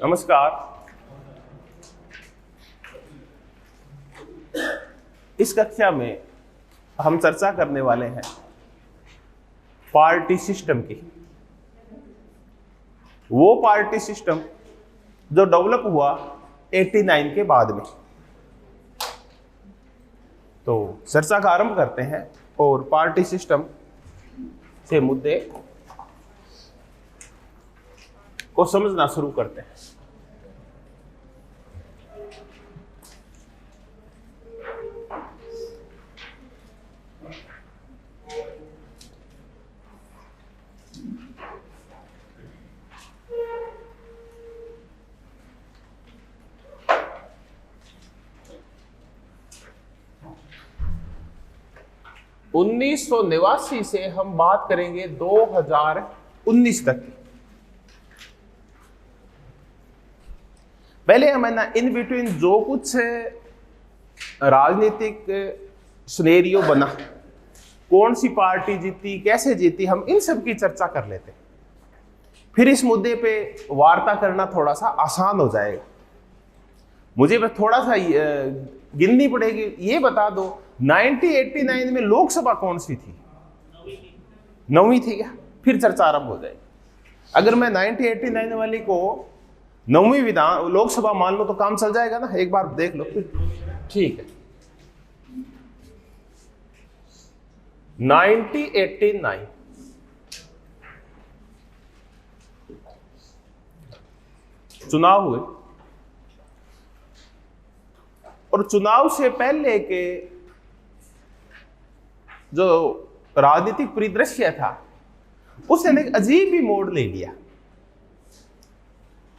नमस्कार। इस कक्षा में हम चर्चा करने वाले हैं पार्टी सिस्टम की। वो पार्टी सिस्टम जो डेवलप हुआ 89 के बाद में। तो चर्चा का आरंभ करते हैं और पार्टी सिस्टम से मुद्दे को समझना शुरू करते हैं। उन्नीस सौ 89 से हम बात करेंगे 2019 तक की। पहले हम इन बिटवीन जो कुछ राजनीतिक सिनेरियो बना, कौन सी पार्टी जीती, कैसे जीती, हम इन सब की चर्चा कर लेते हैं। फिर इस मुद्दे पे वार्ता करना थोड़ा सा आसान हो जाएगा। मुझे बस थोड़ा सा गिननी पड़ेगी। ये बता दो 1989 में लोकसभा कौन सी थी? 9वीं थी क्या? फिर चर्चा आरंभ हो जाएगी। अगर मैं 1989 वाली को 9वीं विधान लोकसभा मान लो तो काम चल जाएगा ना? एक बार देख लो फिर। ठीक है। 1989 चुनाव हुए और चुनाव से पहले के जो राजनीतिक परिदृश्य था उसने एक अजीब ही मोड़ ले लिया।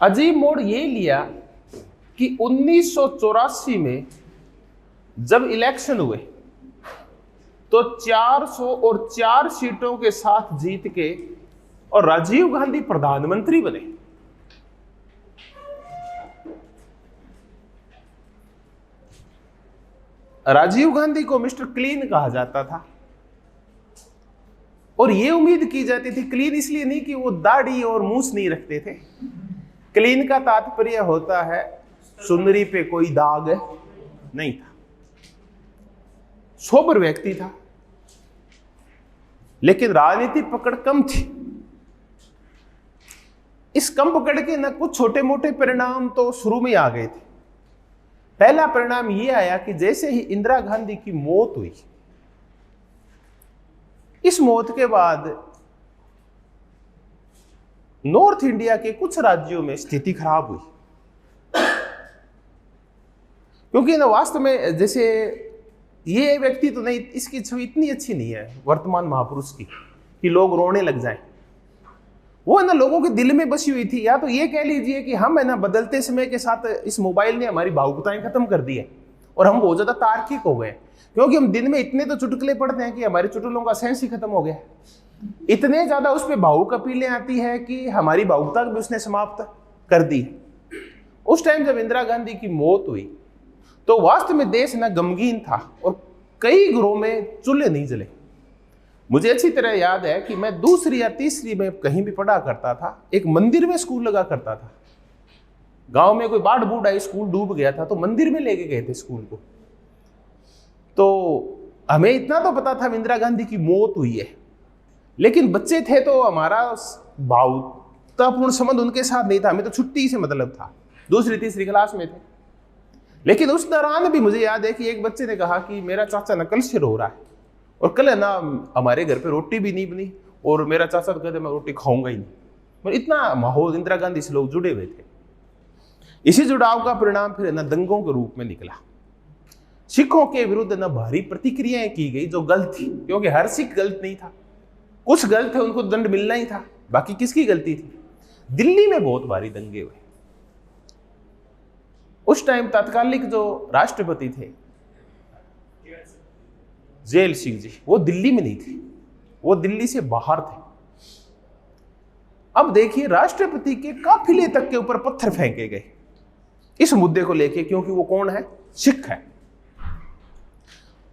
अजीब मोड़ ये लिया कि 1984 में जब इलेक्शन हुए तो 404 सीटों के साथ जीत के और राजीव गांधी प्रधानमंत्री बने। राजीव गांधी को मिस्टर क्लीन कहा जाता था और यह उम्मीद की जाती थी, क्लीन इसलिए नहीं कि वो दाढ़ी और मूछ नहीं रखते थे। क्लीन का तात्पर्य होता है सुंदरी पे कोई दाग नहीं था, सोबर व्यक्ति था। लेकिन राजनीति पकड़ कम थी। इस कम पकड़ के न कुछ छोटे मोटे परिणाम तो शुरू में आ गए थे। पहला परिणाम यह आया कि जैसे ही इंदिरा गांधी की मौत हुई, इस मौत के बाद नॉर्थ इंडिया के कुछ राज्यों में स्थिति खराब हुई। क्योंकि ना वास्तव में जैसे ये व्यक्ति तो नहीं, इसकी छवि इतनी अच्छी नहीं है वर्तमान महापुरुष की कि लोग रोने लग जाएं। वो है ना लोगों के दिल में बसी हुई थी। या तो ये कह लीजिए कि हम है ना बदलते समय के साथ इस मोबाइल ने हमारी भावुकताएं खत्म कर दी है और हम बहुत ज्यादा तार्किक हो गए, क्योंकि हम दिन में इतने तो चुटकुले पढ़ते हैं कि हमारे चुटकुलों का सेंस ही खत्म हो गया। इतने ज्यादा उस पर भावुक अपीलें आती है कि हमारी भावुकता भी उसने समाप्त कर दी। उस टाइम जब इंदिरा गांधी की मौत हुई तो वास्तव में देश ना गमगीन था और कई घरों में चूल्हे नहीं जले। मुझे अच्छी तरह याद है कि मैं दूसरी या तीसरी में कहीं भी पढ़ा करता था, एक मंदिर में स्कूल लगा करता था। गांव में कोई बाढ़ बूढ़ आई, स्कूल डूब गया था तो मंदिर में लेके गए थे स्कूल को। तो हमें इतना तो पता था इंदिरा गांधी की मौत हुई है, लेकिन बच्चे थे तो हमारा भावुकतापूर्ण संबंध उनके साथ नहीं था। हमें तो छुट्टी से मतलब था, दूसरी तीसरी क्लास में थे। लेकिन उस दौरान भी मुझे याद है कि एक बच्चे ने कहा कि मेरा चाचा ना कल से रो रहा है और कल है ना हमारे घर पे रोटी भी नहीं बनी और मेरा चाचा तो कहते मैं रोटी खाऊंगा ही नहीं। पर इतना माहौल इंदिरा गांधी से लोग जुड़े हुए थे। इसी जुड़ाव का परिणाम फिर ना दंगों के रूप में निकला। सिखों के विरुद्ध ना भारी प्रतिक्रियाएं की गई जो गलत थी, क्योंकि हर सिख गलत नहीं था, कुछ गलत थे, उनको दंड मिलना ही था। बाकी किसकी गलती थी? दिल्ली में बहुत भारी दंगे हुए। उस टाइम तत्कालिक जो राष्ट्रपति थे जेल सिंह जी, वो दिल्ली में नहीं थे, वो दिल्ली से बाहर थे। अब देखिए राष्ट्रपति के काफिले तक के ऊपर पत्थर फेंके गए इस मुद्दे को लेके, क्योंकि वो कौन है? सिख है।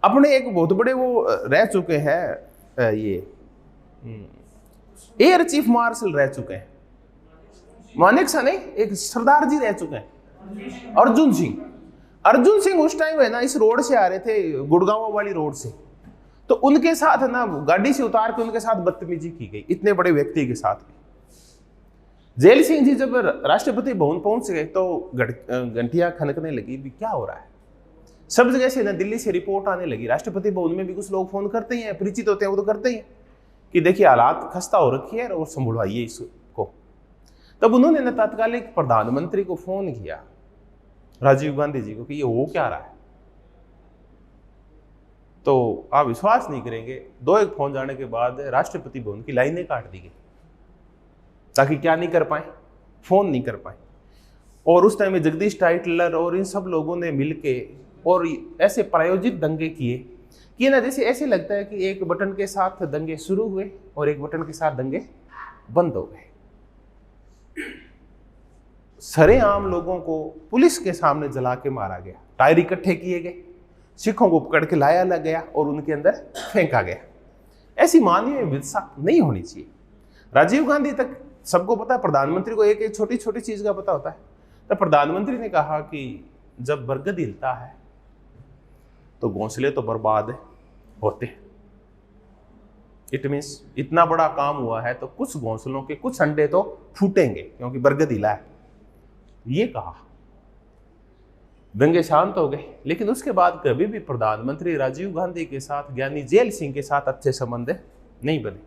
अपने एक बहुत बड़े वो रह चुके हैं, ये एयर चीफ मार्शल रह चुके हैं। मानेक शाह नहीं, एक सरदार जी रह चुके हैं, अर्जुन सिंह। अर्जुन सिंह उस टाइम है ना इस रोड से आ रहे थे, गुड़गांव वाली रोड से, तो उनके साथ है ना गाड़ी से उतार के उनके साथ बदतमीजी की गई, इतने बड़े व्यक्ति के साथ भी। जेल सिंह जी जब राष्ट्रपति भवन पहुंच गए तो घंटियां खनकने लगी, भी क्या हो रहा है। सब जगह से ना दिल्ली से रिपोर्ट आने लगी, राष्ट्रपति भवन में भी कुछ लोग फोन करते ही हैं, परिचित होते हैं वो तो करते ही हैं कि देखिए हालात खस्ता हो रखी है और संभलवाइए इसको। तब उन्होंने ना तात्कालिक प्रधानमंत्री को फोन किया, राजीव गांधी जी को, कि ये हो क्या रहा है। तो आप विश्वास नहीं करेंगे, 2-1 फोन जाने के बाद राष्ट्रपति भवन की लाइनें काट दी गई, ताकि क्या नहीं कर पाए, फोन नहीं कर पाए। और उस टाइम में जगदीश टाइटलर और इन सब लोगों ने मिलके और ऐसे प्रायोजित दंगे किए कि ना जैसे ऐसे लगता है कि एक बटन के साथ दंगे शुरू हुए और एक बटन के साथ दंगे बंद हो गए। सरेआम लोगों को पुलिस के सामने जला के मारा गया, टायर इकट्ठे किए गए, सिखों को पकड़ के लाया गया और उनके अंदर फेंका गया। ऐसी मानवीय विवशता नहीं होनी चाहिए। राजीव गांधी तक सबको पता है, प्रधानमंत्री को एक एक छोटी छोटी चीज का पता होता है। तो प्रधानमंत्री ने कहा कि जब बरगद हिलता है तो घोंसले तो बर्बाद होते हैं। इट मीन्स इतना बड़ा काम हुआ है तो कुछ घोंसलों के कुछ अंडे तो फूटेंगे क्योंकि बरगद हिला है, ये कहा। दंगे शांत हो गए, लेकिन उसके बाद कभी भी प्रधानमंत्री राजीव गांधी के साथ ज्ञानी जेल सिंह के साथ अच्छे संबंध नहीं बने।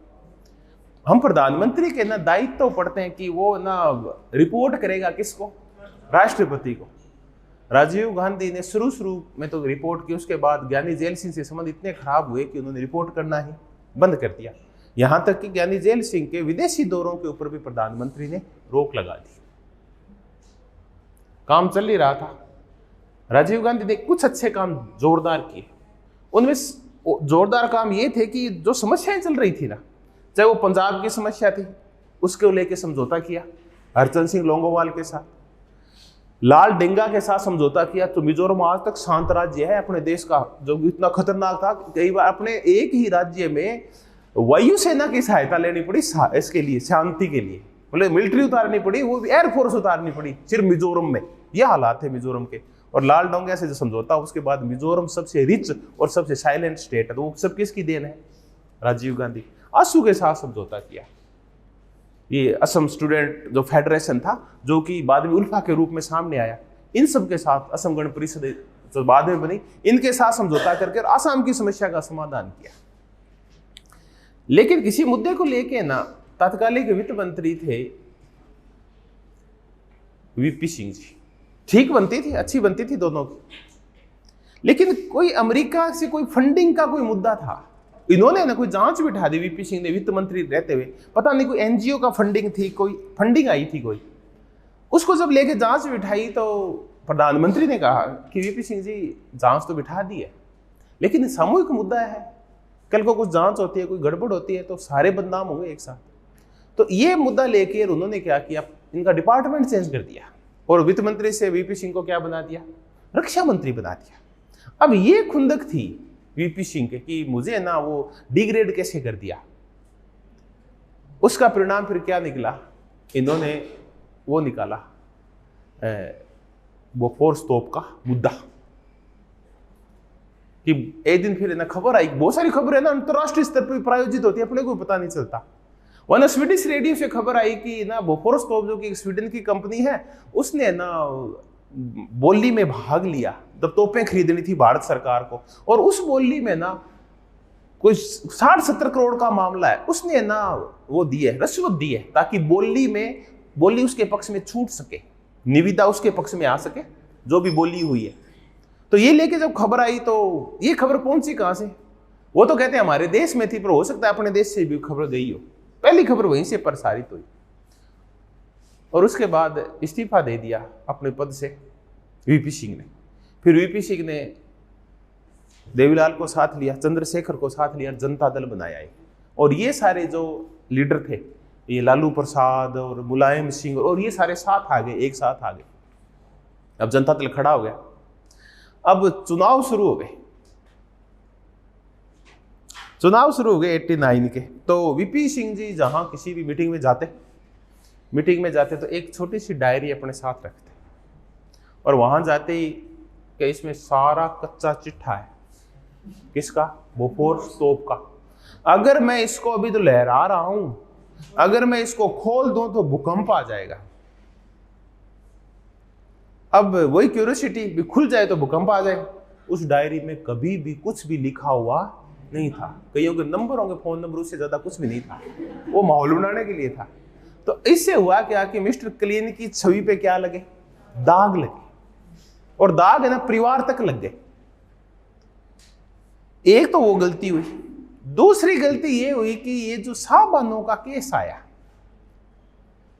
हम प्रधानमंत्री के ना दायित्व तो पढ़ते हैं कि वो ना रिपोर्ट करेगा किसको, राष्ट्रपति को। राजीव गांधी ने शुरू में तो रिपोर्ट की, उसके बाद ज्ञानी जेल सिंह से संबंध इतने खराब हुए कि उन्होंने रिपोर्ट करना ही बंद कर दिया। यहां तक कि ज्ञानी जेल सिंह के विदेशी दौरों के ऊपर भी प्रधानमंत्री ने रोक लगा दी। काम चल ही रहा था। राजीव गांधी ने कुछ अच्छे काम जोरदार किए। उनमें जोरदार काम ये थे कि जो समस्याएं चल रही थी ना, चाहे वो पंजाब की समस्या थी, उसको लेके समझौता किया हरचंद सिंह लोंगोवाल के साथ। लाल डेंगा के साथ समझौता किया। तो मिजोरम आज तक शांत राज्य है अपने देश का, जो इतना खतरनाक था। कई बार अपने एक ही राज्य में वायुसेना की सहायता लेनी पड़ी इसके लिए, शांति के लिए, बोले मिलिट्री उतारनी पड़ी, वो भी एयरफोर्स उतारनी पड़ी सिर्फ मिजोरम में। ये हालात है मिजोरम के। और लाल डोंगा से जो समझौता, उसके बाद मिजोरम सबसे रिच और सबसे साइलेंट स्टेट है। तो वो सब किसकी देन है? राजीव गांधी। असू के साथ समझौता किया। ये असम स्टूडेंट जो फेडरेशन था, जो कि बाद में उल्फा के रूप में सामने आया, इन सब के साथ असम गण परिषद जो बाद में बनी, इनके साथ समझौता करके आसाम की समस्या का समाधान किया। लेकिन किसी मुद्दे को लेके ना तत्कालीन वित्त मंत्री थे वीपी सिंह जी। ठीक बनती थी, अच्छी बनती थी दोनों की, लेकिन कोई अमेरिका से कोई फंडिंग का कोई मुद्दा था। इन्होंने ना कोई जांच बिठा दी वीपी सिंह ने, वित्त मंत्री रहते हुए। पता नहीं कोई एनजीओ का फंडिंग थी, कोई फंडिंग आई थी कोई, उसको जब लेके जांच बिठाई तो प्रधानमंत्री ने कहा कि वीपी सिंह जी जांच तो बिठा दी है, लेकिन सामूहिक मुद्दा है, कल को कुछ जांच होती है, कोई गड़बड़ होती है तो सारे बदनाम होंगे एक साथ। तो ये मुद्दा लेके उन्होंने क्या किया, इनका डिपार्टमेंट चेंज कर दिया और वित्त मंत्री से वीपी सिंह को क्या बना दिया, रक्षा मंत्री बना दिया। अब ये खुंदक थी वीपी सिंह के कि मुझे ना वो डिग्रेड कैसे कर दिया। उसका परिणाम फिर क्या निकला, इन्होंने वो निकाला वो फोर्स तोप का मुद्दा। कि एक दिन फिर ना खबर आई, बहुत सारी खबरें ना अंतरराष्ट्रीय स्तर पर प्रायोजित होती है, अपने को पता नहीं चलता। वरना स्वीडिश रेडियो से खबर आई कि ना बोफोर्स तोप जो कि स्वीडन की कंपनी है, उसने ना बोली में भाग लिया जब तोपें खरीदनी थी भारत सरकार को, और उस बोली में ना कोई 60-70 करोड़ का मामला है, उसने ना वो दी है, रिश्वत दी है, ताकि बोली उसके पक्ष में छूट सके, निविदा उसके पक्ष में आ सके, जो भी बोली हुई है। तो ये लेके जब खबर आई तो ये खबर पहुंची कहां से, वो तो कहते हैं हमारे देश में थी, पर हो सकता है अपने देश से भी खबर गई हो। पहली खबर वहीं से प्रसारित हुई और उसके बाद इस्तीफा दे दिया अपने पद से वीपी सिंह ने। फिर वीपी सिंह ने देवीलाल को साथ लिया, चंद्रशेखर को साथ लिया, जनता दल बनाया है। और ये सारे जो लीडर थे, ये लालू प्रसाद और मुलायम सिंह और ये सारे साथ आ गए, एक साथ आ गए। अब जनता दल खड़ा हो गया। अब चुनाव शुरू हो गए, 89 के। तो वीपी सिंह जी जहां किसी भी मीटिंग में जाते, मीटिंग में जाते तो एक छोटी सी डायरी अपने साथ रखते, और वहां जाते ही कि इसमें सारा कच्चा चिट्ठा है। किसका? बोफोर्स तोप का। अगर मैं इसको अभी तो लहरा रहा हूं, अगर मैं इसको खोल दूं तो भूकंप आ जाएगा। अब वही क्यूरियोसिटी भी खुल जाए तो भूकंप आ जाए। उस डायरी में कभी भी कुछ भी लिखा हुआ नहीं था, कईयों के नंबर होंगे, फोन नंबर, उससे ज्यादा कुछ भी नहीं था। वो माहौल बनाने के लिए था। तो इससे हुआ क्या कि मिस्टर क्लीन की छवि पे क्या लगे? दाग लगे, और दाग है ना परिवार तक लग गए। एक तो वो गलती हुई। दूसरी गलती ये हुई कि ये जो शाहबानो का केस आया,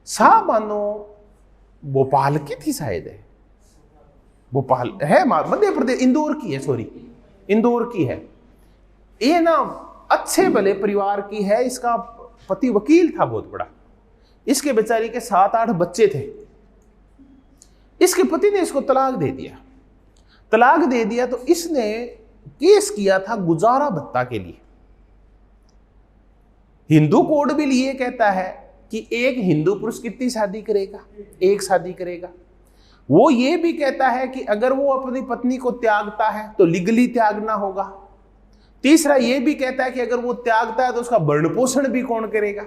शाहबानो भोपाल की थी शायद, है भोपाल है, मध्य प्रदेश, इंदौर की है, सॉरी इंदौर की है। ये ना अच्छे भले परिवार की है, इसका पति वकील था बहुत बड़ा, इसके बेचारी के 7-8 बच्चे थे। इसके पति ने इसको तलाक दे दिया। तलाक दे दिया तो इसने केस किया था गुजारा भत्ता के लिए। हिंदू कोड बिल ये कहता है कि एक हिंदू पुरुष कितनी शादी करेगा? एक शादी करेगा। वो ये भी कहता है कि अगर वो अपनी पत्नी को त्यागता है तो लीगली त्यागना होगा। तीसरा ये भी कहता है कि अगर वो त्यागता है तो उसका भरण पोषण भी कौन करेगा?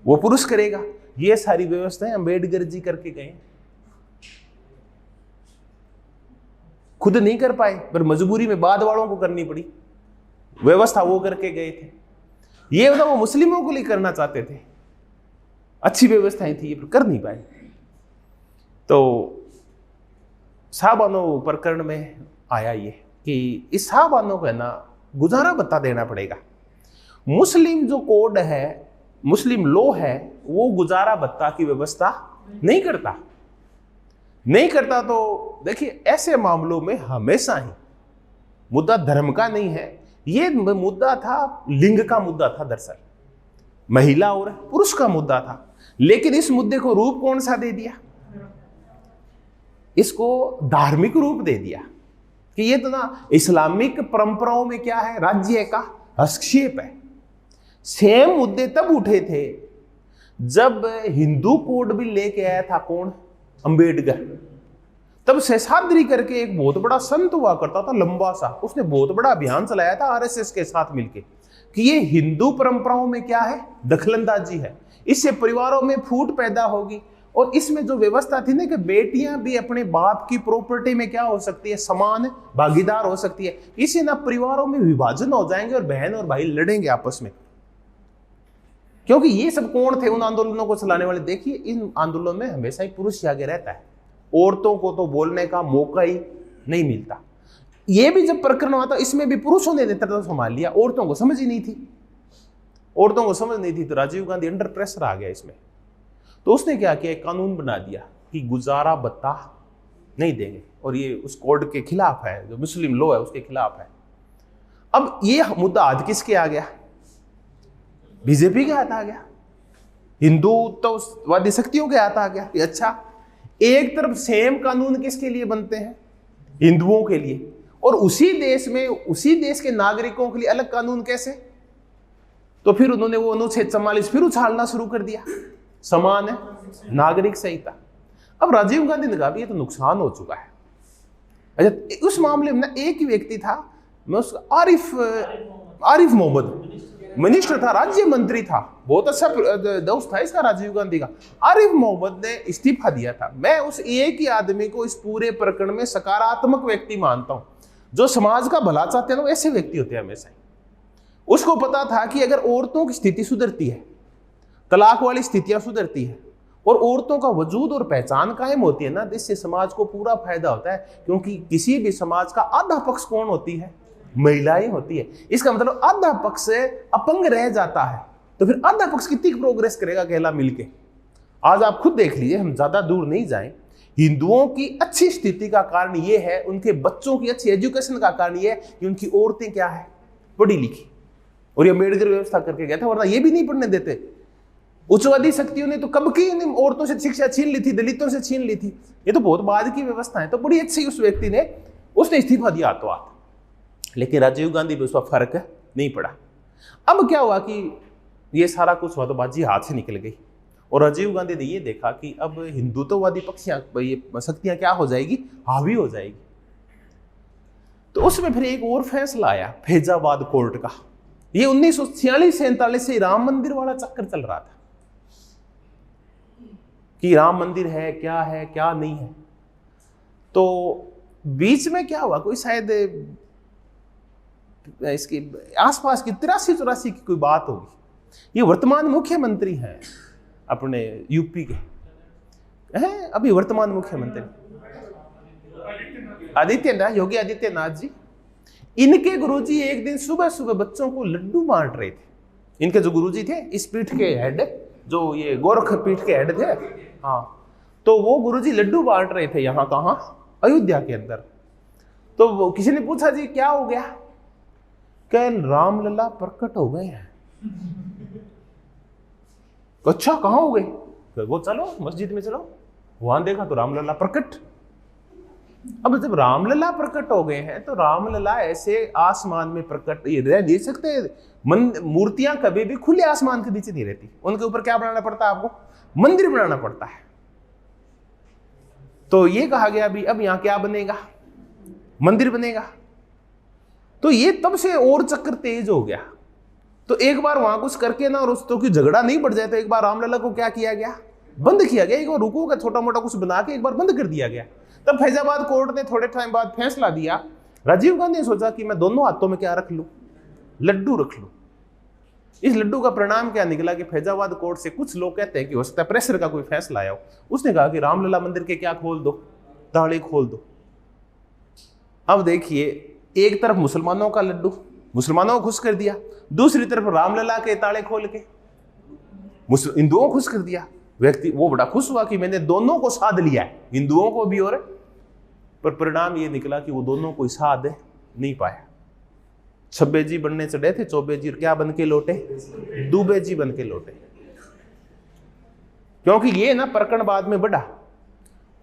वो पुरुष करेगा। ये सारी व्यवस्थाएं अंबेडकर जी करके गए, खुद नहीं कर पाए, पर मजबूरी में बाद वालों को करनी पड़ी। व्यवस्था वो करके गए थे। ये वो मुस्लिमों के लिए करना चाहते थे, अच्छी व्यवस्थाएं थी, पर कर नहीं पाए। तो शाहबानो प्रकरण में आया ये कि इस शाहबानो को है ना गुजारा भत्ता देना पड़ेगा। मुस्लिम जो कोड है, मुस्लिम लॉ है, वो गुजारा भत्ता की व्यवस्था नहीं करता। तो देखिए ऐसे मामलों में हमेशा ही मुद्दा धर्म का नहीं है, ये मुद्दा था लिंग का मुद्दा था, दरअसल महिला और पुरुष का मुद्दा था। लेकिन इस मुद्दे को रूप कौन सा दे दिया? इसको धार्मिक रूप दे दिया कि ये तो ना इस्लामिक परंपराओं में क्या है, राज्य का हस्तक्षेप है। सेम मुद्दे तब उठे थे जब हिंदू कोड भी लेके आया था कौन? अंबेडकर। तब शेषाद्री करके एक बहुत बड़ा संत हुआ करता था, लंबा सा, उसने बहुत बड़ा अभियान चलाया था आरएसएस के साथ मिलके कि ये हिंदू परंपराओं में क्या है, दखलंदाजी है, इससे परिवारों में फूट पैदा होगी। और इसमें जो व्यवस्था थी ना कि बेटियां भी अपने बाप की प्रॉपर्टी में क्या हो सकती है, समान भागीदार हो सकती है, इससे ना परिवारों में विभाजन हो जाएंगे और बहन और भाई लड़ेंगे आपस में। क्योंकि ये सब कौन थे उन आंदोलनों को चलाने वाले? देखिए इन आंदोलनों में हमेशा ही पुरुष आगे रहता है, औरतों को तो बोलने का मौका ही नहीं मिलता। ये भी जब प्रकरण हुआ था इसमें भी पुरुषों ने नेतृत्व संभाल लिया, औरतों को समझ ही नहीं थी। औरतों को समझ नहीं थी तो राजीव गांधी अंडर प्रेशर आ गया इसमें। तो उसने क्या किया, एक कानून बना दिया कि गुजारा भत्ता नहीं देंगे, और ये उस कोड के खिलाफ है, जो मुस्लिम लॉ है उसके खिलाफ है। अब ये मुद्दा आज किसके आ गया? बीजेपी के हाथ आ गया, हिंदुत्ववादी शक्तियों के हाथ आ गया कि अच्छा एक तरफ सेम कानून किसके लिए बनते हैं? हिंदुओं के लिए, और उसी देश में उसी देश के नागरिकों के लिए अलग कानून कैसे? तो फिर उन्होंने वो अनुच्छेद 44 फिर उछालना शुरू कर दिया, समान है नागरिक संहिता। अब राजीव गांधी ने कहा ये तो नुकसान हो चुका है। अच्छा उस मामले में ना एक ही व्यक्ति था, मैं उसका आरिफ मोहम्मद मिनिस्टर था, राज्य मंत्री था, बहुत अच्छा दोस्त था इसका राजीव गांधी का। आरिफ मोहम्मद ने इस्तीफा दिया था। मैं उस एक ही आदमी को इस पूरे प्रकरण में सकारात्मक व्यक्ति मानता हूं। जो समाज का भला चाहते हैं ना ऐसे व्यक्ति होते हैं हमेशा। उसको पता था कि अगर औरतों की स्थिति सुधरती है, तलाक वाली स्थितियां सुधरती है और औरतों का वजूद और पहचान कायम होती है ना, इससे समाज को पूरा फायदा होता है। क्योंकि किसी भी समाज का आधा पक्ष कौन होती है? महिलाएं होती है। इसका मतलब आधा पक्ष अपंग रह जाता है तो फिर आधा पक्ष कितनी प्रोग्रेस करेगा अकेला मिलके? आज आप खुद देख लीजिए, हम ज्यादा दूर नहीं जाएं, हिंदुओं की अच्छी स्थिति का कारण यह है, उनके बच्चों की अच्छी एजुकेशन का कारण यह है कि उनकी औरतें क्या है, पढ़ी लिखी। और ये अम्बेडकर व्यवस्था करके गया था, वरना ये भी नहीं पढ़ने देते। उच्चवादी शक्तियों ने तो कब की औरतों से शिक्षा छीन ली थी, दलितों से छीन ली थी। ये तो बहुत बाद की व्यवस्था है। तो बड़ी अच्छी उस व्यक्ति ने उसने इस्तीफा दिया तो आता, लेकिन राजीव गांधी में उसका फर्क नहीं पड़ा। अब क्या हुआ कि ये सारा कुछ हुआ तो बाजी हाथ से निकल गई और राजीव गांधी ने ये देखा कि अब हिंदुत्ववादी शक्तियां क्या हो जाएगी, हावी हो जाएगी। तो उसमें फिर एक और फैसला आया फैजाबाद कोर्ट का। ये 1946-47 से राम मंदिर वाला चक्कर चल रहा था कि राम मंदिर है क्या नहीं है। तो बीच में क्या हुआ, कोई शायद इसके आसपास की 83-84 की कोई बात होगी। ये वर्तमान मुख्यमंत्री हैं अपने यूपी के, हैं अभी वर्तमान मुख्यमंत्री आदित्यनाथ, योगी आदित्यनाथ जी। इनके गुरुजी एक दिन सुबह सुबह बच्चों को लड्डू बांट रहे थे। इनके जो गुरुजी थे इस पीठ के हेड, जो ये गोरख पीठ के हेड थे, हाँ, तो वो गुरुजी लड्डू बांट रहे थे यहाँ, कहाँ, अयोध्या के अंदर। तो वो किसी ने पूछा जी क्या हो गया, कल रामलला प्रकट हो गए हैं। अच्छा कहाँ हो गए, वो चलो मस्जिद में चलो, वहां देखा तो रामलला प्रकट। अब जब रामलला प्रकट हो गए हैं तो रामलला ऐसे आसमान में प्रकट ये रह नहीं सकते। मूर्तियां कभी भी खुले आसमान के नीचे नहीं रहती, उनके ऊपर क्या बनाना पड़ता है आपको, मंदिर बनाना पड़ता है। तो ये कहा गया भी अब यहां क्या बनेगा, मंदिर बनेगा। तो ये तब से और चक्कर तेज हो गया। तो एक बार वहां कुछ करके ना, और उस तो की झगड़ा नहीं बढ़ जाए, तो एक बार रामलला को क्या किया गया, बंद किया गया। एक बार रुको का छोटा मोटा कुछ बना के एक बार बंद कर दिया गया। तब फैजाबाद कोर्ट ने थोड़े टाइम बाद फैसला दिया। राजीव गांधी ने सोचा कि मैं दोनों हाथों में क्या रख लूं, लड्डू रख लूं। इस लड्डू का परिणाम क्या निकला कि फैजाबाद कोर्ट से कुछ लोग कहते हैं कि हो सकता है प्रेशर का कोई फैसला आया हो। उसने कहा कि रामलला मंदिर के क्या खोल दो, ताले खोल दो। अब देखिए, एक तरफ मुसलमानों का लड्डू, मुसलमानों को खुश कर दिया, दूसरी तरफ रामलला के ताले खोल के हिंदुओं को खुश कर दिया। व्यक्ति वो बड़ा खुश हुआ कि मैंने दोनों को साध लिया है, हिंदुओं को भी। और पर परिणाम ये निकला कि वो दोनों को साध नहीं पाया। छब्बे जी बनने चढ़े थे, चौबे जी क्या बन के लौटे, दुबे जी बन के लौटे। क्योंकि ये ना प्रकरण बाद में बढ़ा,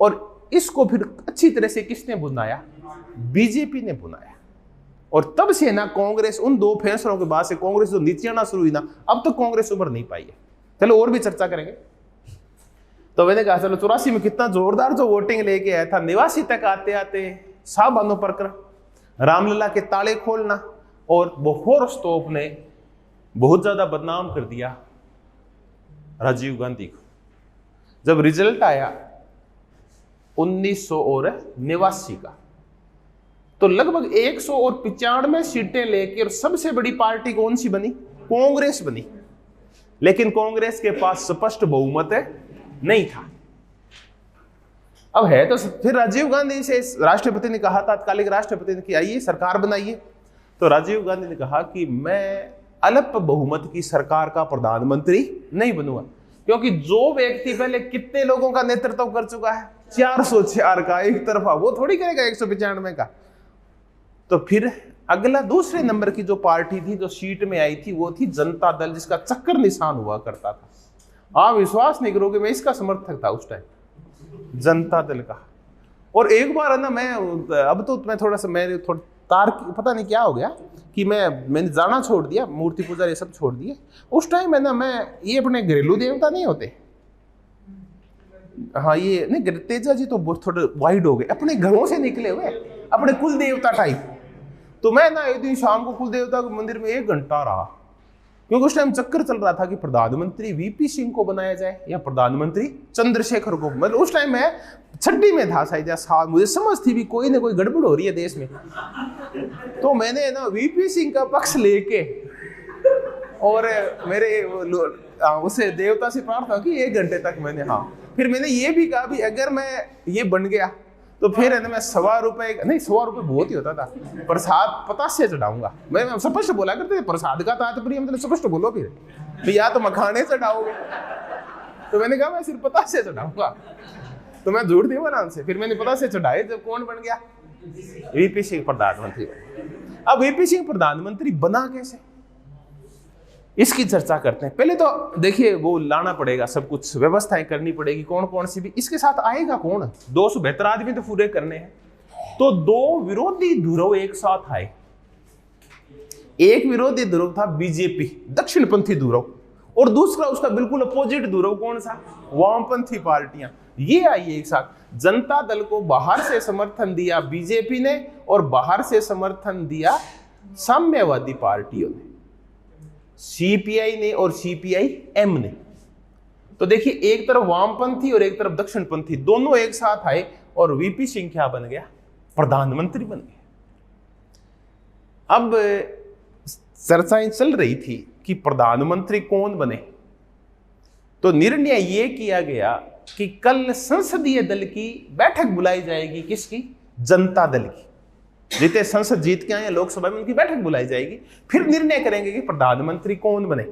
और इसको फिर अच्छी तरह से किसने बुनाया, बीजेपी ने बुनाया। और तब से ना कांग्रेस, उन दो फैसलों के बाद से कांग्रेस जो नीचे आना शुरू हुई ना, अब तो कांग्रेस उभर नहीं पाई है। चलो और भी चर्चा करेंगे। तो मैंने कहा चलो 84 में कितना जोरदार जो वोटिंग लेके आया था, 89 तक आते आते साहबानो प्रकरण, रामलला के ताले खोलना, और बोफोर्स तोप ने बहुत ज्यादा बदनाम कर दिया राजीव गांधी को। जब रिजल्ट आया 1989 का, तो लगभग 195 सीटें लेकर और सबसे बड़ी पार्टी कौन सी बनी, कांग्रेस बनी। लेकिन कांग्रेस के पास स्पष्ट बहुमत नहीं था। अब है तो फिर राजीव गांधी से राष्ट्रपति ने कहा, तात्कालिक राष्ट्रपति ने कि आइए सरकार बनाइए। तो राजीव गांधी ने कहा कि मैं अल्प बहुमत की सरकार का प्रधानमंत्री नहीं बनूंगा, क्योंकि जो व्यक्ति पहले कितने लोगों का नेतृत्व कर चुका है, 404 का एक तरफा, वो थोड़ी करेगा 195 का। तो फिर अगला दूसरे नंबर की जो पार्टी थी जो सीट में आई थी वो थी जनता दल, जिसका चक्कर निशान हुआ करता था। आप विश्वास नहीं करोगे, मैं इसका समर्थक था उस टाइम, जनता दल का। और एक बार है ना, मैं अब तो मैं थोड़ा सा मेरे थोड़ा तार पता नहीं क्या हो गया कि मैंने जाना छोड़ दिया, मूर्ति पूजा ये सब छोड़ दिए। उस टाइम है ना, मैं ये अपने घरेलू देवता नहीं होते, हाँ ये नहीं, तेजा जी तो थोड़े वाइड हो गए, अपने घरों से निकले हुए, अपने कुल देवता टाइप। तो मैं ना एक दिन शाम को कुल देवता के मंदिर में 1 घंटा रहा, क्योंकि उस टाइम चक्कर चल रहा था कि प्रधानमंत्री वीपी सिंह को बनाया जाए या प्रधानमंत्री चंद्रशेखर को। मतलब उस टाइम मैं 6वीं में था शायद, या मुझे समझ थी भी कोई ना कोई गड़बड़ हो रही है देश में। तो मैंने ना वीपी सिंह का पक्ष लेके और मेरे उसे देवता से प्रार्थना की 1 घंटे तक मैंने, हाँ। फिर मैंने ये भी कहा भी अगर मैं ये बन गया तो फिर है ना मैं 1.25 रुपए, नहीं 1.25 रुपए बहुत ही होता था, प्रसाद 50 से चढ़ाऊंगा। मैं स्पष्ट बोला करते थे, प्रसाद का तात्पर्य मतलब स्पष्ट बोलो फिर या तो मखाने चढ़ाओगे। तो मैंने कहा मैं सिर्फ 50 से चढ़ाऊंगा, तो मैं झूठ नहीं बोला उनसे। फिर मैंने 50 से चढ़ाए। जब कौन बन गया, वीपी सिंह प्रधानमंत्री। अब वीपी सिंह प्रधानमंत्री बना कैसे, इसकी चर्चा करते हैं। पहले तो देखिए वो लाना पड़ेगा, सब कुछ व्यवस्थाएं करनी पड़ेगी, कौन कौन सी भी। इसके साथ आएगा कौन, 272 आदमी तो पूरे करने हैं। तो 2 विरोधी ध्रुव एक साथ आए। एक विरोधी ध्रुव था बीजेपी, दक्षिणपंथी ध्रुव, और दूसरा उसका बिल्कुल अपोजिट ध्रुव कौन सा, वामपंथी पार्टियां। ये आई एक साथ। जनता दल को बाहर से समर्थन दिया बीजेपी ने और बाहर से समर्थन दिया साम्यवादी पार्टियों ने, सीपीआई ने और सीपीआई-एम ने। तो देखिए एक तरफ वामपंथी और एक तरफ दक्षिणपंथी दोनों एक साथ आए और वीपी सिंह क्या बन गया, प्रधानमंत्री बन गया। अब चर्चाएं चल रही थी कि प्रधानमंत्री कौन बने, तो निर्णय यह किया गया कि कल संसदीय दल की बैठक बुलाई जाएगी। किसकी, जनता दल की। जितने संसद जीत के आए लोकसभा में उनकी बैठक बुलाई जाएगी, फिर निर्णय करेंगे कि प्रधानमंत्री कौन बने।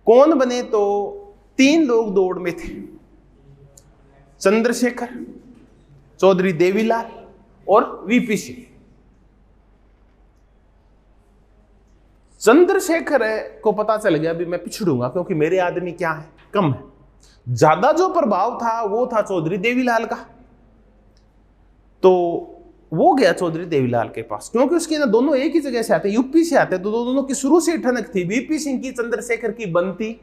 कौन बने, तो 3 लोग दौड़ में थे, चंद्रशेखर, चौधरी देवीलाल और वीपी सिंह। चंद्रशेखर को पता चल गया भी मैं पिछड़ूंगा क्योंकि मेरे आदमी क्या है, कम है। ज्यादा जो प्रभाव था वो था चौधरी देवीलाल का, तो वो गया चौधरी देवीलाल के पास, क्योंकि उसके ना दोनों एक ही जगह से आते, यूपी से आते, तो दोनों की शुरू से ठनक थी। वीपी सिंह की चंद्रशेखर की बनती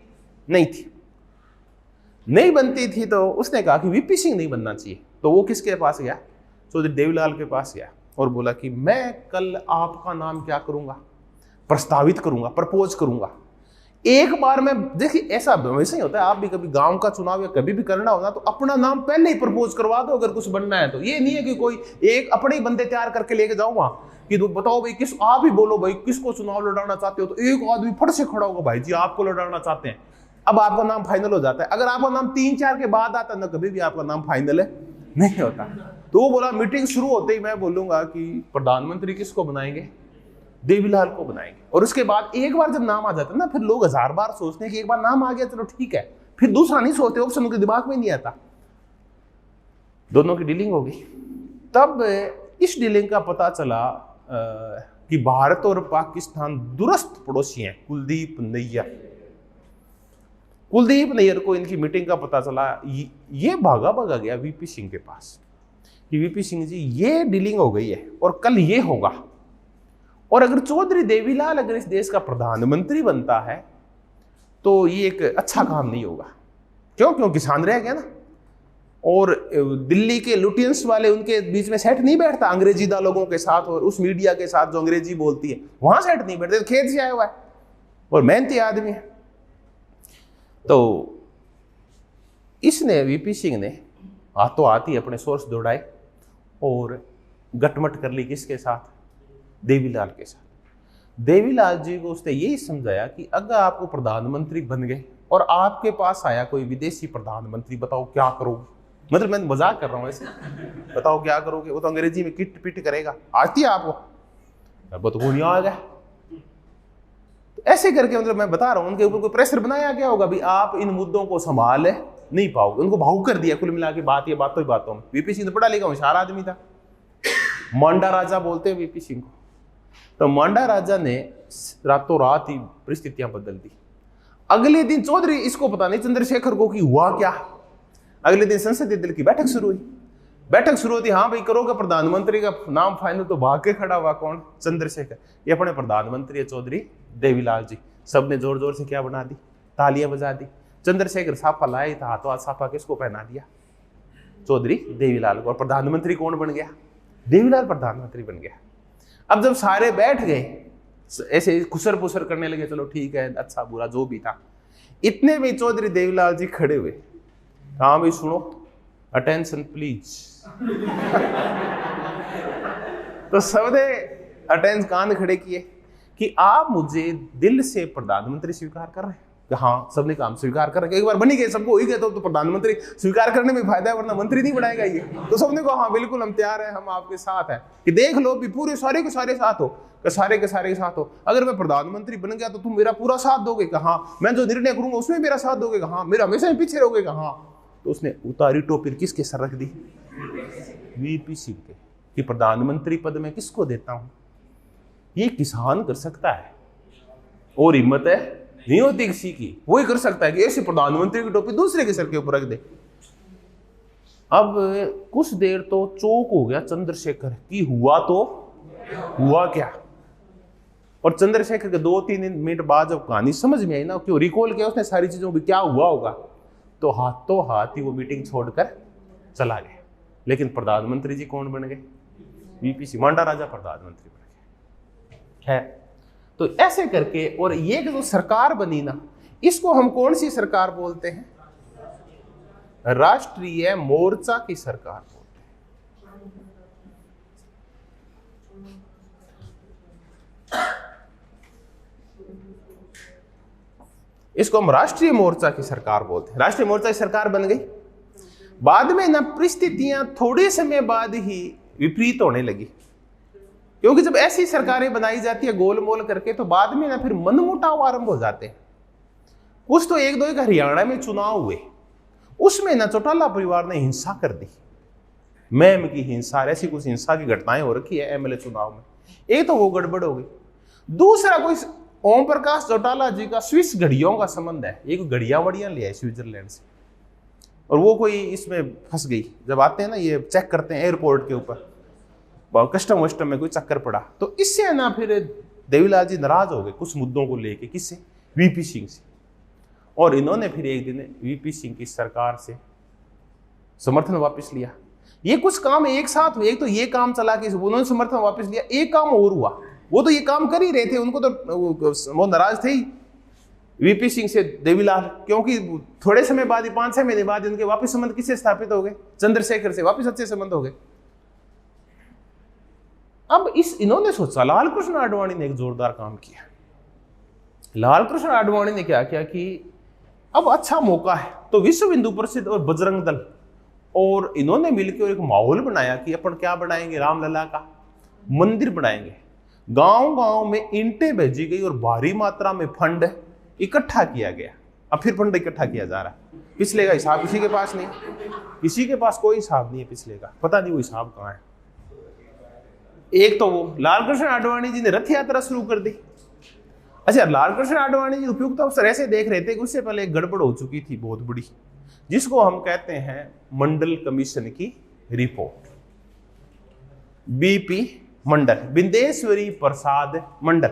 नहीं बनती थी, तो उसने कहा कि वीपी सिंह नहीं बनना चाहिए। तो वो किसके पास गया, चौधरी देवीलाल के पास गया और बोला कि मैं कल आपका नाम क्या करूंगा, प्रस्तावित करूंगा, प्रपोज करूंगा। एक बार में देखिए ऐसा वैसे ही होता है, आप भी कभी गांव का चुनाव या कभी भी करना होगा तो अपना नाम पहले ही प्रपोज करवा दो अगर कुछ बनना है तो। ये नहीं है कि कोई एक अपने ही बंदे तैयार करके लेके जाओ वहां कि तो बताओ भाई किस, आप ही बोलो भाई किसको चुनाव लड़ाना चाहते हो, तो एक आदमी फट से खड़ा होगा भाई जी आपको लड़ाना चाहते हैं। अब आपका नाम फाइनल हो जाता है। अगर आपका नाम 3-4 के बाद आता ना, कभी भी आपका नाम फाइनल है नहीं होता। तो वो बोला मीटिंग शुरू होते ही मैं बोलूंगा कि प्रधानमंत्री किसको बनाएंगे, देवीलाल को बनाएंगे। और उसके बाद एक बार जब नाम आ जाता है ना, फिर लोग 1000 बार सोचते हैं कि एक बार नाम आ गया चलो ठीक है, फिर दूसरा नहीं सोचते, ऑप्शन उनके दिमाग में नहीं आता। दोनों की डीलिंग हो गई। तब इस डीलिंग का पता चला कि भारत और पाकिस्तान दूरस्थ पड़ोसी हैं। कुलदीप नैयर को इनकी मीटिंग का पता चला। ये भागा गया वीपी सिंह के पास कि वीपी सिंह जी ये डीलिंग हो गई है और कल ये होगा, और अगर चौधरी देवीलाल अगर इस देश का प्रधानमंत्री बनता है तो ये एक अच्छा काम नहीं होगा। क्यों किसान रह गया ना, और दिल्ली के लुटियंस वाले उनके बीच में सेट नहीं बैठता, अंग्रेजीदा लोगों के साथ और उस मीडिया के साथ जो अंग्रेजी बोलती है वहां सेट नहीं बैठते। खेत से आया हुआ है और मेहनती आदमी है। तो इसने वीपी सिंह ने हाथों हाथ ही अपने सोर्स दौड़ाए और गटमट कर ली किसके साथ, देवीलाल के साथ। देवीलाल जी को उसने यही समझाया कि अगर आपको प्रधानमंत्री बन गए और आपके पास आया कोई विदेशी प्रधानमंत्री, बताओ क्या करोगे। मतलब मैं मजाक कर रहा हूं ऐसे, बताओ क्या करोगे। वो तो अंग्रेजी में किट पिट करेगा, आती है आपको, वो तो नहीं आ गया। ऐसे करके मतलब मैं बता रहा हूं उनके ऊपर कोई प्रेशर बनाया गया होगा भी आप इन मुद्दों को संभाल नहीं पाओगे, उनको भावुक कर दिया। कुल मिला के बात ये बातों ही बातों में। वीपी सिंह तो पढ़ा लिखा होशियार आदमी था, मांडा राजा बोलते हैं वीपी सिंह को। तो मांडा राजा ने रातों रात ही परिस्थितियां बदल दी। अगले दिन चौधरी, इसको पता नहीं चंद्रशेखर को कि हुआ क्या, अगले दिन संसदीय दल की बैठक शुरू हुई। बैठक शुरू होती, हाँ भाई करोगे प्रधानमंत्री का नाम फाइनल, तो भाग के खड़ा हुआ कौन, चंद्रशेखर। ये अपने प्रधानमंत्री है चौधरी देवीलाल जी। सबने जोर जोर से क्या बना दी, तालियां बजा दी। चंद्रशेखर साफा लाया था, हाथों हाथ साफा किसको पहना दिया, चौधरी देवीलाल को। और प्रधानमंत्री कौन बन गया, देवीलाल प्रधानमंत्री बन गया। अब जब सारे बैठ गए ऐसे खुसर पुसर करने लगे, चलो ठीक है अच्छा बुरा जो भी था, इतने में चौधरी देवीलाल जी खड़े हुए। हाँ भाई सुनो, अटेंशन प्लीज। तो सबने अटेंशन कान खड़े किए कि आप मुझे दिल से प्रधानमंत्री स्वीकार कर रहे हैं। हाँ, सबने काम स्वीकार कर रहे। एक बार बनी गए, सबको हो ही गए, तो प्रधानमंत्री स्वीकार करने में फायदा है, वरना मंत्री नहीं बनाएगा ये। तो सबने कहा हाँ बिल्कुल हम तैयार हैं, हम आपके साथ हैं, कि देख लो भी पूरे सारे के सारे साथ हो, सारे के सारे के साथ हो। अगर मैं प्रधानमंत्री बन गया तो तुम मेरा पूरा साथ दोगे, कहा मैं जो निर्णय करूंगा उसमें मेरा साथ दोगे, कहा मेरा हमेशा ही पीछे रहोगे, कहा। तो उसने उतारी टोपी किसके सर रख दी, वीपी सिंह के, कि प्रधानमंत्री पद में किसको देता हूं। ये किसान कर सकता है, और हिम्मत है नहीं होती किसी की, वही कर सकता है कि ऐसे प्रधानमंत्री की टोपी दूसरे के सर के ऊपर रख दे। अब कुछ देर तो चौक हो गया चंद्रशेखर कि हुआ तो हुआ क्या। और चंद्रशेखर के 2-3 मिनट बाद जब कहानी समझ में आई ना, क्यों रिकॉल किया उसने सारी चीजों को, क्या हुआ होगा, तो हाथों हाथ ही वो मीटिंग छोड़कर चला गया। लेकिन प्रधानमंत्री जी कौन बन गए? वीपी मांडा राजा प्रधानमंत्री बन गए। है तो ऐसे करके, और ये जो सरकार बनी ना, इसको हम कौन सी सरकार बोलते हैं? राष्ट्रीय मोर्चा की सरकार बोलते हैं। इसको हम राष्ट्रीय मोर्चा की सरकार बोलते हैं। राष्ट्रीय मोर्चा की सरकार बन गई। बाद में ना परिस्थितियां थोड़े समय बाद ही विपरीत होने लगी, क्योंकि जब ऐसी सरकारें बनाई जाती है गोलमोल करके, तो बाद में ना फिर मनमुटाव आरंभ हो जाते हैं। कुछ तो 1-2 हरियाणा में चुनाव हुए, उसमें ना चौटाला परिवार ने हिंसा कर दी, मैम की हिंसा, ऐसी कुछ हिंसा की घटनाएं हो रखी है एमएलए चुनाव में। एक तो वो गड़बड़ हो गई। दूसरा, कोई ओम प्रकाश चौटाला जी का स्विस घड़ियों का संबंध है, एक घड़ियां वड़ियां ले आए स्विट्जरलैंड से, और वो कोई इसमें फंस गई। जब आते हैं ना ये चेक करते हैं एयरपोर्ट के ऊपर, कस्टम वस्टम में कोई चक्कर पड़ा, तो इससे ना फिर देवीलाल जी नाराज हो गए कुछ मुद्दों को लेके। किससे? वीपी सिंह से। और इन्होंने फिर एक दिन वीपी सिंह की सरकार से समर्थन वापस लिया। ये कुछ काम एक साथ हुए, एक तो ये काम चला के उन्होंने समर्थन वापस लिया, एक काम और हुआ, वो तो ये काम कर ही रहे थे, उनको तो वो नाराज थे ही वीपी सिंह से देवीलाल, क्योंकि थोड़े समय बाद ही 5-6 महीने बाद इनके वापस संबंध किससे स्थापित हो गए? चंद्रशेखर से वापस अच्छे संबंध हो गए। अब इन्होंने सोचा, लाल कृष्ण आडवाणी ने एक जोरदार काम किया। लाल कृष्ण आडवाणी ने क्या किया कि अब अच्छा मौका है, तो विश्व हिंदू परिषद और बजरंग दल और इन्होंने मिलकर एक माहौल बनाया कि अपन क्या बनाएंगे, रामलला का मंदिर बनाएंगे। गांव-गांव में ईंटें भेजी गई और भारी मात्रा में फंड इकट्ठा किया गया। अब फिर फंड इकट्ठा किया जा रहा है। पिछले का हिसाब किसी के पास नहीं, किसी के पास कोई हिसाब नहीं है पिछले का, पता नहीं वो हिसाब कहाँ है। एक तो वो लाल कृष्ण आडवाणी जी ने रथ यात्रा शुरू कर दी। अच्छा, लाल कृष्ण आडवाणी जी उपयुक्त अवसर ऐसे देख रहे थे कि उससे पहले एक गड़बड़ हो चुकी थी बहुत बड़ी, जिसको हम कहते हैं मंडल कमीशन की रिपोर्ट। बीपी मंडल, बिंदेश्वरी प्रसाद मंडल,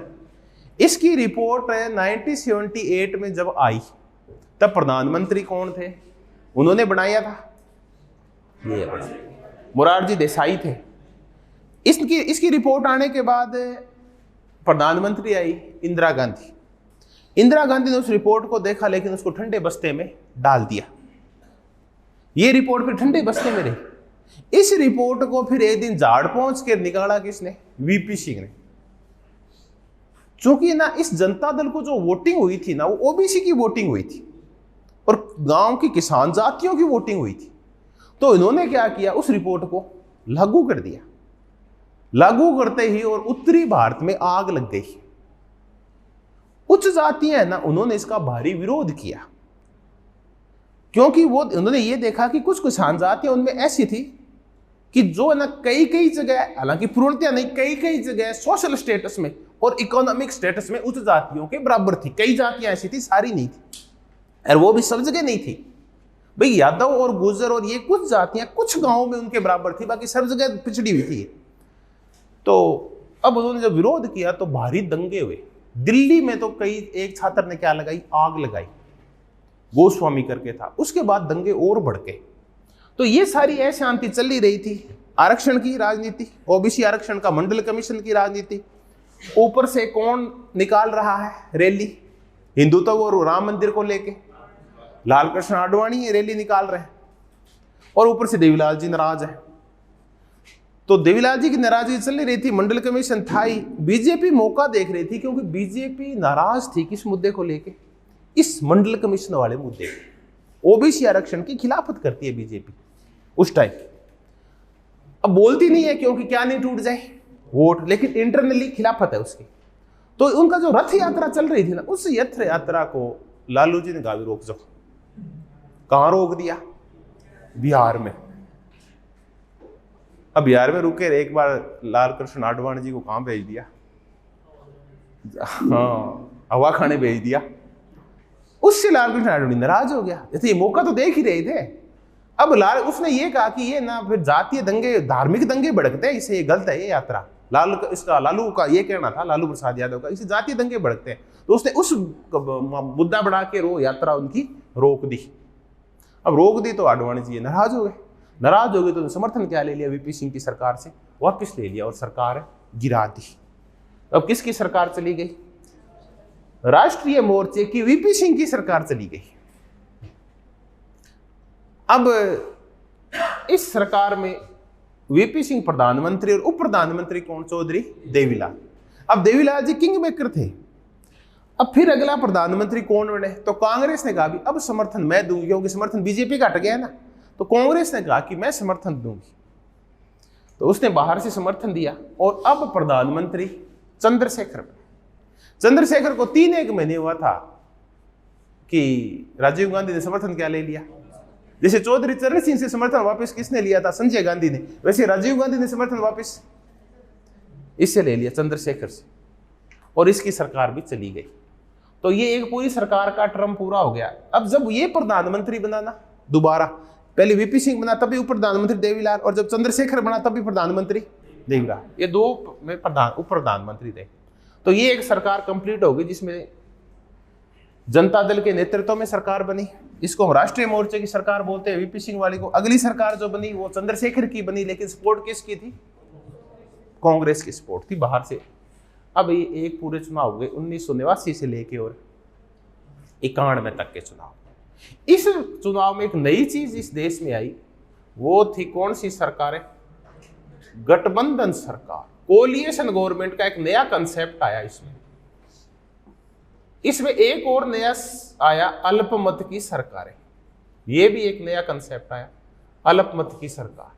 इसकी रिपोर्ट 1978 में जब आई, तब प्रधानमंत्री कौन थे? उन्होंने बनाया था, ये मोरारजी देसाई थे। इसकी रिपोर्ट आने के बाद प्रधानमंत्री आई इंदिरा गांधी। इंदिरा गांधी ने उस रिपोर्ट को देखा, लेकिन उसको ठंडे बस्ते में डाल दिया। ये रिपोर्ट फिर ठंडे बस्ते में रही। इस रिपोर्ट को फिर एक दिन झाड़ पहुंच के निकाला किसने? वीपी सिंह ने। चूंकि ना इस जनता दल को जो वोटिंग हुई थी ना, वो ओबीसी की वोटिंग हुई थी और गांव की किसान जातियों की वोटिंग हुई थी, तो इन्होंने क्या किया, उस रिपोर्ट को लागू कर दिया। लागू करते ही और उत्तरी भारत में आग लग गई। उच्च जातियां है ना, उन्होंने इसका भारी विरोध किया, क्योंकि वो उन्होंने ये देखा कि कुछ किसान जातियां उनमें ऐसी थी कि जो ना कई जगह, हालांकि पूर्णतया नहीं, कई जगह सोशल स्टेटस में और इकोनॉमिक स्टेटस में उच्च जातियों के बराबर थी। कई जातियां ऐसी थी, सारी नहीं थी, और वो भी सब जगह नहीं थी। भाई यादव और गुर्जर और ये कुछ जातियां कुछ गांवों में उनके बराबर थी, बाकी सब जगह पिछड़ी हुई थी। तो अब उन्होंने जब विरोध किया तो भारी दंगे हुए। दिल्ली में तो एक छात्र ने क्या लगाई, आग लगाई, गोस्वामी करके था। उसके बाद दंगे और बढ़ गए। तो ये सारी अशांति चली रही थी। आरक्षण की राजनीति, ओबीसी आरक्षण का मंडल कमीशन की राजनीति, ऊपर से कौन निकाल रहा है रैली, हिंदुत्व और राम मंदिर को लेके लाल कृष्ण आडवाणी रैली निकाल रहे हैं, और ऊपर से देवीलाल जी नाराज है। तो देवीलाल जी की नाराजगी चल रही थी, मंडल कमीशन था ही। बीजेपी मौका देख रही थी, क्योंकि बीजेपी नाराज थी किस मुद्दे को लेके, इस मंडल कमीशन वाले मुद्दे। ओबीसी आरक्षण की खिलाफत करती है बीजेपी उस टाइम। अब बोलती नहीं है क्योंकि क्या नहीं टूट जाए वोट, लेकिन इंटरनली खिलाफत है उसकी। तो उनका जो रथ यात्रा चल रही थी ना, उस रथ यात्रा को लालू जी ने कहा रोक जाओ। कहां रोक दिया? बिहार में। अब बिहार में रुके, एक बार लाल कृष्ण आडवाणी जी को कहां भेज दिया? हाँ, हवा खाने भेज दिया। उससे लाल कृष्ण आडवाणी नाराज हो गया। जैसे ये मौका तो देख ही रहे थे। अब उसने ये कहा कि ये ना फिर जातीय दंगे, धार्मिक दंगे भड़कते हैं, इससे ये गलत है ये यात्रा। इसका लालू का ये कहना था, लालू प्रसाद यादव का, इसे जातीय दंगे भड़कते हैं, तो उसने उस मुद्दा बढ़ा के यात्रा उनकी रोक दी। अब रोक दी तो आडवाणी जी नाराज हो गए, नाराज हो गए तो समर्थन क्या ले लिया, वीपी सिंह की सरकार से वापस ले लिया और सरकार गिरा दी। अब किसकी सरकार चली गई? राष्ट्रीय मोर्चे की वीपी सिंह की सरकार चली गई। अब इस सरकार में वीपी सिंह प्रधानमंत्री और उप प्रधानमंत्री कौन? चौधरी देवीलाल। अब देवीलाल जी किंग मेकर थे। अब फिर अगला प्रधानमंत्री कौन बने? तो कांग्रेस ने कहा भी अब समर्थन मैं दूंगी, क्योंकि समर्थन बीजेपी का हट गया है ना, तो कांग्रेस ने कहा कि मैं समर्थन दूंगी, तो उसने बाहर से समर्थन दिया और अब प्रधानमंत्री चंद्रशेखर बने। चंद्रशेखर को 3 महीने हुआ था कि राजीव गांधी ने समर्थन क्या ले लिया। जैसे चौधरी चरण सिंह से समर्थन वापस किसने लिया था? संजय गांधी ने। वैसे राजीव गांधी ने समर्थन वापस इससे ले लिया, चंद्रशेखर से, और इसकी सरकार भी चली गई। तो ये एक पूरी सरकार का टर्म पूरा हो गया। अब जब ये प्रधानमंत्री बना ना दोबारा, पहले वीपी सिंह बना तभी उप प्रधानमंत्री देवीलाल, और जब चंद्रशेखर बना तभी प्रधानमंत्री देवीलाल, ये 2 में उप प्रधानमंत्री थे। तो ये एक सरकार कंप्लीट हो गई जिसमें जनता दल के नेतृत्व में सरकार बनी। इसको हम राष्ट्रीय मोर्चे की सरकार बोलते हैं, वीपी सिंह वाली को। अगली सरकार जो बनी वो चंद्रशेखर की बनी, लेकिन सपोर्ट किसकी थी? कांग्रेस की सपोर्ट थी बाहर से। अब ये एक पूरे चुनाव हो गए 1989 से लेके और 91 तक के चुनाव। इस चुनाव में एक नई चीज इस देश में आई, वो थी कौन सी सरकार है? गठबंधन सरकार, कोलिएशन गवर्नमेंट का एक नया कंसेप्ट आया इसमें एक और नया आया, अल्पमत की सरकार है। ये भी एक नया कंसेप्ट आया, अल्पमत की सरकार।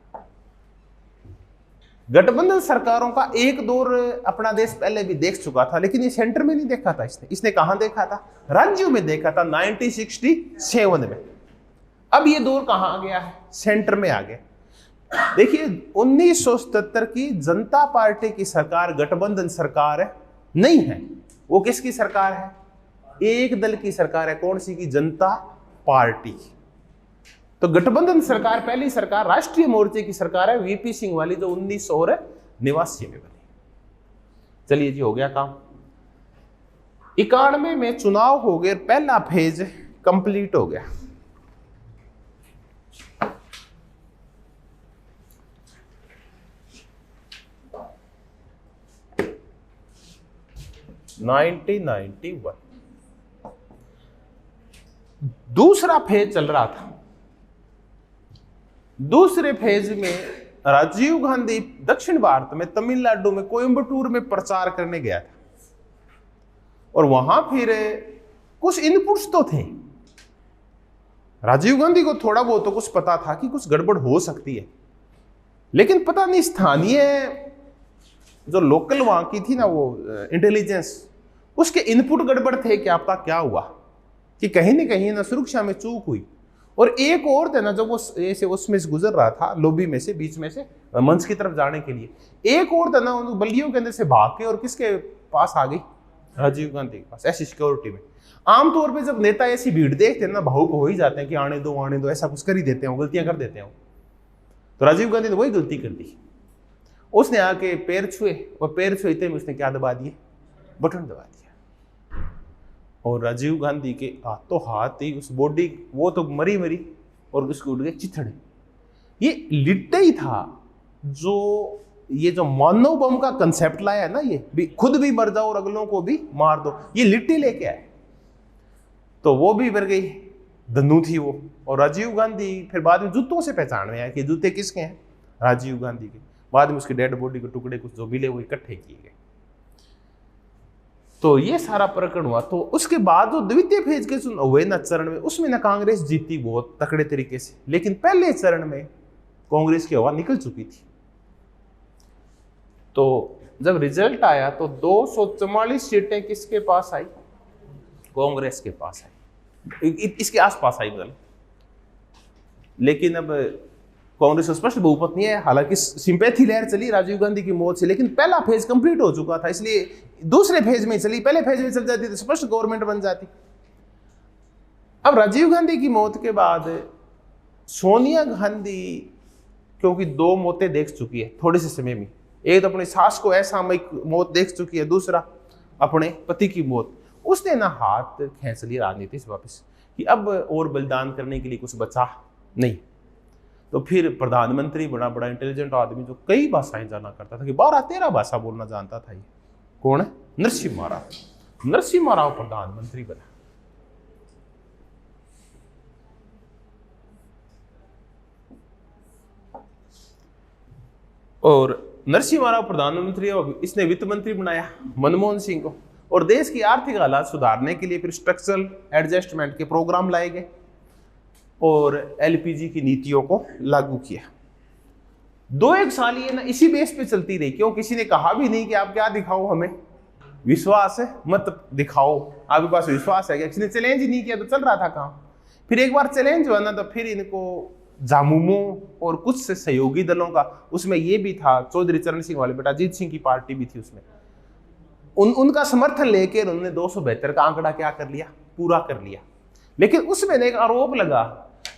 गठबंधन सरकारों का एक दौर अपना देश पहले भी देख चुका था, लेकिन ये सेंटर में नहीं देखा था इसने कहां देखा था? राज्यों में देखा था 1967 में। अब ये दौर कहां आ गया है? सेंटर में आ गया। देखिए 1977 की जनता पार्टी की सरकार गठबंधन सरकार नहीं है, वो किसकी सरकार है? एक दल की सरकार है। कौन सी की? जनता पार्टी। तो गठबंधन सरकार, पहली सरकार राष्ट्रीय मोर्चे की सरकार है, वीपी सिंह वाली, जो 1989 में बनी। चलिए जी, हो गया काम। 91 में चुनाव हो गए, पहला फेज कंप्लीट हो गया। दूसरा फेज चल रहा था। दूसरे फेज में राजीव गांधी दक्षिण भारत में तमिलनाडु में कोयम्बटूर में प्रचार करने गया था, और वहां फिर कुछ इनपुट्स तो थे। राजीव गांधी को थोड़ा बहुत तो कुछ पता था कि कुछ गड़बड़ हो सकती है, लेकिन पता नहीं स्थानीय जो लोकल वहां की थी ना वो इंटेलिजेंस, उसके इनपुट गड़बड़ थे। क्या पता क्या हुआ कि कहीं ना कहीं ना सुरक्षा में चूक हुई। और एक और था ना, जब वो ऐसे उसमें से गुजर रहा था, लॉबी में से, बीच में से मंच की तरफ जाने के लिए, एक और था ना उन बल्लियों के अंदर से भाग के और किसके पास आ गई? राजीव गांधी के पास, ऐसी सिक्योरिटी में। आमतौर पे जब नेता ऐसी भीड़ देखते हैं ना, भावुक हो ही जाते हैं कि आने दो, ऐसा कुछ कर ही देते हैं, गलतियां कर देते हैं। तो राजीव गांधी ने वही गलती कर दी। उसने आके पैर छुए, और पैर छुएते में उसने क्या दबा दिए? बटन दबा दिया। और राजीव गांधी के हाथों हाथ ही उस बॉडी, वो तो मरी और उसको उड़ गए चिथड़े। ये लिट्टे ही था जो ये जो मानव बम का कंसेप्ट लाया है ना, ये भी खुद भी मर जाओ और अगलों को भी मार दो, ये लिट्टे लेके आए। तो वो भी मर गई, धनु थी वो। और राजीव गांधी फिर बाद में जूतों से पहचान में आया कि जूते किसके हैं? राजीव गांधी के। बाद में उसकी डेड बॉडी के टुकड़े कुछ जो मिले वो इकट्ठे किए गए। तो ये सारा प्रकरण हुआ। तो उसके बाद जो द्वितीय फेज के चुनाव हुए ना चरण में, उसमें ना कांग्रेस जीती बहुत तकड़े तरीके से, लेकिन पहले चरण में कांग्रेस की हवा निकल चुकी थी। तो जब रिजल्ट आया तो 244 सीटें किसके पास आई? कांग्रेस के पास आई, इसके आसपास आई मतलब। लेकिन अब कांग्रेस स्पष्ट बहुमत नहीं है, हालांकि सिंपैथी लहर चली राजीव गांधी की मौत से, लेकिन पहला फेज कंप्लीट हो चुका था, इसलिए दूसरे फेज में चली। पहले फेज में चल जाती तो स्पष्ट गवर्नमेंट बन जाती। अब राजीव गांधी की मौत के बाद सोनिया गांधी, क्योंकि 2 मौतें देख चुकी है थोड़े से समय में, एक तो अपनी सास को असामयिक मौत देख चुकी है, दूसरा अपने पति की मौत। उसने ना हाथ खींच लिया राजनीति से वापस कि अब और बलिदान करने के लिए कुछ बचा नहीं। तो फिर प्रधानमंत्री बड़ा बड़ा इंटेलिजेंट आदमी जो कई भाषाएं जाना करता था, कि 12-13 भाषा बोलना जानता था, ये कौन है? नरसिम्हा राव। नरसिम्हा राव प्रधानमंत्री बना। और नरसिम्हा राव प्रधानमंत्री, और इसने वित्त मंत्री बनाया मनमोहन सिंह को। और देश की आर्थिक हालात सुधारने के लिए फिर स्ट्रक्चरल एडजस्टमेंट के प्रोग्राम लाए गए और एलपीजी की नीतियों को लागू किया। 2-1 साल ये ना इसी बेस पे चलती रही। क्यों? किसी ने कहा भी नहीं कि आप क्या दिखाओ, हमें विश्वास है मत दिखाओ, आपके पास विश्वास है क्या? किसी ने चैलेंज ही नहीं किया तो चल रहा था काम। फिर एक बार चैलेंज हुआ ना, तो फिर इनको जामुमो और कुछ से सहयोगी दलों का, उसमें ये भी था चौधरी चरण सिंह वाले बेटा अजीत सिंह की पार्टी भी थी उसमें, उनका समर्थन लेकर उन्होंने 272 का आंकड़ा क्या कर लिया, पूरा कर लिया। लेकिन उसमें एक आरोप लगा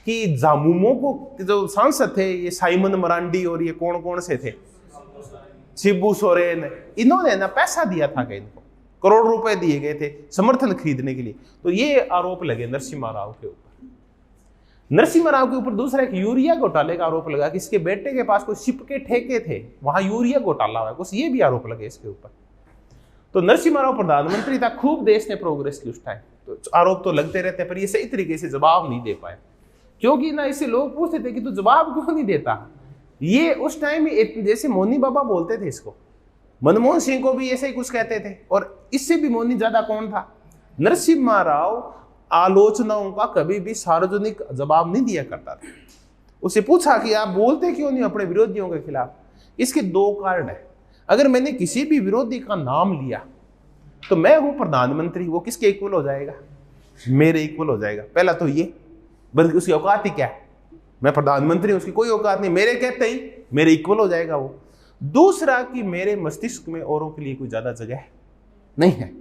कि जामुमो को जो सांसद थे, ये साइमन मरांडी और ये कौन कौन से थे, शिबू सोरेन, इन्होंने ना पैसा दिया था कि इनको करोड़ रुपए दिए गए थे समर्थन खरीदने के लिए। तो ये आरोप लगे नरसिम्हा राव के ऊपर। नरसिम्हा राव के ऊपर दूसरा एक यूरिया घोटाले का आरोप लगा कि इसके बेटे के पास कोई शिप के ठेके थे, वहां यूरिया घोटाला हुआ, कुछ ये भी आरोप लगे इसके ऊपर। तो नरसिम्हा राव प्रधानमंत्री था, खूब देश ने प्रोग्रेस की उस टाइम। तो आरोप तो लगते रहते, पर ये सही तरीके से जवाब नहीं दे पाए। क्योंकि ना इसे लोग पूछते थे कि तू जवाब क्यों नहीं देता। ये उस टाइम जैसे मोनी बाबा बोलते थे इसको, मनमोहन सिंह को भी ऐसे ही कुछ कहते थे, और इससे भी मोनी ज्यादा कौन था? नरसिम्हा राव आलोचनाओं का कभी भी सार्वजनिक जवाब नहीं दिया करता था। उसे पूछा कि आप बोलते क्यों नहीं अपने विरोधियों के खिलाफ? इसके 2 कारण है। अगर मैंने किसी भी विरोधी का नाम लिया तो मैं हूं प्रधानमंत्री, वो किसके इक्वल हो जाएगा? मेरे इक्वल हो जाएगा। पहला तो ये, बल्कि उसकी औकात ही क्या है? मैं प्रधानमंत्री, उसकी कोई औकात नहीं, मेरे कहते ही मेरे इक्वल हो जाएगा वो। दूसरा कि मेरे मस्तिष्क में औरों के लिए कोई ज्यादा जगह नहीं है,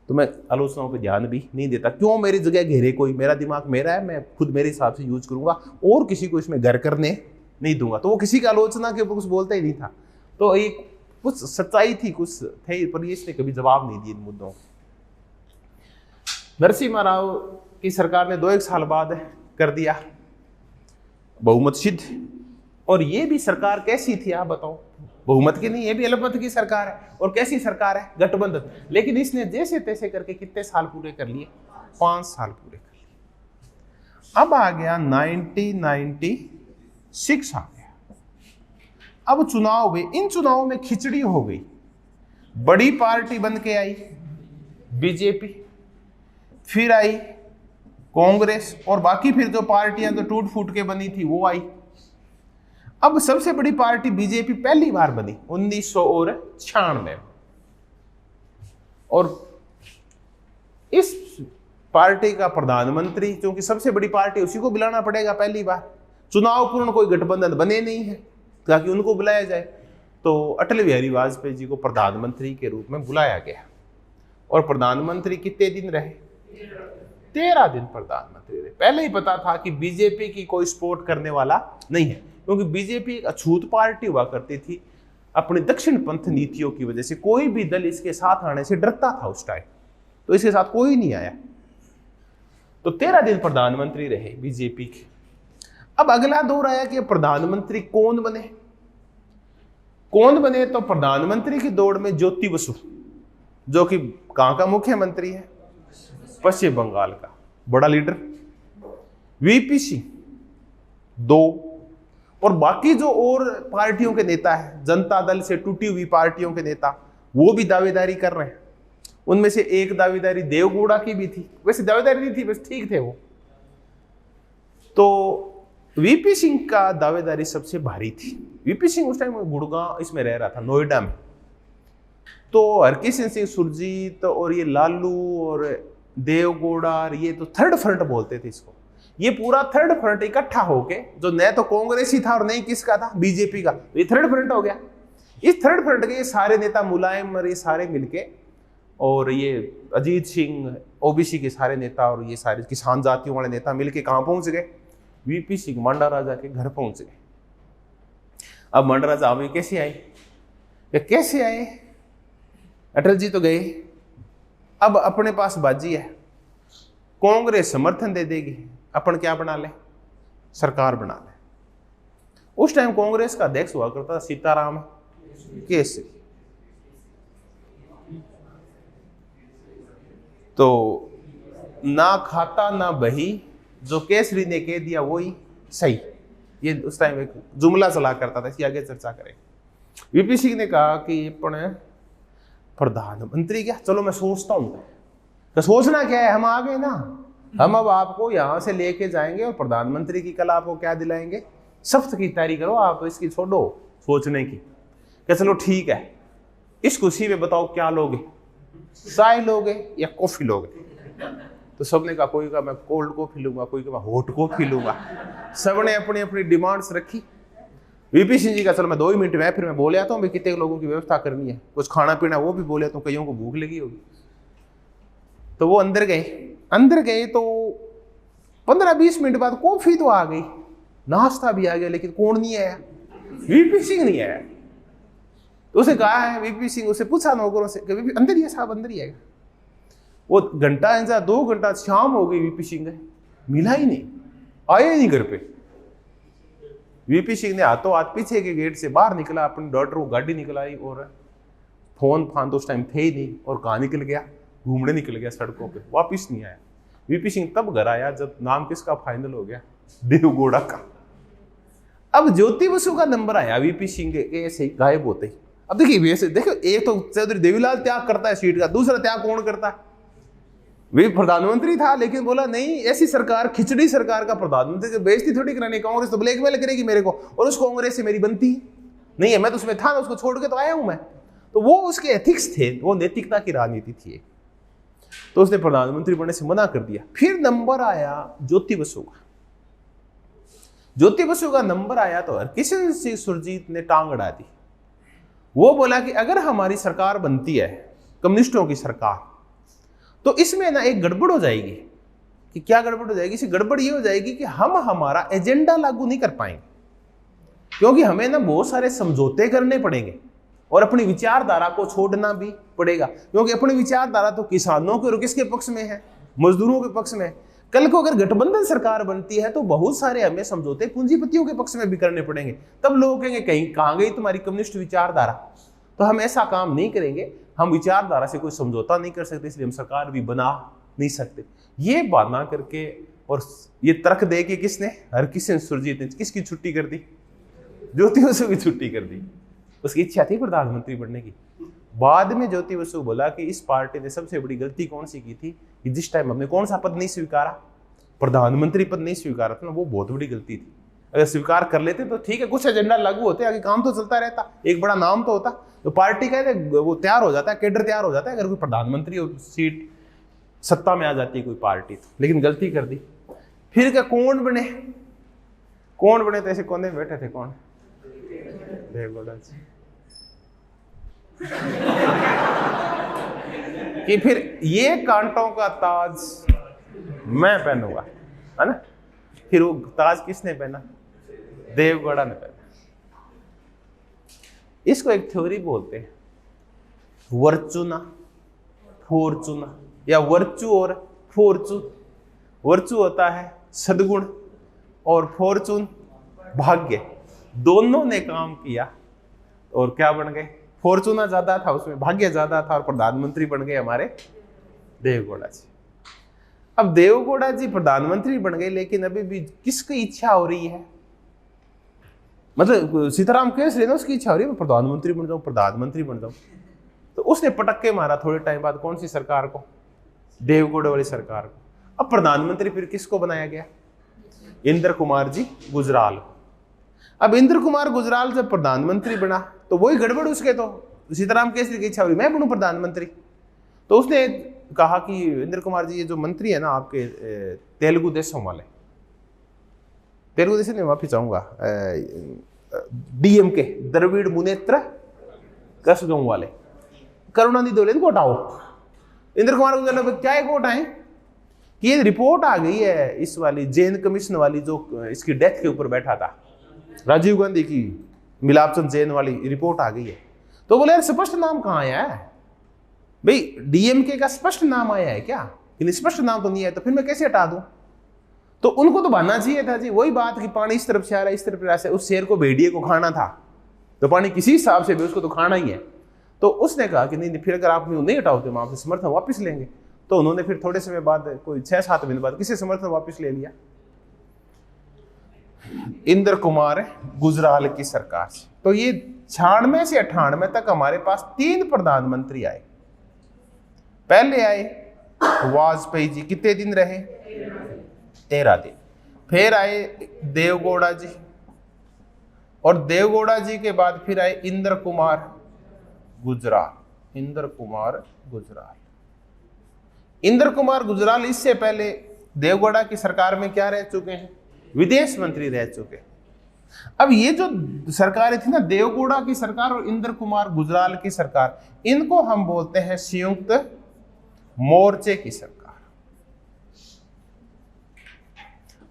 तो मैं आलोचनाओं पर ध्यान भी नहीं देता। क्यों मेरी जगह घेरे कोई? मेरा दिमाग मेरा है, मैं खुद मेरे हिसाब से यूज करूंगा और किसी को इसमें घर करने नहीं दूंगा। तो वो किसी की आलोचना के ऊपर कुछ बोलता ही नहीं था। तो एक कुछ सच्चाई थी, कुछ थे, पर इसने कभी जवाब नहीं दिए इन मुद्दों। नरसिम्हा राव की सरकार ने 2-1 साल बाद कर दिया बहुमत सिद्ध। और ये भी सरकार कैसी थी आप बताओ? बहुमत की नहीं, ये भी अल्पमत की सरकार है। और कैसी सरकार है? गठबंधन। लेकिन इसने जैसे तैसे करके कितने साल पूरे कर लिए? 5 साल पूरे कर लिए। अब आ गया 1996 आ गया। अब चुनाव हुए, इन चुनावों में खिचड़ी हो गई। बड़ी पार्टी बन के आई बीजेपी, फिर आई कांग्रेस, और बाकी फिर जो पार्टियां जो टूट फूट के बनी थी वो आई। अब सबसे बड़ी पार्टी बीजेपी पहली बार बनी 1996, और इस पार्टी का प्रधानमंत्री, क्योंकि सबसे बड़ी पार्टी उसी को बुलाना पड़ेगा पहली बार, चुनाव पूर्ण कोई गठबंधन बने नहीं है ताकि उनको बुलाया जाए, तो अटल बिहारी वाजपेयी जी को प्रधानमंत्री के रूप में बुलाया गया। और प्रधानमंत्री कितने दिन रहे? 13 दिन प्रधानमंत्री रहे। पहले ही पता था कि बीजेपी की कोई सपोर्ट करने वाला नहीं है, क्योंकि बीजेपी एक अछूत पार्टी हुआ करती थी अपनी दक्षिण पंथ नीतियों की वजह से। कोई भी दल इसके साथ आने से डरता था उस टाइम, तो इसके साथ कोई नहीं आया। तो 13 दिन प्रधानमंत्री रहे बीजेपी के। अब अगला दौर आया कि प्रधानमंत्री कौन बने। कौन बने? तो प्रधानमंत्री की दौड़ में ज्योति बसु, जो कि कहां का मुख्यमंत्री है? पश्चिम बंगाल का बड़ा लीडर। वीपी सिंह 2, और बाकी जो और पार्टियों के नेता है, जनता दल से टूटी हुई पार्टियों के नेता, वो भी दावेदारी कर रहे हैं। उनमें से एक दावेदारी देवगौड़ा की भी थी, वैसे दावेदारी नहीं थी, बस ठीक थे वो। तो वीपी सिंह का दावेदारी सबसे भारी थी। वीपी सिंह उस टाइम गुड़गांव इसमें रह रहा था, नोएडा में। तो हरकिशन सिंह सुरजीत और ये लालू और देवगौड़ा, ये तो थर्ड फ्रंट बोलते थे इसको। ये पूरा थर्ड फ्रंट इकट्ठा होके, जो न तो कांग्रेस ही था और नहीं किसका था, बीजेपी का, तो ये थर्ड फ्रंट हो गया। इस थर्ड फ्रंट के ये सारे नेता, मुलायम और ये सारे मिलके, और ये अजीत सिंह, ओबीसी के सारे नेता और ये सारे किसान जातियों वाले नेता मिलके कहां पहुंच गए? वीपी सिंह मांडा राजा के घर पहुंच गए। अब मांडा राजा हमें कैसे आए? कि कैसे आए, अटल जी तो गए, अब अपने पास बाजी है, कांग्रेस समर्थन दे देगी, अपन क्या बना ले, सरकार बना ले। उस टाइम कांग्रेस का अध्यक्ष हुआ करता था सीताराम केसरी। तो ना खाता ना बही, जो केसरी ने कह दिया वही सही, ये उस टाइम एक जुमला चला करता था, इसकी आगे चर्चा करें। वीपी सिंह ने कहा कि अपन प्रधानमंत्री क्या, चलो मैं सोचता हूं। तो सोचना क्या है, हम आ गए ना, हम अब आपको यहां से लेके जाएंगे और प्रधानमंत्री की कल आपको क्या दिलाएंगे, शपथ की तैयारी करो, आप इसकी छोड़ो सोचने की। क्या चलो ठीक है, इस खुशी में बताओ क्या लोगे, चाय लोगे या कॉफी लोगे? तो सबने कहा, कोई कहा मैं कोल्ड कॉफी लूंगा, कोई कहा हॉट कॉफी लूंगा। सबने अपनी अपनी डिमांड्स रखी। वीपी सिंह जी का चलो मैं 2 ही मिनट में फिर मैं बोले आता हूँ भाई कितने लोगों की व्यवस्था करनी है, कुछ खाना पीना वो भी बोले तो कईयों को भूख लगी होगी। तो वो अंदर गए तो 15-20 मिनट बाद कॉफी तो आ गई, नाश्ता भी आ गया, लेकिन कौन नहीं आया, वीपी सिंह नहीं आया। तो उसे कहा है वीपी सिंह, उसे पूछा नौकरों से कि अंदर ही है साहब, अंदर ही आएगा। वो घंटा इंतजार, 2 घंटा, शाम हो गई, वीपी सिंह गए, मिला ही नहीं, आए ही नहीं घर पे। वीपी सिंह ने हाथों हाथ पीछे के गेट से बाहर निकला, अपनी डॉटर को गाड़ी निकलाई और फोन फान तो उस टाइम थे ही नहीं, और कहाँ निकल गया, घूमने निकल गया सड़कों पे, वापिस नहीं आया। वीपी सिंह तब घर आया जब नाम किसका फाइनल हो गया, देवगौड़ा का। अब ज्योति बसु का नंबर आया वीपी सिंह के ऐसे गायब होते ही। अब देखिए वैसे देखो, एक तो चौधरी देवीलाल त्याग करता है सीट का, दूसरा त्याग कौन करता है, वे प्रधानमंत्री था, लेकिन बोला नहीं, ऐसी सरकार, खिचड़ी सरकार का प्रधानमंत्री से बेइज्जती थोड़ी करानी, कांग्रेस तो ब्लैकमेल करेगी मेरे को, और उस कांग्रेस से मेरी बनती नहीं है, मैं तो उसमें था ना, उसको छोड़ के तो आया हूं मैं। तो वो उसके एथिक्स थे, वो नैतिकता की राजनीति थी। तो उसने प्रधानमंत्री बनने से मना कर दिया। फिर नंबर आया ज्योति बसु का। ज्योति बसु का नंबर आया तो हरकिशन सिंह सुरजीत ने टांग अड़ा दी। वो बोला कि अगर हमारी सरकार बनती है, कम्युनिस्टों की सरकार, तो इसमें ना एक गड़बड़ हो जाएगी। कि क्या गड़बड़ हो जाएगी? इसी गड़बड़ ये हो जाएगी कि हम हमारा एजेंडा लागू नहीं कर पाएंगे, क्योंकि हमें ना बहुत सारे समझौते करने पड़ेंगे और अपनी विचारधारा को छोड़ना भी पड़ेगा, क्योंकि अपनी विचारधारा तो किसानों के और किसके पक्ष में है, मजदूरों के पक्ष में। कल को अगर गठबंधन सरकार बनती है तो बहुत सारे हमें समझौते पूंजीपतियों के पक्ष में भी करने पड़ेंगे। तब लोग कहेंगे कहीं कहाँ गई तुम्हारी कम्युनिस्ट विचारधारा। तो हम ऐसा काम नहीं करेंगे, हम विचारधारा से कोई समझौता नहीं कर सकते, इसलिए हम सरकार भी बना नहीं सकते। ये बहाना करके और ये तर्क दे के किसने, हरकिशन सुरजीत ने किसकी छुट्टी कर दी? ज्योति बसु की छुट्टी कर दी। उसकी इच्छा थी प्रधानमंत्री बनने की। बाद में ज्योति बसु बोला कि इस पार्टी ने सबसे बड़ी गलती कौन सी की थी कि जिस टाइम हमने कौन सा पद नहीं स्वीकारा, प्रधानमंत्री पद नहीं स्वीकारा था ना, वो बहुत बड़ी गलती थी। अगर स्वीकार कर लेते तो ठीक है, कुछ एजेंडा लागू होते, आगे काम तो चलता रहता, एक बड़ा नाम तो होता, तो पार्टी का वो तैयार हो जाता है, कैडर तैयार हो जाता है। अगर कोई प्रधानमंत्री और सीट सत्ता में आ जाती है कोई पार्टी तो, लेकिन गलती कर दी। फिर क्या कौन बने तो ऐसे कोने में बैठे थे, कौन? देवगौड़ा जी। कि फिर ये कांटों का ताज मैं पहनूंगा, है ना। फिर वो ताज किसने पहना? देवगौड़ा ने पहना। इसको एक थ्योरी बोलते हैं, वर्चुना फॉर्चुना, या वर्चू और फॉर्चून। वर्चू होता है सद्गुण और फॉर्चून भाग्य। दोनों ने काम किया और क्या बन गए? फॉर्चूना ज्यादा था, उसमें भाग्य ज्यादा था, और प्रधानमंत्री बन गए हमारे देवगौड़ा जी। अब देवगौड़ा जी प्रधानमंत्री बन गए, लेकिन अभी भी किसकी इच्छा हो रही है? मतलब सीताराम केसरी ना, उसकी इच्छा हो रही है मैं प्रधानमंत्री बन जाऊं, प्रधानमंत्री बन जाऊं। तो उसने पटक्के मारा थोड़े टाइम बाद, कौन सी सरकार को? देवगौड़ा वाली सरकार को। अब प्रधानमंत्री फिर किसको बनाया गया? इंद्र कुमार जी गुजराल। अब इंद्र कुमार गुजराल जब प्रधानमंत्री बना तो वही गड़बड़ उसके, तो सीताराम केसरी की इच्छा हुई मैं बनूं प्रधानमंत्री। तो उसने कहा कि इंद्र कुमार जी, ये जो मंत्री है ना आपके तेलुगु देशों वाले, तेलुगु देश नहीं, माफी चाहूंगा, डीएमके द्रविड़ मुनेत्र कसगम वाले, करुणानिधि वाले, इनको हटाओ। इंद्र कुमार गुजराल क्या एक वोट आए कि ये रिपोर्ट आ गई है इस वाली जैन कमीशन वाली, जो इसकी डेथ के ऊपर बैठा था, राजीव गांधी की, मिलापचंद जैन वाली रिपोर्ट आ गई है। तो बोले यार स्पष्ट नाम कहाँ आया है भाई, डीएमके का स्पष्ट नाम आया है क्या, स्पष्ट नाम तो नहीं है, तो फिर मैं कैसे हटा दूं। तो उनको तो बनना चाहिए था जी, वही बात कि पानी इस तरफ से आ रहा है, इस तरफ से आ रहा है, उस शेर को भेड़िए को खाना था, तो पानी किसी हिसाब से भी उसको तो खाना ही है। तो उसने कहा कि नहीं फिर अगर आप नहीं हटाओगे हम आपसे समर्थन वापस लेंगे। तो उन्होंने फिर थोड़े समय बाद, कोई 6-7 महीने बाद, किसी समर्थन वापस ले लिया, इंद्र कुमार गुजराल की सरकार से। तो ये 96 से 98 तक हमारे पास 3 प्रधानमंत्री आए। पहले आए वाजपेयी जी, कितने दिन रहे, 13 दिन। फिर आए देवगौड़ा जी, और देवगौड़ा जी के बाद फिर आए इंद्र कुमार गुजराल। इंद्र कुमार गुजराल, इंद्र कुमार गुजराल इससे पहले देवगौड़ा की सरकार में क्या रह चुके हैं, विदेश मंत्री रह चुके। अब ये जो सरकारें थी ना, देवगौड़ा की सरकार और इंद्र कुमार गुजराल की सरकार, इनको हम बोलते हैं संयुक्त मोर्चे की सरकार।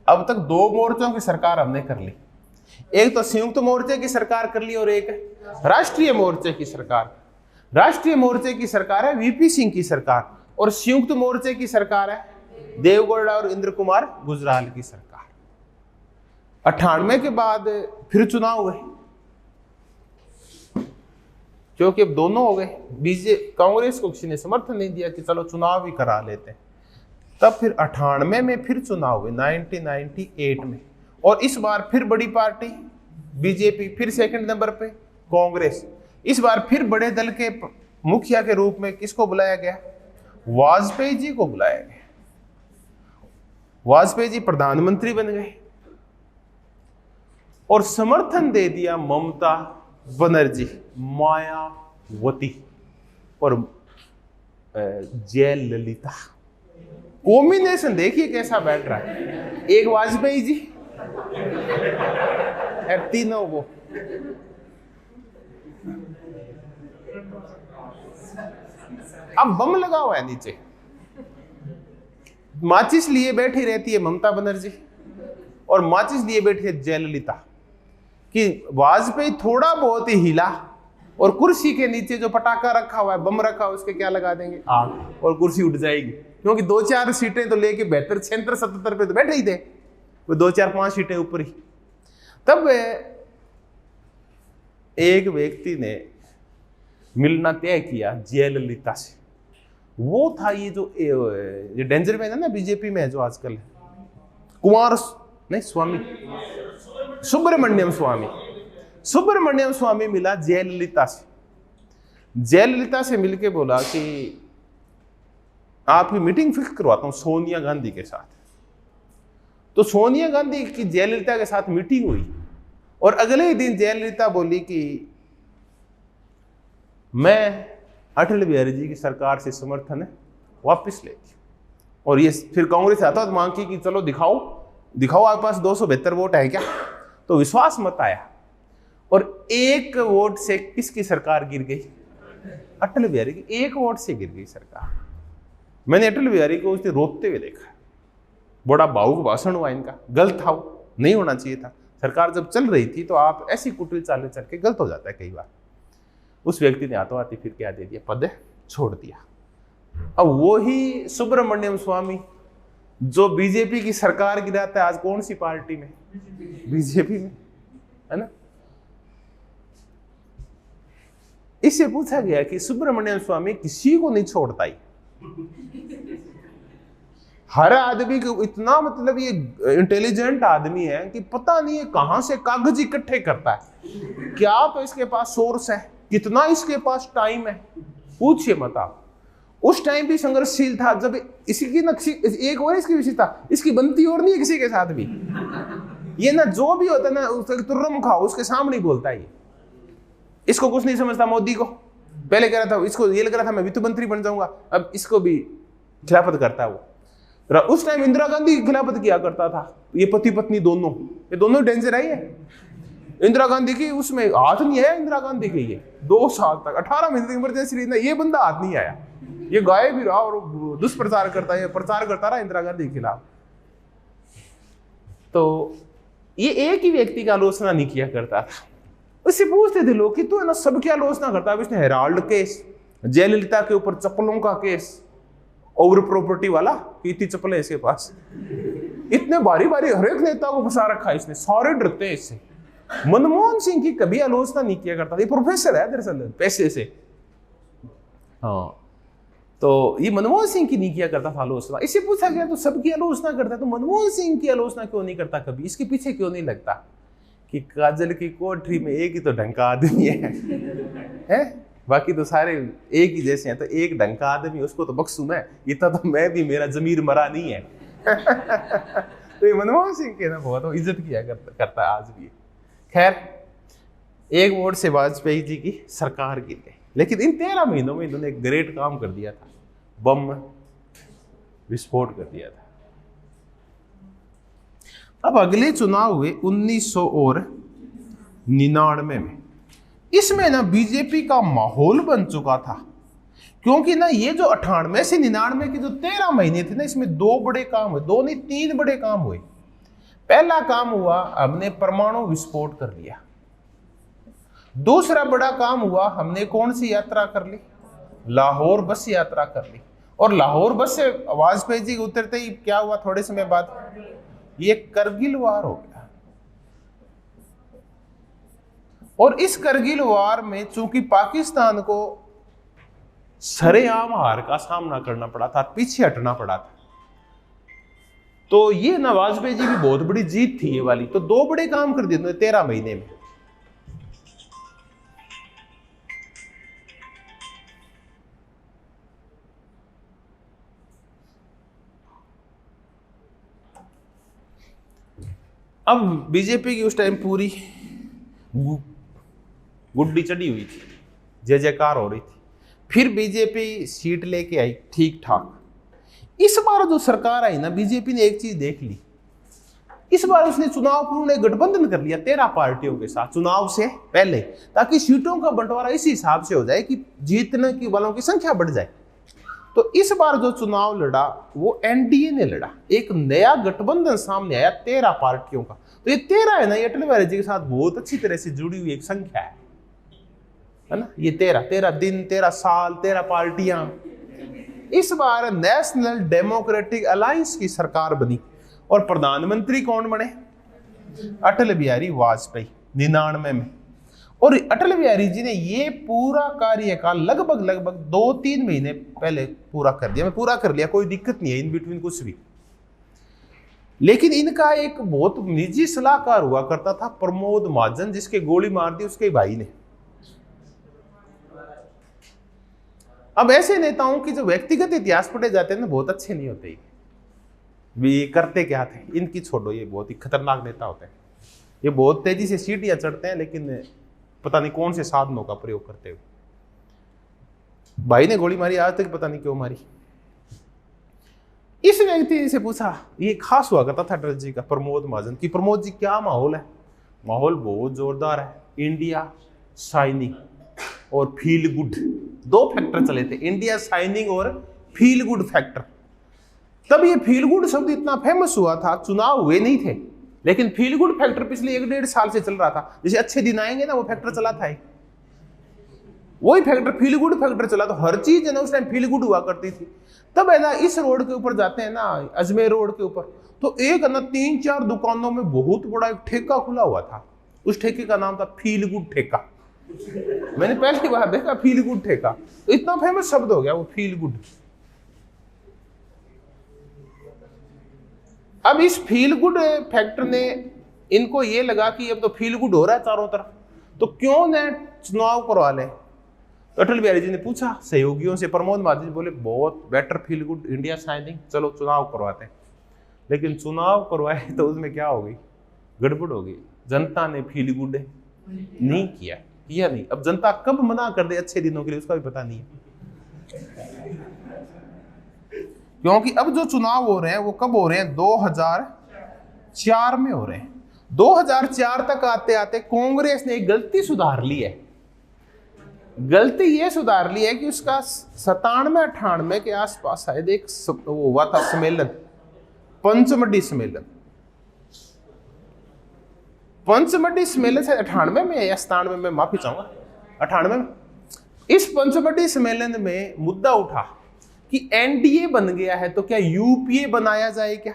अब तक 2 मोर्चों की सरकार हमने कर ली, एक तो संयुक्त मोर्चे की सरकार कर ली और एक राष्ट्रीय मोर्चे की सरकार। राष्ट्रीय मोर्चे की सरकार है वीपी सिंह की सरकार, और संयुक्त मोर्चे की सरकार है देवगौड़ा और इंद्र कुमार गुजराल की सरकार। 98 के बाद फिर चुनाव हुए, क्योंकि अब दोनों हो गए, कांग्रेस को किसी ने समर्थन नहीं दिया कि चलो चुनाव भी करा लेते हैं। तब फिर 98 में फिर चुनाव हुए, 1998 में, और इस बार फिर बड़ी पार्टी बीजेपी, फिर सेकंड नंबर पे कांग्रेस। इस बार फिर बड़े दल के मुखिया के रूप में किसको बुलाया गया, वाजपेयी जी को बुलाया गया। वाजपेयी जी प्रधानमंत्री बन गए और समर्थन दे दिया ममता बनर्जी, मायावती और जयललिता। कॉम्बिनेशन देखिए कैसा बैठ रहा है, एक वाजपेयी जी और तीनों वो। अब बम लगा हुआ है नीचे, माचिस लिए बैठी रहती है ममता बनर्जी और माचिस लिए बैठी है जयललिता, कि वाजपेयी थोड़ा बहुत ही हिला और कुर्सी के नीचे जो पटाखा रखा हुआ है, बम रखा हुआ, उसके क्या लगा देंगे, आग, और कुर्सी उठ जाएगी। क्योंकि 2-4 सीटें तो लेके 72, 76, 77 पे तो बैठे ही थे, वो 2-4-5 सीटें ऊपर ही। तब एक व्यक्ति ने मिलना तय किया जयललिता से, वो था ये जो डेंजर मैन है ना बीजेपी में, जो आजकल है, सुब्रमण्यम स्वामी मिला जयललिता से। जयललिता से मिलके बोला कि आपकी मीटिंग फिक्स करवाता हूं सोनिया गांधी के साथ। तो सोनिया गांधी की जयललिता के साथ मीटिंग हुई, और अगले ही दिन जयललिता बोली कि मैं अटल बिहारी जी की सरकार से समर्थन वापस लेती। और ये फिर कांग्रेस आता मांग की कि चलो दिखाओ आपके पास 272 वोट है क्या। तो विश्वास मत आया, और 1 वोट से किसकी सरकार गिर गई, अटल बिहारी की 1 वोट से गिर गई सरकार। मैंने अटल बिहारी को उस दिन रोते हुए देखा, बड़ा भावुक भाषण हुआ इनका, गलत था, नहीं होना चाहिए था। सरकार जब चल रही थी तो आप ऐसी कुटिल चालें चल के गलत हो जाता है कई बार। उस व्यक्ति ने हाथों हाथी फिर क्या दे दिया, पद छोड़ दिया। अब वो ही सुब्रमण्यम स्वामी जो बीजेपी की सरकार गिराता है, आज कौन सी पार्टी में, बीजेपी में, है ना। इससे पूछा गया कि सुब्रमण्यम स्वामी किसी को नहीं छोड़ता ही, हर आदमी को इतना, मतलब ये इंटेलिजेंट आदमी है कि पता नहीं है कहां से कागज इकट्ठे करता है, क्या तो इसके पास सोर्स है, कितना इसके पास टाइम है, पूछिए मत आप। उस टाइम भी संघर्षशील था, जब इसकी नक्शी एक और इसकी विशेषता, इसकी बनती और नहीं है किसी के साथ भी। ये ना जो भी होता है ना, उसके तुर्रम खाओ, उसके सामने ही बोलता है ये। इसको कुछ नहीं समझता, मोदी को पहले कह रहा था, इसको ये लग रहा था मैं वित्त मंत्री बन जाऊंगा, अब इसको भी खिलाफत करता है वो। उस टाइम इंदिरा गांधी की खिलाफत किया करता था, ये पति पत्नी दोनों, ये दोनों डेंजर आई है। इंदिरा गांधी की उसमें हाथ नहीं है, इंदिरा गांधी के ये 2 साल तक 18 महीने तक इमरजेंसी रही ना, ये बंदा हाथ नहीं आया, ये गायब भी रहा और दुष्प्रचार करता है, प्रचार करता रहा इंदिरा गांधी के खिलाफ। तो ये एक ही व्यक्ति का आलोचना नहीं किया करता था, उससे पूछते थे लोग कि तू है ना सबकी आलोचना करता है। इसने हेराल्ड केस, जयललिता के ऊपर चप्पलों का केस, ओवर प्रॉपर्टी वाला कि इतनी चप्पलें इसके पास, इतने भारी भारी हर एक नेता को फंसा रखा है इसने, सारे डरते हैं इससे। मनमोहन सिंह की कभी आलोचना नहीं किया करता, ये प्रोफेसर है दरअसल पैसे से। हाँ, तो ये मनमोहन सिंह की नहीं किया करता था आलोचना। इससे पूछा गया तो सबकी आलोचना करता है, तो मनमोहन सिंह की आलोचना क्यों नहीं करता कभी? इसके पीछे क्यों नहीं लगता कि काजल की कोठरी में एक ही तो ढंग का आदमी है? बाकी तो सारे एक ही जैसे हैं, तो एक ढंग का आदमी उसको तो बख्शू मैं, इतना तो मैं भी, मेरा जमीर मरा नहीं है। तो ये मनमोहन सिंह के ना बहुत इज्जत किया करता है आज भी। खैर, एक वोट से वाजपेयी जी की सरकार गिर गई, लेकिन इन 13 महीनों में इन्होंने एक ग्रेट काम कर दिया था, बम विस्फोट कर दिया था। अब अगले चुनाव हुए 1999 में। इसमें ना बीजेपी का माहौल बन चुका था, क्योंकि ना ये जो 98 से 99 के जो 13 महीने थे ना, इसमें 2 बड़े काम हुए, 2 नहीं 3 बड़े काम हुए। पहला काम हुआ, हमने परमाणु विस्फोट कर लिया। दूसरा बड़ा काम हुआ, हमने कौन सी यात्रा कर ली? लाहौर बस यात्रा कर ली। और लाहौर बस से वाजपेयी जी उतरते ही क्या हुआ? थोड़े समय बाद ये करगिल वार हो गया। और इस करगिल वार में चूंकि पाकिस्तान को सरेआम हार का सामना करना पड़ा था, पीछे हटना पड़ा था, तो ये ना वाजपेयी जी की बहुत बड़ी जीत थी ये वाली। तो 2 बड़े काम कर दिए 13 महीने में। अब बीजेपी की उस टाइम पूरी गुड्डी चढ़ी हुई थी, जय जयकार हो रही थी। फिर बीजेपी सीट लेके आई ठीक ठाक। इस बार जो सरकार आई ना, बीजेपी ने एक चीज देख ली, इस बार उसने चुनाव पूर्व में गठबंधन कर लिया 13 पार्टियों के साथ चुनाव से पहले, ताकि सीटों का बंटवारा इसी हिसाब से हो जाए कि जीतने की वालों की संख्या बढ़ जाए। तो इस बार जो चुनाव लड़ा वो एनडीए ने लड़ा, एक नया गठबंधन सामने आया 13 पार्टियों का। तो ये 13 है ना, ये अटल बिहारी जी के साथ बहुत अच्छी तरह से जुड़ी हुई एक संख्या है ना। ये 13 दिन, 13 साल, 13 पार्टियां। इस बार नेशनल डेमोक्रेटिक अलायंस की सरकार बनी और प्रधानमंत्री कौन बने? अटल बिहारी वाजपेयी 99 में। और अटल बिहारी जी ने ये पूरा कार्यकाल लगभग 2-3 महीने पहले पूरा कर दिया। मैं पूरा कर लिया, कोई दिक्कत नहीं है इन बिटवीन कुछ भी। लेकिन इनका एक बहुत निजी सलाहकार हुआ करता था, प्रमोद महाजन, जिसके गोली मार दी उसके भाई ने। अब ऐसे नेताओं की जो व्यक्तिगत इतिहास पढ़े जाते हैं ना, बहुत अच्छे नहीं होते। ये करते क्या थे इनकी छोड़ो, ये बहुत ही खतरनाक नेता होते हैं। ये बहुत तेजी से सीढ़ियां चढ़ते हैं, लेकिन पता नहीं कौन से साधनों का प्रयोग करते हुए। भाई ने गोली मारी, आज तक पता नहीं क्यों मारी। इस व्यक्ति से पूछा, ये खास हुआ करता था अटल जी का, प्रमोद महाजन की, प्रमोद जी क्या माहौल है? माहौल बहुत जोरदार है। इंडिया शाइनिंग और फील गुड, 2 फैक्टर चले थे, इंडिया शाइनिंग और फील गुड फैक्टर। तब ये फील गुड शब्द इतना फेमस हुआ था, चुनाव हुए नहीं थे, लेकिन फील गुड फैक्टर पिछले 1-1.5 साल से चल रहा था। जैसे अच्छे दिन आएंगे ना, वो फैक्टर चला था, वही फैक्टर फील गुड फैक्टर चला। तो हर चीज है ना उस टाइम फील गुड हुआ करती थी। तब है ना, इस रोड के ऊपर जाते हैं ना, अजमेर रोड के ऊपर, तो एक है ना 3-4 दुकानों में बहुत बड़ा एक ठेका खुला हुआ था। उस ठेके का नाम था फील गुड ठेका। मैंने पहली बार देखा फील गुड ठेका, तो इतना फेमस शब्द हो गया वो फील गुड। अब इस फील गुड फैक्टर ने इनको ये लगा कि अब तो फील गुड हो रहा है चारों तरफ, तो क्यों न चुनाव करवा ले। तो अटल बिहारी जी ने पूछा सहयोगियों से, प्रमोद महाजन बोले बहुत better feel good, India shining, चलो चुनाव करवाते हैं। लेकिन चुनाव करवाए तो उसमें क्या हो गई? गड़बड़ हो गई। जनता ने फील गुड नहीं किया नहीं। अब जनता कब मना कर दे अच्छे दिनों के लिए उसका भी पता नहीं है, क्योंकि अब जो चुनाव हो रहे हैं वो कब हो रहे हैं? 2004 में हो रहे हैं। 2004 तक आते आते कांग्रेस ने एक गलती सुधार ली है। गलती ये सुधार ली है कि उसका 97-98 के आसपास शायद एक वो हुआ था सम्मेलन, पंचमढ़ी सम्मेलन। पंचमढ़ी सम्मेलन से 98 में या 97 में, माफी चाहूंगा, 98 में, इस पंचमढ़ी सम्मेलन में मुद्दा उठा कि एनडीए बन गया है तो क्या यूपीए बनाया जाए क्या।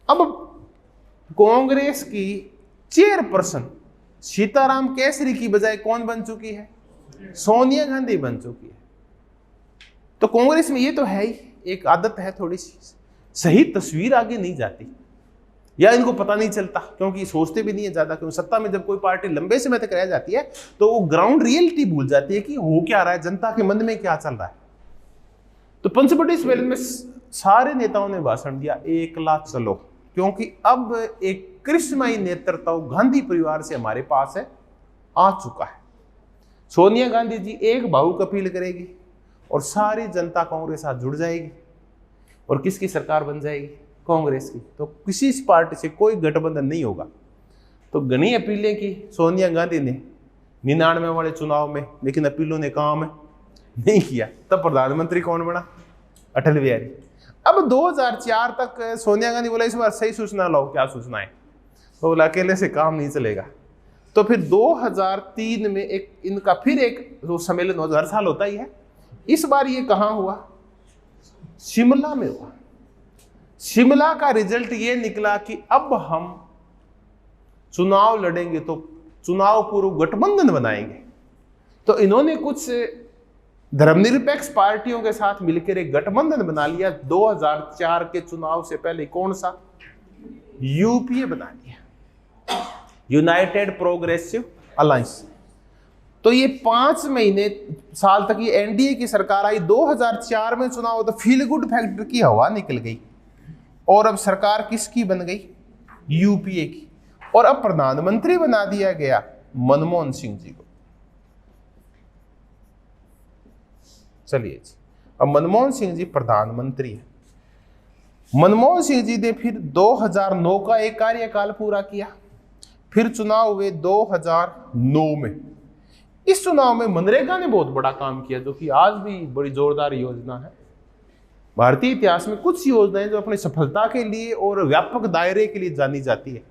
अब कांग्रेस की चेयरपर्सन सीताराम केसरी की बजाय कौन बन चुकी है? सोनिया गांधी बन चुकी है। तो कांग्रेस में ये तो है ही, एक आदत है थोड़ी सी, सही तस्वीर आगे नहीं जाती, या इनको पता नहीं चलता, क्योंकि सोचते भी नहीं है ज्यादा। क्योंकि सत्ता में जब कोई पार्टी लंबे समय तक रह जाती है तो वो ग्राउंड रियलिटी भूल जाती है कि हो क्या रहा है, जनता के मन में क्या चल रहा है। तो पंचमढ़ी सम्मेलन में सारे नेताओं ने भाषण दिया, एकला चलो, क्योंकि अब एक करिश्माई नेतृत्व गांधी परिवार से हमारे पास है, आ चुका है। सोनिया गांधी जी एक भावुक अपील करेगी और सारी जनता कांग्रेस साथ जुड़ जाएगी, और किसकी सरकार बन जाएगी? कांग्रेस की। तो किसी पार्टी से कोई गठबंधन नहीं होगा। तो घनी अपीलें की सोनिया गांधी ने 99 वाले चुनाव में, लेकिन अपीलों ने काम नहीं किया। तब प्रधानमंत्री कौन बना? अटल बिहारी। अब 2004 तक सोनिया गांधी बोला इस बार सही सूचना लाओ, क्या सूचना है? तो बोला अकेले से काम नहीं चलेगा। तो फिर 2003 में एक इनका फिर एक जो सम्मेलन हर साल होता ही है, इस बार ये कहाँ हुआ? शिमला में हुआ। शिमला का रिजल्ट ये निकला कि अब हम चुनाव लड़ेंगे तो चुनाव पूर्व गठबंधन बनाएंगे। तो इन्होंने कुछ धर्मनिरपेक्ष पार्टियों के साथ मिलकर एक गठबंधन बना लिया। 2004 के चुनाव से पहले कौन सा? यूपीए बना लिया, यूनाइटेड प्रोग्रेसिव अलायंस। तो ये 5 महीने साल तक ये एनडीए की सरकार आई। 2004 में चुनाव तो फील गुड फैक्टर की हवा निकल गई, और अब सरकार किसकी बन गई? यूपीए की। और अब प्रधानमंत्री बना दिया गया मनमोहन सिंह जी को। चलिए जी, अब मनमोहन सिंह जी प्रधानमंत्री है। मनमोहन सिंह जी ने फिर 2009 का एक कार्यकाल पूरा किया। फिर चुनाव हुए 2009 में। इस चुनाव में मनरेगा ने बहुत बड़ा काम किया, जो कि आज भी बड़ी जोरदार योजना है। भारतीय इतिहास में कुछ योजनाएं जो अपनी सफलता के लिए और व्यापक दायरे के लिए जानी जाती है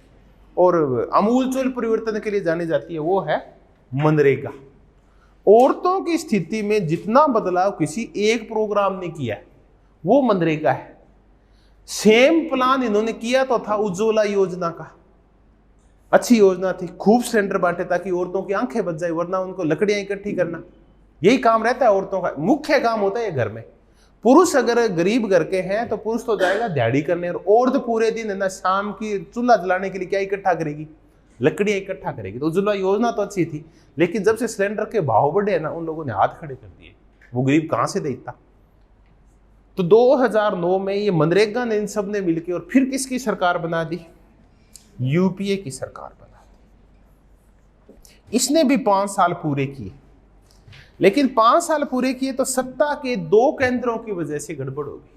और आमूलचूल परिवर्तन के लिए जानी जाती है, वो है मनरेगा। औरतों की स्थिति में जितना बदलाव किसी एक प्रोग्राम ने किया है वो मनरेगा है। सेम प्लान इन्होंने किया तो था उज्ज्वला योजना का। अच्छी योजना थी, खूब सिलेंडर बांटे ताकि औरतों की आंखें बच जाए, वरना उनको लकड़ियां इकट्ठी करना यही काम रहता है औरतों का, मुख्य काम होता है ये घर में। पुरुष अगर गरीब घर के हैं तो पुरुष तो जाएगा दिहाड़ी करने, और औरत पूरे दिन है ना शाम की चूल्हा जलाने के लिए क्या इकट्ठा करेगी? लकड़ियां इकट्ठा करेगी। तो उज्ज्वला योजना तो अच्छी थी, लेकिन जब से सिलेंडर के भाव बढ़े ना, उन लोगों ने हाथ खड़े कर दिए। वो गरीब कहां से देता? तो 2009 में ये मनरेगा ने इन सब ने मिलकर और फिर किसकी सरकार बना दी? यूपीए की सरकार बना दी। इसने भी 5 साल पूरे किए, लेकिन 5 साल पूरे किए तो सत्ता के 2 केंद्रों की वजह से गड़बड़ हो गई।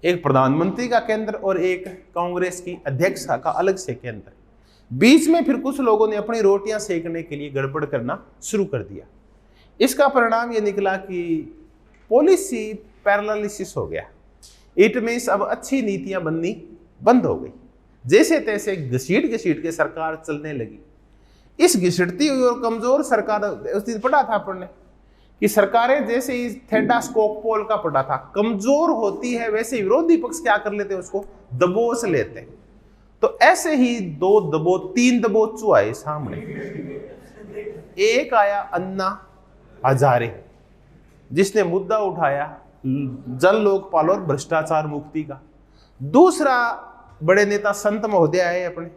एक प्रधानमंत्री का केंद्र और एक कांग्रेस की अध्यक्षा का अलग से केंद्र। बीच में फिर कुछ लोगों ने अपनी रोटियां सेकने के लिए गड़बड़ करना शुरू कर दिया। इसका परिणाम यह निकला कि पॉलिसी पैरालिसिस हो गया। इट मींस अब अच्छी नीतियां बननी बंद हो गई। जैसे तैसे घसीट घसीट के सरकार चलने लगी। इस घसीटती हुई और कमजोर सरकार, उस दिन पढ़ा था आपने कि सरकारें जैसे ही थेडास्कोप पोल का पढ़ा था, कमजोर होती है वैसे विरोधी पक्ष क्या कर लेते हैं? उसको दबोच लेते हैं। तो ऐसे ही 3 दबोचू आए सामने। एक आया अन्ना हजारे, जिसने मुद्दा उठाया जन लोकपाल और भ्रष्टाचार मुक्ति का। दूसरा बड़े नेता संत महोदय आए अपने,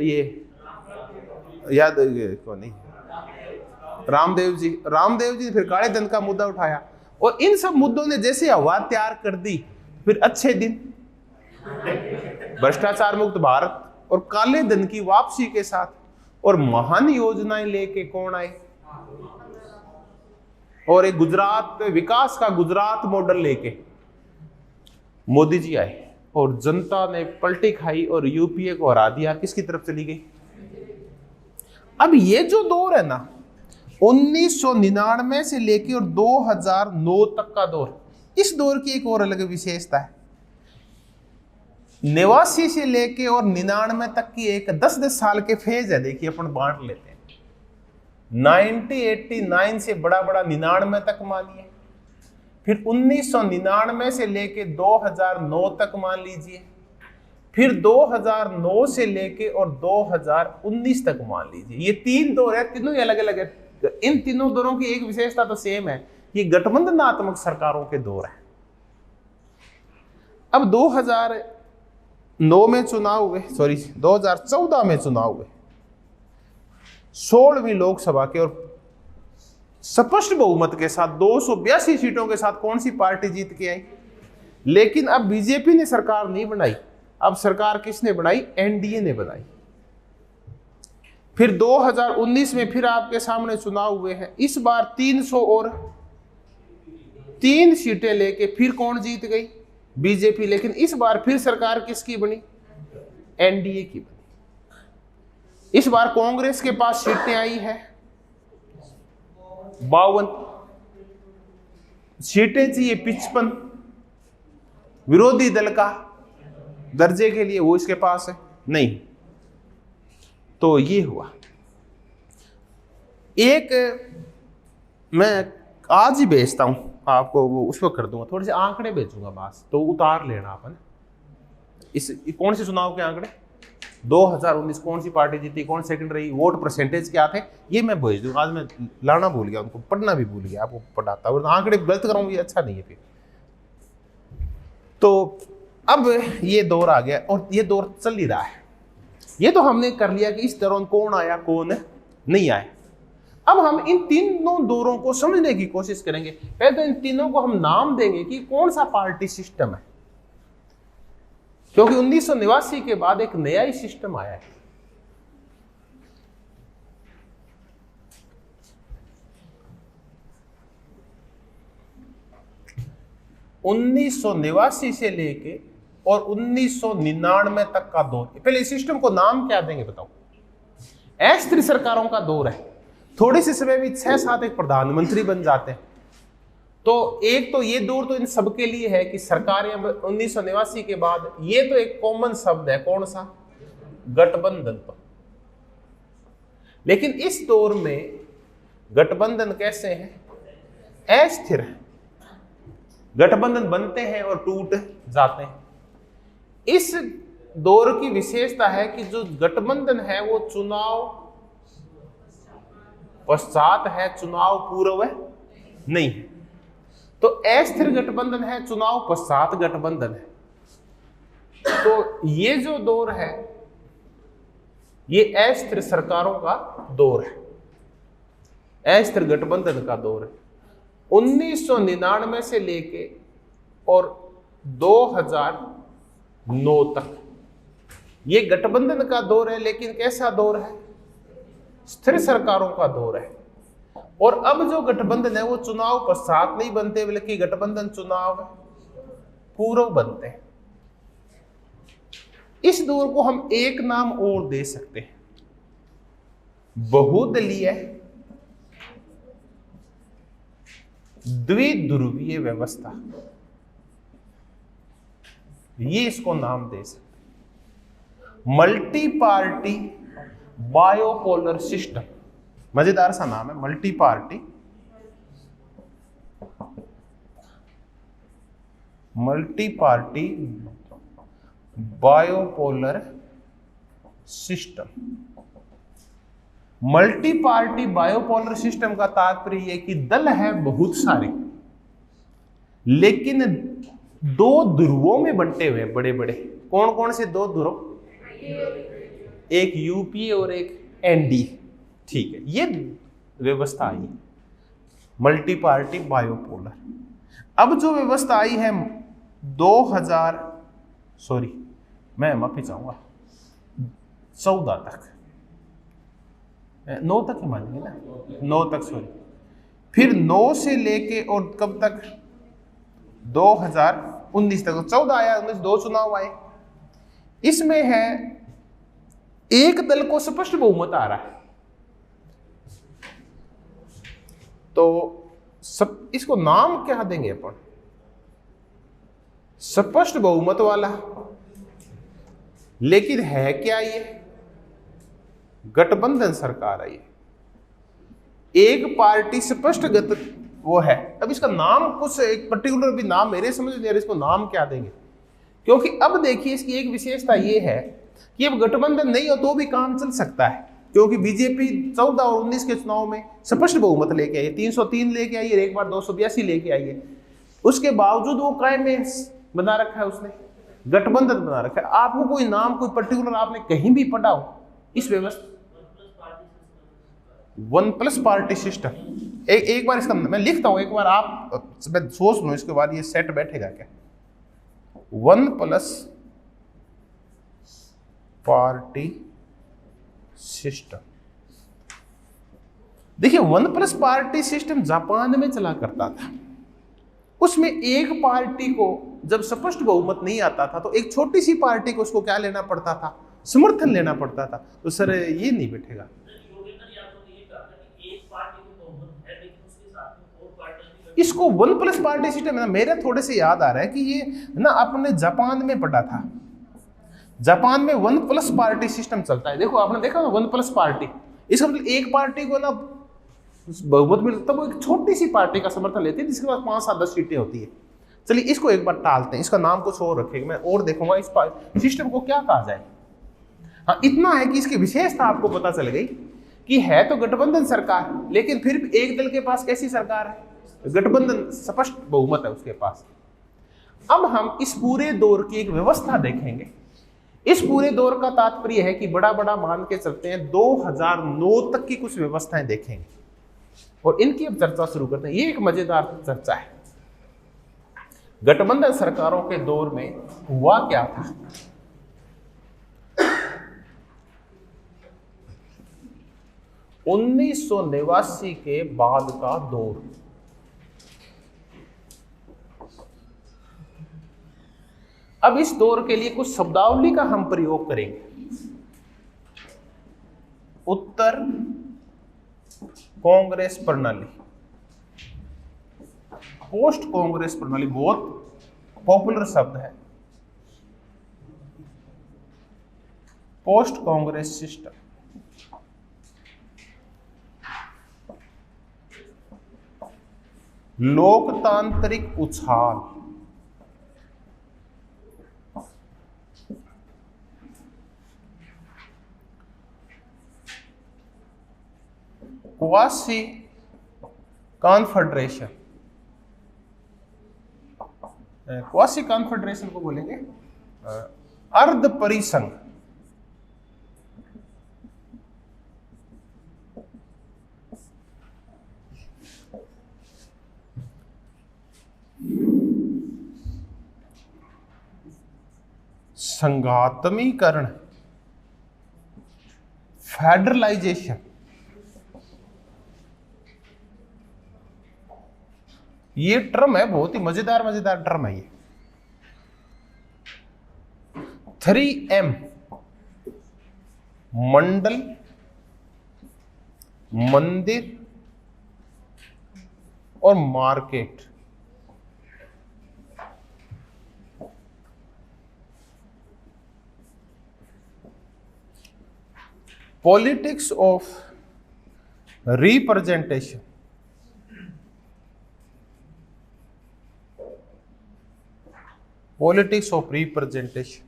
ये याद कौन नहीं, रामदेव जी ने फिर काले धन का मुद्दा उठाया। और इन सब मुद्दों ने जैसे हवा तैयार कर दी, फिर अच्छे दिन, भ्रष्टाचार मुक्त भारत और काले धन की वापसी के साथ और महान योजनाएं लेके कौन आए? और एक गुजरात विकास का गुजरात मॉडल लेके मोदी जी आए, और जनता ने पलटी खाई और यूपीए को हरा दिया। किसकी तरफ चली गई? अब ये जो दौर है ना, 1999 से लेकर और 2009 तक का दौर, इस दौर की एक और अलग विशेषता है। 89 से लेके और 99 तक की एक 10-10 साल के फेज है। देखिए अपन बांट लेते हैं। 1989 से बड़ा बड़ा 99 तक मानिए, फिर 1999 से लेके 2009 तक मान लीजिए, फिर 2009 से लेके और 2019 तक मान लीजिए। ये 3 दौर है, तीनों ही अलग अलग है। इन तीनों दौरों की एक विशेषता तो सेम है, ये गठबंधनात्मक सरकारों के दौर है। अब 2009 में चुनाव हुए, 2014 में चुनाव हुए, 16वीं लोकसभा के, और स्पष्ट बहुमत के साथ 282 सीटों के साथ कौन सी पार्टी जीत के आई? लेकिन अब बीजेपी ने सरकार नहीं बनाई, अब सरकार किसने बनाई? एनडीए ने बनाई। फिर 2019 में फिर आपके सामने चुनाव हुए हैं। इस बार 303 सीटें लेके फिर कौन जीत गई? बीजेपी। लेकिन इस बार फिर सरकार किसकी बनी? एनडीए की बनी। इस बार कांग्रेस के पास सीटें आई है 52 सीटें चाहिए 55। विरोधी दल का दर्जे के लिए वो इसके पास है नहीं। तो ये हुआ। एक मैं आज ही भेजता हूं आपको, वो उस पर कर दूंगा, थोड़े से आंकड़े भेजूंगा बस, तो उतार लेना अपन। इस कौन से चुनाव के आंकड़े? 2019 कौन सी पार्टी जीती, कौन सेकंड रही, वोट परसेंटेज क्या थे, ये मैं भेज दूंगा। आज मैं लाना भूल गया, उनको पढ़ना भी भूल गया, आपको पढ़ाता हूँ। आंकड़े गलत कराऊं ये अच्छा नहीं है फिर। तो अब ये दौर आ गया और ये दौर चल ही रहा है। ये तो हमने कर लिया कि इस दौरान कौन आया कौन नहीं आया। अब हम इन तीनों दौरों को समझने की कोशिश करेंगे। पहले तो इन तीनों को हम नाम देंगे कि कौन सा पार्टी सिस्टम है, क्योंकि 1989 के बाद एक नया ही सिस्टम आया है। (1989 से लेके और 1999 तक का दौर। पहले इस सिस्टम को नाम क्या देंगे बताओ? अस्थिर सरकारों का दौर है। थोड़े से समय में 6-7 एक प्रधानमंत्री बन जाते हैं। तो एक तो ये दौर तो इन सबके लिए है कि सरकार 1989 के बाद, ये तो एक कॉमन शब्द है, कौन सा? गठबंधन। तो लेकिन इस दौर में गठबंधन कैसे है? अस्थिर है। गठबंधन बनते हैं और टूट जाते हैं। इस दौर की विशेषता है कि जो गठबंधन है वो चुनाव पश्चात है, चुनाव पूर्व नहीं है। तो अस्थिर गठबंधन है, चुनाव पश्चात गठबंधन है। तो ये जो दौर है ये अस्थिर सरकारों का दौर है, अस्थिर गठबंधन का दौर है। 1999 से लेके और 2009 तक ये गठबंधन का दौर है। लेकिन कैसा दौर है? स्थिर सरकारों का दौर है। और अब जो गठबंधन है वो चुनाव पश्चात नहीं बनते, बल्कि गठबंधन चुनाव पूर्व बनते हैं। इस दौर को हम एक नाम और दे सकते हैं, बहुदलीय द्विध्रुवीय व्यवस्था। ये इसको नाम दे सकते हैं। मल्टी पार्टी बायोपोलर सिस्टम, मजेदार सा नाम है, multi party bipolar system. Multi party bipolar system का तात्पर्य यह कि दल है बहुत सारे, लेकिन 2 ध्रुवों में बंटे हुए बड़े बड़े। कौन कौन से 2 ध्रुव? एक यूपीए और एक एनडीए। ठीक है, ये व्यवस्था आई मल्टी पार्टी बायोपोलर। अब जो व्यवस्था आई है 14 तक, 9 तक ही मानेंगे ना, 9 तक फिर 9 से लेके और कब तक? 2019 तक। 14 आया, 19 2 चुनाव आए। इसमें है एक दल को स्पष्ट बहुमत आ रहा है। तो इसको नाम क्या देंगे अपन? स्पष्ट बहुमत वाला लेकिन है क्या ये? गठबंधन सरकार है ये, एक पार्टी स्पष्ट गत वो है। अब इसका नाम कुछ एक पर्टिकुलर भी नाम मेरे समझ नहीं आ रहा, इसको नाम क्या देंगे? क्योंकि अब देखिए इसकी एक विशेषता ये है कि अब गठबंधन नहीं हो तो भी काम चल सकता है, क्योंकि बीजेपी 14 और 19 के चुनाव में स्पष्ट बहुमत लेके आई, 303 लेके आई है, एक बार 282 लेके आई है। उसके बावजूद वो कायम में बना रखा है, उसने गठबंधन बना रखा है। आपको कोई नाम कोई पर्टिकुलर आपने कहीं भी पढ़ा हो इस व्यवस्था? One plus party system. एक बार इसका मैं लिखता हूं, एक बार आप सोच लो, इसके बाद ये सेट बैठेगा क्या? One plus party system. देखिए, one plus party system Japan में चला करता था। उसमें एक पार्टी को जब स्पष्ट बहुमत नहीं आता था तो एक छोटी सी पार्टी को उसको क्या लेना पड़ता था? समर्थन लेना पड़ता था। तो सर ये नहीं बैठेगा। इसको वन प्लस पार्टी सिस्टम है ना, मेरे थोड़े से याद आ रहा है कि ये ना आपने जापान में पढ़ा था। जापान में वन प्लस पार्टी सिस्टम चलता है। देखो आपने देखा ना, वन प्लस पार्टी, इसका मतलब एक पार्टी को ना बहुमत मिलता है, वो एक छोटी सी पार्टी का समर्थन लेती है जिसके पास 5, 7, 10 सीटें होती है। चलिए इसको एक बार टालते हैं, इसका नाम कुछ और रखेंगे, मैं और देखूंगा इस सिस्टम को क्या कहा जाए। हाँ, इतना है कि इसकी विशेषता आपको पता चल गई कि है तो गठबंधन सरकार, लेकिन फिर भी एक दल के पास कैसी सरकार है? गठबंधन स्पष्ट बहुमत है उसके पास। अब हम इस पूरे दौर की एक व्यवस्था देखेंगे। इस पूरे दौर का तात्पर्य है कि बड़ा बड़ा मान के चलते हैं 2009 तक की कुछ व्यवस्थाएं देखेंगे और इनकी अब चर्चा शुरू करते हैं। ये एक मजेदार चर्चा है। गठबंधन सरकारों के दौर में हुआ क्या था? उन्नीस सौ 89 के बाद का दौर। अब इस दौर के लिए कुछ शब्दावली का हम प्रयोग करेंगे। उत्तर कांग्रेस प्रणाली, पोस्ट कांग्रेस प्रणाली बहुत पॉपुलर शब्द है। पोस्ट कांग्रेस सिस्टम, लोकतांत्रिक उछाल, क्वासी कॉन्फेडरेशन, क्वासी कॉन्फेडरेशन को बोलेंगे अर्ध परिसंघ, संघात्मीकरण, फेडरलाइजेशन। ये टर्म है, बहुत ही मजेदार टर्म है ये। 3M, मंडल, मंदिर और market. Politics of representation, politics of representation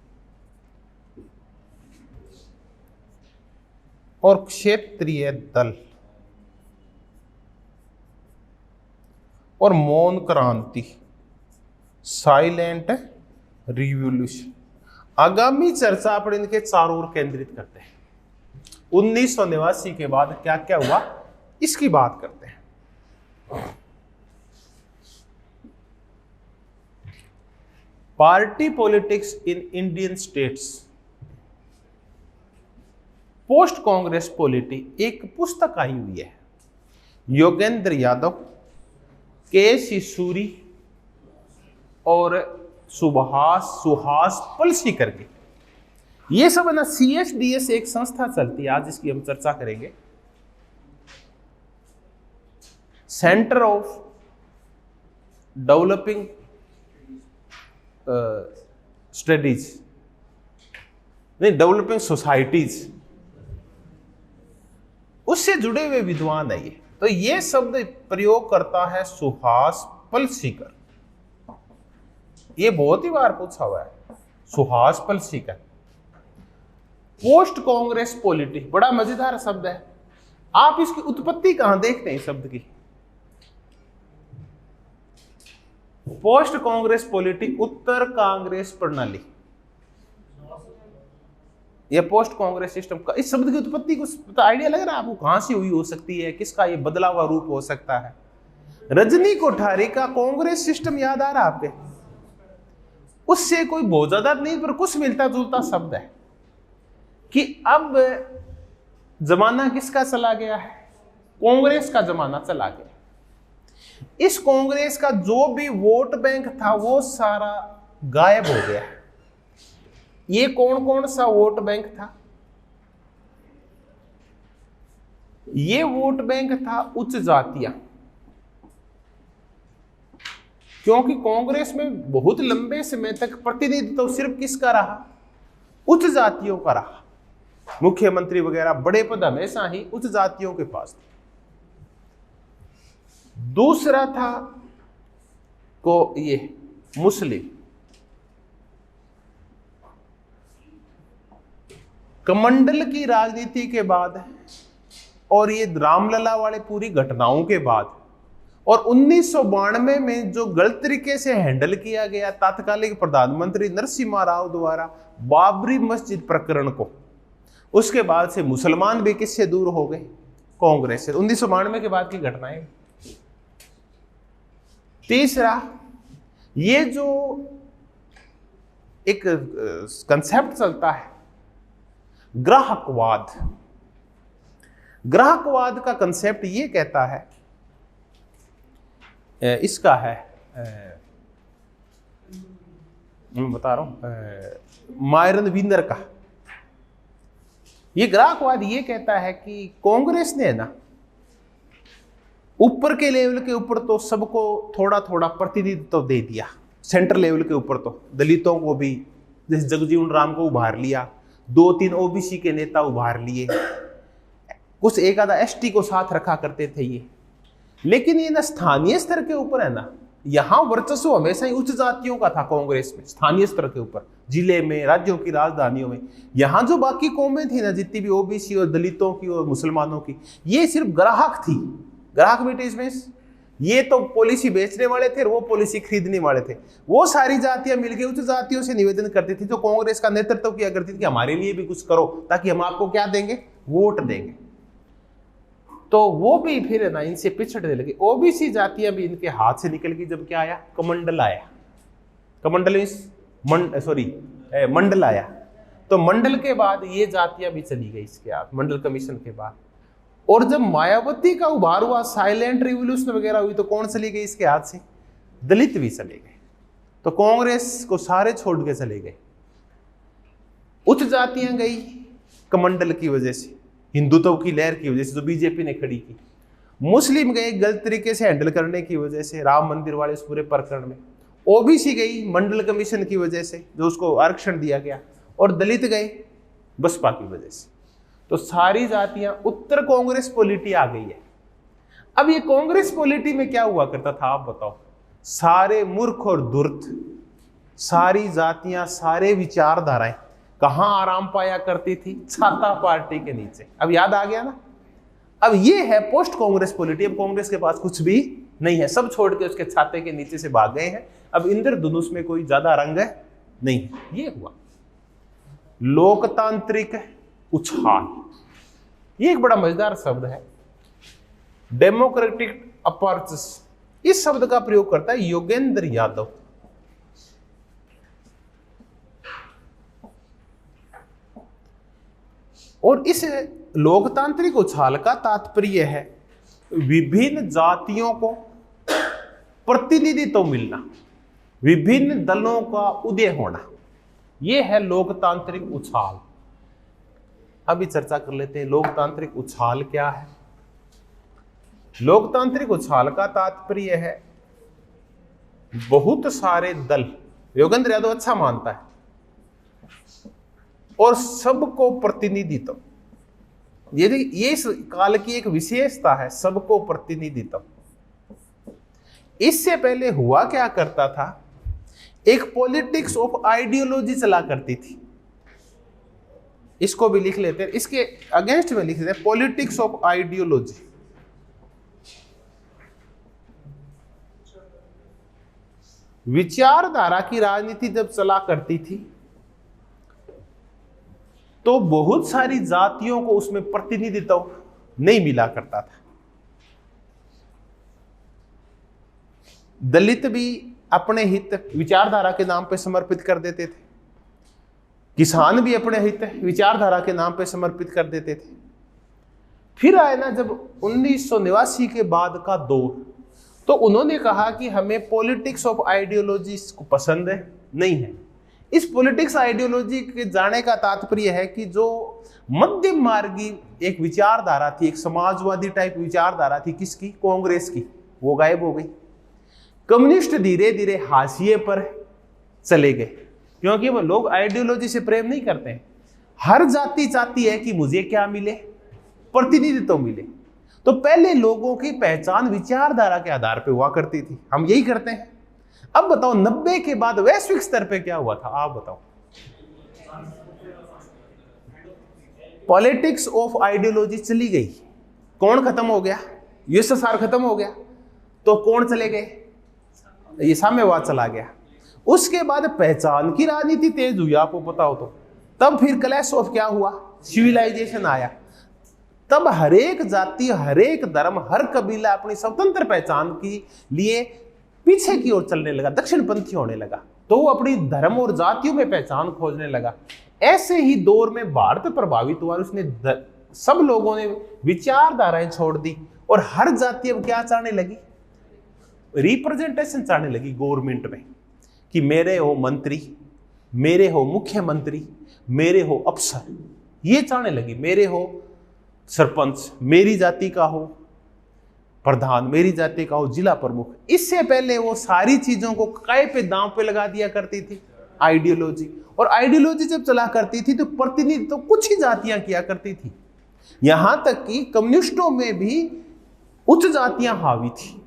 और क्षेत्रीय दल और मौन क्रांति, साइलेंट रिवॉल्यूशन। आगामी चर्चा अपन इनके चारों ओर केंद्रित करते हैं। 1989 के बाद क्या क्या हुआ इसकी बात करते हैं। Party politics in Indian states, post Congress polity, एक पुस्तक आई हुई है। योगेंद्र यादव, के सूरी और सुहास पलसी करके, ये सब है ना CSDS एक संस्था चलती है, आज इसकी हम चर्चा करेंगे। सेंटर ऑफ डेवलपिंग स्टडीज, नहीं, डेवलपिंग सोसाइटीज, उससे जुड़े हुए विद्वान है ये। तो ये शब्द प्रयोग करता है सुहास पलसीकर। ये बहुत ही बार पूछा हुआ है, सुहास पलसीकर। पोस्ट कांग्रेस पॉलिटी बड़ा मजेदार शब्द है। आप इसकी उत्पत्ति कहां देखते हैं शब्द की? पोस्ट कांग्रेस पॉलिटी, उत्तर कांग्रेस प्रणाली, यह पोस्ट कांग्रेस सिस्टम का, इस शब्द की उत्पत्ति को आइडिया लग रहा है आपको कहां से हुई हो सकती है, किसका ये बदला हुआ रूप हो सकता है? रजनी कोठारी का कांग्रेस सिस्टम याद आ रहा है आपके? उससे कोई बहुत ज्यादा नहीं पर कुछ मिलता जुलता शब्द है कि अब जमाना किसका चला गया है? कांग्रेस का जमाना चला गया। इस कांग्रेस का जो भी वोट बैंक था वो सारा गायब हो गया। ये कौन कौन सा वोट बैंक था? ये वोट बैंक था उच्च जातियां, क्योंकि कांग्रेस में बहुत लंबे समय तक प्रतिनिधित्व तो सिर्फ किसका रहा? उच्च जातियों का रहा। मुख्यमंत्री वगैरह बड़े पद हमेशा ही उच्च जातियों के पास थे। दूसरा था को ये मुस्लिम, कमंडल की राजनीति के बाद और ये रामलला वाले पूरी घटनाओं के बाद और 1992 में जो गलत तरीके से हैंडल किया गया तात्कालिक प्रधानमंत्री नरसिम्हा राव द्वारा बाबरी मस्जिद प्रकरण को, उसके बाद से मुसलमान भी किससे दूर हो गए? कांग्रेस से। 1992 के बाद की घटनाएं। तीसरा, ये जो एक कंसेप्ट चलता है ग्राहकवाद, ग्राहकवाद का कंसेप्ट ये कहता है, इसका है, मैं बता रहा हूं, मायरन वीनर का। ये ग्राहकवाद ये कहता है कि कांग्रेस ने ना ऊपर के लेवल के ऊपर तो सबको थोड़ा थोड़ा प्रतिनिधित्व तो दे दिया, सेंट्रल लेवल के ऊपर तो दलितों को भी, जैसे जगजीवन राम को उभार लिया, 2-3 ओबीसी के नेता उभार लिए, कुछ एक आधा एसटी को साथ रखा करते थे ये। लेकिन ये ना स्थानीय स्तर के ऊपर है ना, यहां वर्चस्व हमेशा ही उच्च जातियों का था कांग्रेस में, स्थानीय स्तर के ऊपर, जिले में, राज्यों की राजधानियों में। यहां जो बाकी कौमें थी ना, जितनी भी ओबीसी और दलितों की और मुसलमानों की, ये सिर्फ ग्राहक थी। ग्राहक बेटे इसमें ये तो पॉलिसी बेचने वाले थे और वो पॉलिसी खरीदने वाले थे। वो सारी जातियां मिलकर उच्च जातियों से निवेदन करती थी, जो कांग्रेस का नेतृत्व किया करती थी कि हमारे लिए भी कुछ करो ताकि हम आपको क्या देंगे? वोट देंगे। तो वो भी फिर ना इनसे पिछड़ने लगे। ओबीसी जातियां भी इनके हाथ से निकल गई जब क्या आया? कमंडल आया। कमंडल मंडल आया। तो मंडल के बाद ये जातियां भी चली गई इसके हाथ, मंडल कमीशन के बाद। और जब मायावती का उभार हुआ, साइलेंट रिवॉल्यूशन वगैरह हुई, तो कौन चली गई इसके हाथ से? दलित भी चले गए। तो कांग्रेस को सारे छोड़ के चले गए। उच्च जातियां गई कमंडल की वजह से, हिंदुत्व की लहर की वजह से जो बीजेपी ने खड़ी की। मुस्लिम गए गलत तरीके से हैंडल करने की वजह से, राम मंदिर वाले उस पूरे प्रकरण में। ओबीसी गई मंडल कमीशन की वजह से, जो उसको आरक्षण दिया गया। और दलित गए बसपा की वजह से। तो सारी जातियां उत्तर कांग्रेस पॉलिटी आ गई है। अब ये कांग्रेस पॉलिटी में क्या हुआ करता था आप बताओ? सारे मूर्ख और धूर्त, सारी जातियां, सारे विचारधाराएं कहां आराम पाया करती थी? छाता पार्टी के नीचे। अब याद आ गया ना? अब ये है पोस्ट कांग्रेस पॉलिटी। अब कांग्रेस के पास कुछ भी नहीं है, सब छोड़ के उसके छाते के नीचे से भाग गए हैं। अब इंद्रधनुष में कोई ज्यादा रंग नहीं है। ये हुआ लोकतांत्रिक उछाल। ये एक बड़ा मजेदार शब्द है, डेमोक्रेटिक अपर्चस। इस शब्द का प्रयोग करता है योगेंद्र यादव। और इस लोकतांत्रिक उछाल का तात्पर्य है विभिन्न जातियों को प्रतिनिधित्व मिलना, विभिन्न दलों का उदय होना। यह है लोकतांत्रिक उछाल। अभी चर्चा कर लेते हैं लोकतांत्रिक उछाल क्या है। लोकतांत्रिक उछाल का तात्पर्य है बहुत सारे दल, योगेंद्र यादव अच्छा मानता है, और सबको प्रतिनिधित्व। यदि ये इस काल की एक विशेषता है, सबको प्रतिनिधित्व। इससे पहले हुआ क्या करता था, एक पॉलिटिक्स ऑफ आइडियोलॉजी चला करती थी। इसको भी लिख लेते हैं, इसके अगेंस्ट में लिख लेते हैं, पॉलिटिक्स ऑफ आइडियोलॉजी। विचारधारा की राजनीति जब चला करती थी तो बहुत सारी जातियों को उसमें प्रतिनिधित्व नहीं मिला करता था। दलित भी अपने हित विचारधारा के नाम पे समर्पित कर देते थे, किसान भी अपने हित विचारधारा के नाम पे समर्पित कर देते थे। फिर आए ना जब 1989 के बाद का दौर, तो उन्होंने कहा कि हमें पॉलिटिक्स ऑफ आइडियोलॉजी को पसंद है नहीं है। इस पॉलिटिक्स आइडियोलॉजी के जाने का तात्पर्य है कि जो मध्यम मार्गी एक विचारधारा थी, एक समाजवादी टाइप विचारधारा थी, किसकी, कांग्रेस की, वो गायब हो गई। कम्युनिस्ट धीरे धीरे हाशिए पर चले गए, क्योंकि वो लोग आइडियोलॉजी से प्रेम नहीं करते हैं। हर जाति चाहती है कि मुझे क्या मिले, प्रतिनिधित्व मिले। तो पहले लोगों की पहचान विचारधारा के आधार पर हुआ करती थी, हम यही करते हैं। अब बताओ 90 के बाद वैश्विक स्तर पे क्या हुआ था, आप बताओ। पॉलिटिक्स ऑफ आइडियोलॉजी चली गई, कौन खत्म हो गया, यूएसएसआर खत्म हो गया, तो कौन चले गए, ये साम्यवाद चला गया। उसके बाद पहचान की राजनीति तेज हुई, आपको पता हो तो। तब फिर क्लैश ऑफ क्या हुआ, सिविलाइजेशन आया। तब हर एक जाति, हर एक धर्म, हर कबीला अपनी स्वतंत्र पहचान के लिए पीछे की ओर चलने लगा, दक्षिणपंथी होने लगा। तो वो अपनी धर्म और जातियों में पहचान खोजने लगा। ऐसे ही दौर में भारत प्रभावित हुआ, उसने सब लोगों ने विचारधाराएं छोड़ दी और हर जाति अब क्या चाहने लगी, रिप्रेजेंटेशन चाहने लगी गवर्नमेंट में, कि मेरे हो मंत्री, मेरे हो मुख्यमंत्री, मेरे हो अफसर, ये चाहने लगी। मेरे हो सरपंच, मेरी जाति का हो प्रधान, मेरी जाति का हो जिला प्रमुख। इससे पहले वो सारी चीजों को काय पे दांव पे लगा दिया करती थी आइडियोलॉजी। और आइडियोलॉजी जब चला करती थी तो प्रतिनिधित्व तो कुछ ही जातियां किया करती थी। यहां तक कि कम्युनिस्टों में भी उच्च जातियां हावी थी।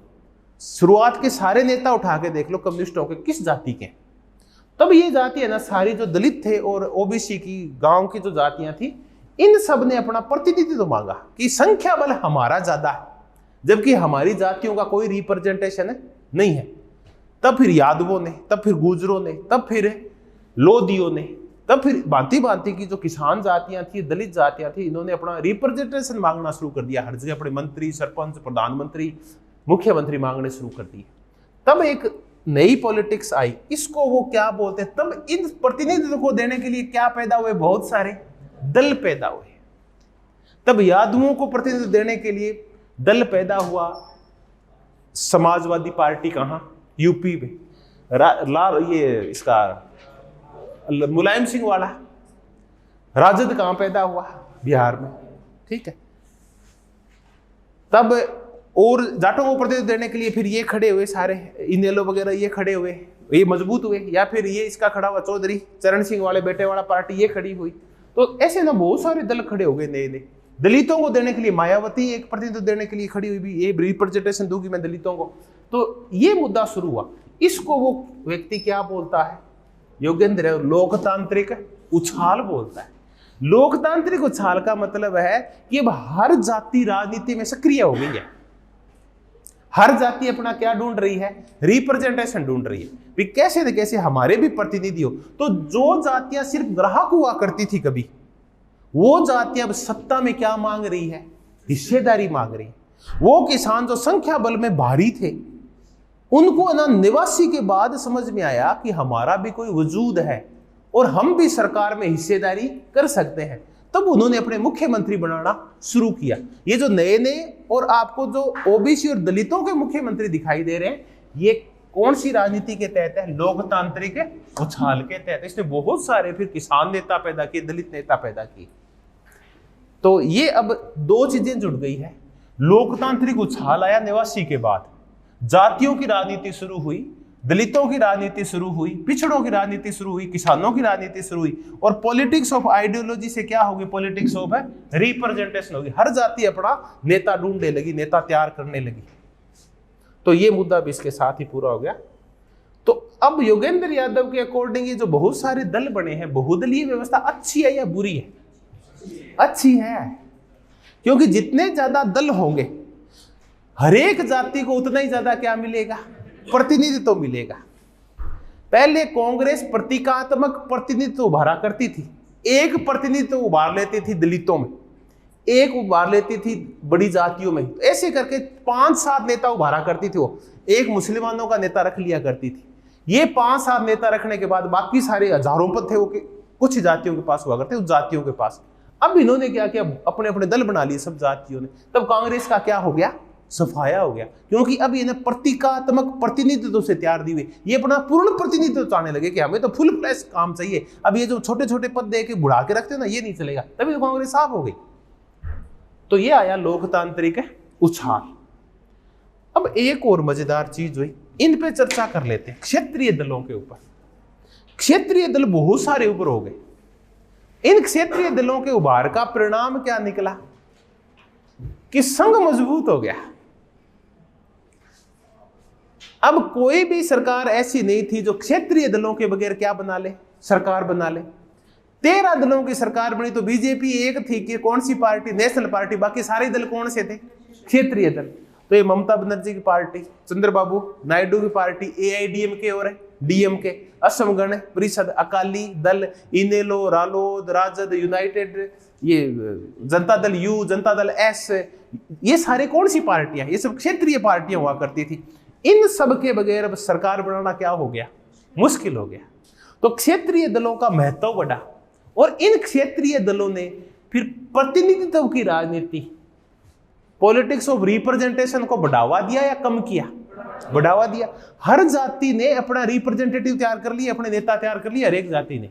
शुरुआत के सारे नेता उठा के देख लो कम्युनिस्टों के, किस जाति के। तब ये जाति है ना, सारी जो दलित थे और ओबीसी की गांव की जो जातियां थी, इन सब ने अपना प्रतिनिधित्व मांगा कि संख्या बल हमारा ज्यादा है, जबकि हमारी जातियों का कोई रिप्रेजेंटेशन नहीं है। तब फिर यादवों ने, तब फिर गुजरों ने, तब फिर लोधियों ने, तब फिर भांति भांति की जो किसान जातियां थी, दलित जातियां थी, इन्होंने अपना रिप्रेजेंटेशन मांगना शुरू कर दिया। हर जगह अपने मंत्री, सरपंच, प्रधानमंत्री, मुख्यमंत्री मांगने शुरू कर दिए। तब एक नई पॉलिटिक्स आई, इसको वो क्या बोलते हैं, तब इन प्रतिनिधित्व को देने के लिए क्या पैदा हुए, बहुत सारे दल पैदा हुए। तब यादवों को प्रतिनिधित्व देने के लिए दल पैदा हुआ। समाजवादी पार्टी कहां, यूपी में, ये इसका मुलायम सिंह वाला। राजद कहां पैदा हुआ, बिहार में, ठीक है। तब और जाटों को प्रतिनिधित्व देने के लिए फिर ये खड़े हुए सारे, इनेलो वगैरह ये खड़े हुए, ये मजबूत हुए। या फिर ये इसका खड़ा हुआ चौधरी चरण सिंह वाले बेटे वाला पार्टी, ये खड़ी हुई। तो ऐसे ना बहुत सारे दल खड़े हो गए नए नए। दलितों को देने के लिए मायावती एक प्रतिनिधित्व देने के लिए खड़ी हुई भी, ये रिप्रेजेंटेशन दूंगी मैं दलितों को। तो ये मुद्दा शुरू हुआ। इसको वो व्यक्ति क्या बोलता है, योगेंद्र, लोकतांत्रिक उछाल बोलता है। लोकतांत्रिक उछाल का मतलब है कि अब हर जाति राजनीति में सक्रिय हो गई है। हर जाति अपना क्या ढूंढ रही है, रिप्रेजेंटेशन ढूंढ रही है भी, कैसे न कैसे हमारे भी प्रतिनिधि हो। तो जो जातियां सिर्फ ग्राहक हुआ करती थी कभी, वो जातियां अब सत्ता में क्या मांग रही है, हिस्सेदारी मांग रही है। वो किसान जो संख्या बल में भारी थे, उनको ना 89 के बाद समझ में आया कि हमारा भी कोई वजूद है और हम भी सरकार में हिस्सेदारी कर सकते हैं। तब उन्होंने अपने मुख्यमंत्री बनाना शुरू किया। ये जो नए नए और आपको जो ओबीसी और दलितों के मुख्यमंत्री दिखाई दे रहे हैं, ये कौन सी राजनीति के तहत है, लोकतांत्रिक उछाल के तहत। इसने बहुत सारे फिर किसान नेता पैदा किए, दलित नेता पैदा किए। तो ये अब दो चीजें जुड़ गई है। लोकतांत्रिक उछाल आया 89 के बाद, जातियों की राजनीति शुरू हुई, दलितों की राजनीति शुरू हुई, पिछड़ों की राजनीति शुरू हुई, किसानों की राजनीति शुरू हुई, और पॉलिटिक्स ऑफ आइडियोलॉजी से क्या होगी? पॉलिटिक्स ऑफ रिप्रेजेंटेशन होगी। हर जाति अपना नेता ढूंढने लगी, नेता तैयार करने लगी। तो ये मुद्दा भी इसके साथ ही पूरा हो गया। तो अब योगेंद्र यादव के अकॉर्डिंग ये जो बहुत सारे दल बने हैं, बहुदलीय व्यवस्था अच्छी है या बुरी है? अच्छी है, क्योंकि जितने ज्यादा दल होंगे हर एक जाति को उतना ही ज्यादा क्या मिलेगा? प्रतिनिधित्व मिलेगा। पहले कांग्रेस प्रतीकात्मक प्रतिनिधित्व उभारा करती थी, एक प्रतिनिधित्व उभार लेती थी दलितों में, एक उभार लेती थी बड़ी जातियों में, ऐसे करके 5-7 नेता उभारा करती थी। वो एक मुसलमानों का नेता रख लिया करती थी। ये 5-7 नेता रखने के बाद बाकी सारे हजारों पद थे वो कुछ जातियों के पास हुआ करते, उस जातियों के पास। अब इन्होंने क्या किया? अपने अपने दल बना लिए सब जातियों ने। तब कांग्रेस का क्या हो गया? सफाया हो गया, क्योंकि अब ये प्रतीकात्मक प्रतिनिधित्व से तैयार दी हुई, ये अपना पूर्ण प्रतिनिधित्व चाहने लगे कि हमें तो फुल फ्लैश काम चाहिए। अब ये जो छोटे छोटे पद दे के बुढ़ा के रखते हो ना, ये नहीं चलेगा। तभी तो कांग्रेस साफ हो गई। तो ये आया लोकतांत्रिक उछाल। अब एक और मजेदार चीज हुई, इन पे चर्चा कर लेते हैं, क्षेत्रीय दलों के ऊपर। क्षेत्रीय दल बहुत सारे ऊपर हो गए। इन क्षेत्रीय दलों के उभार का परिणाम क्या निकला? कि संघ मजबूत हो गया। अब कोई भी सरकार ऐसी नहीं थी जो क्षेत्रीय दलों के बगैर क्या बना ले? सरकार बना ले। 13 दलों की सरकार बनी, तो बीजेपी एक थी कि कौन सी पार्टी? National party. बाकी सारे दल कौन से थे? क्षेत्रीय दल। तो ये ममता बनर्जी की पार्टी, चंद्रबाबू नायडू की पार्टी, AIDMK और DMK, असम गण परिषद, अकाली दल, इनेलो, रालोद, राजद, यूनाइटेड, ये जनता दल U, जनता दल S, ये सारे कौन सी पार्टियां? ये सब क्षेत्रीय पार्टियां हुआ करती थी। इन सब के बगैर अब सरकार बनाना क्या हो गया? मुश्किल हो गया। तो क्षेत्रीय दलों का महत्व बढ़ा, और इन क्षेत्रीय दलों ने फिर प्रतिनिधित्व की राजनीति, पॉलिटिक्स ऑफ रिप्रेजेंटेशन को बढ़ावा दिया या कम किया? बढ़ावा दिया। हर जाति ने अपना रिप्रेजेंटेटिव तैयार कर लिया, अपने नेता तैयार कर लिए, हर एक जाति ने।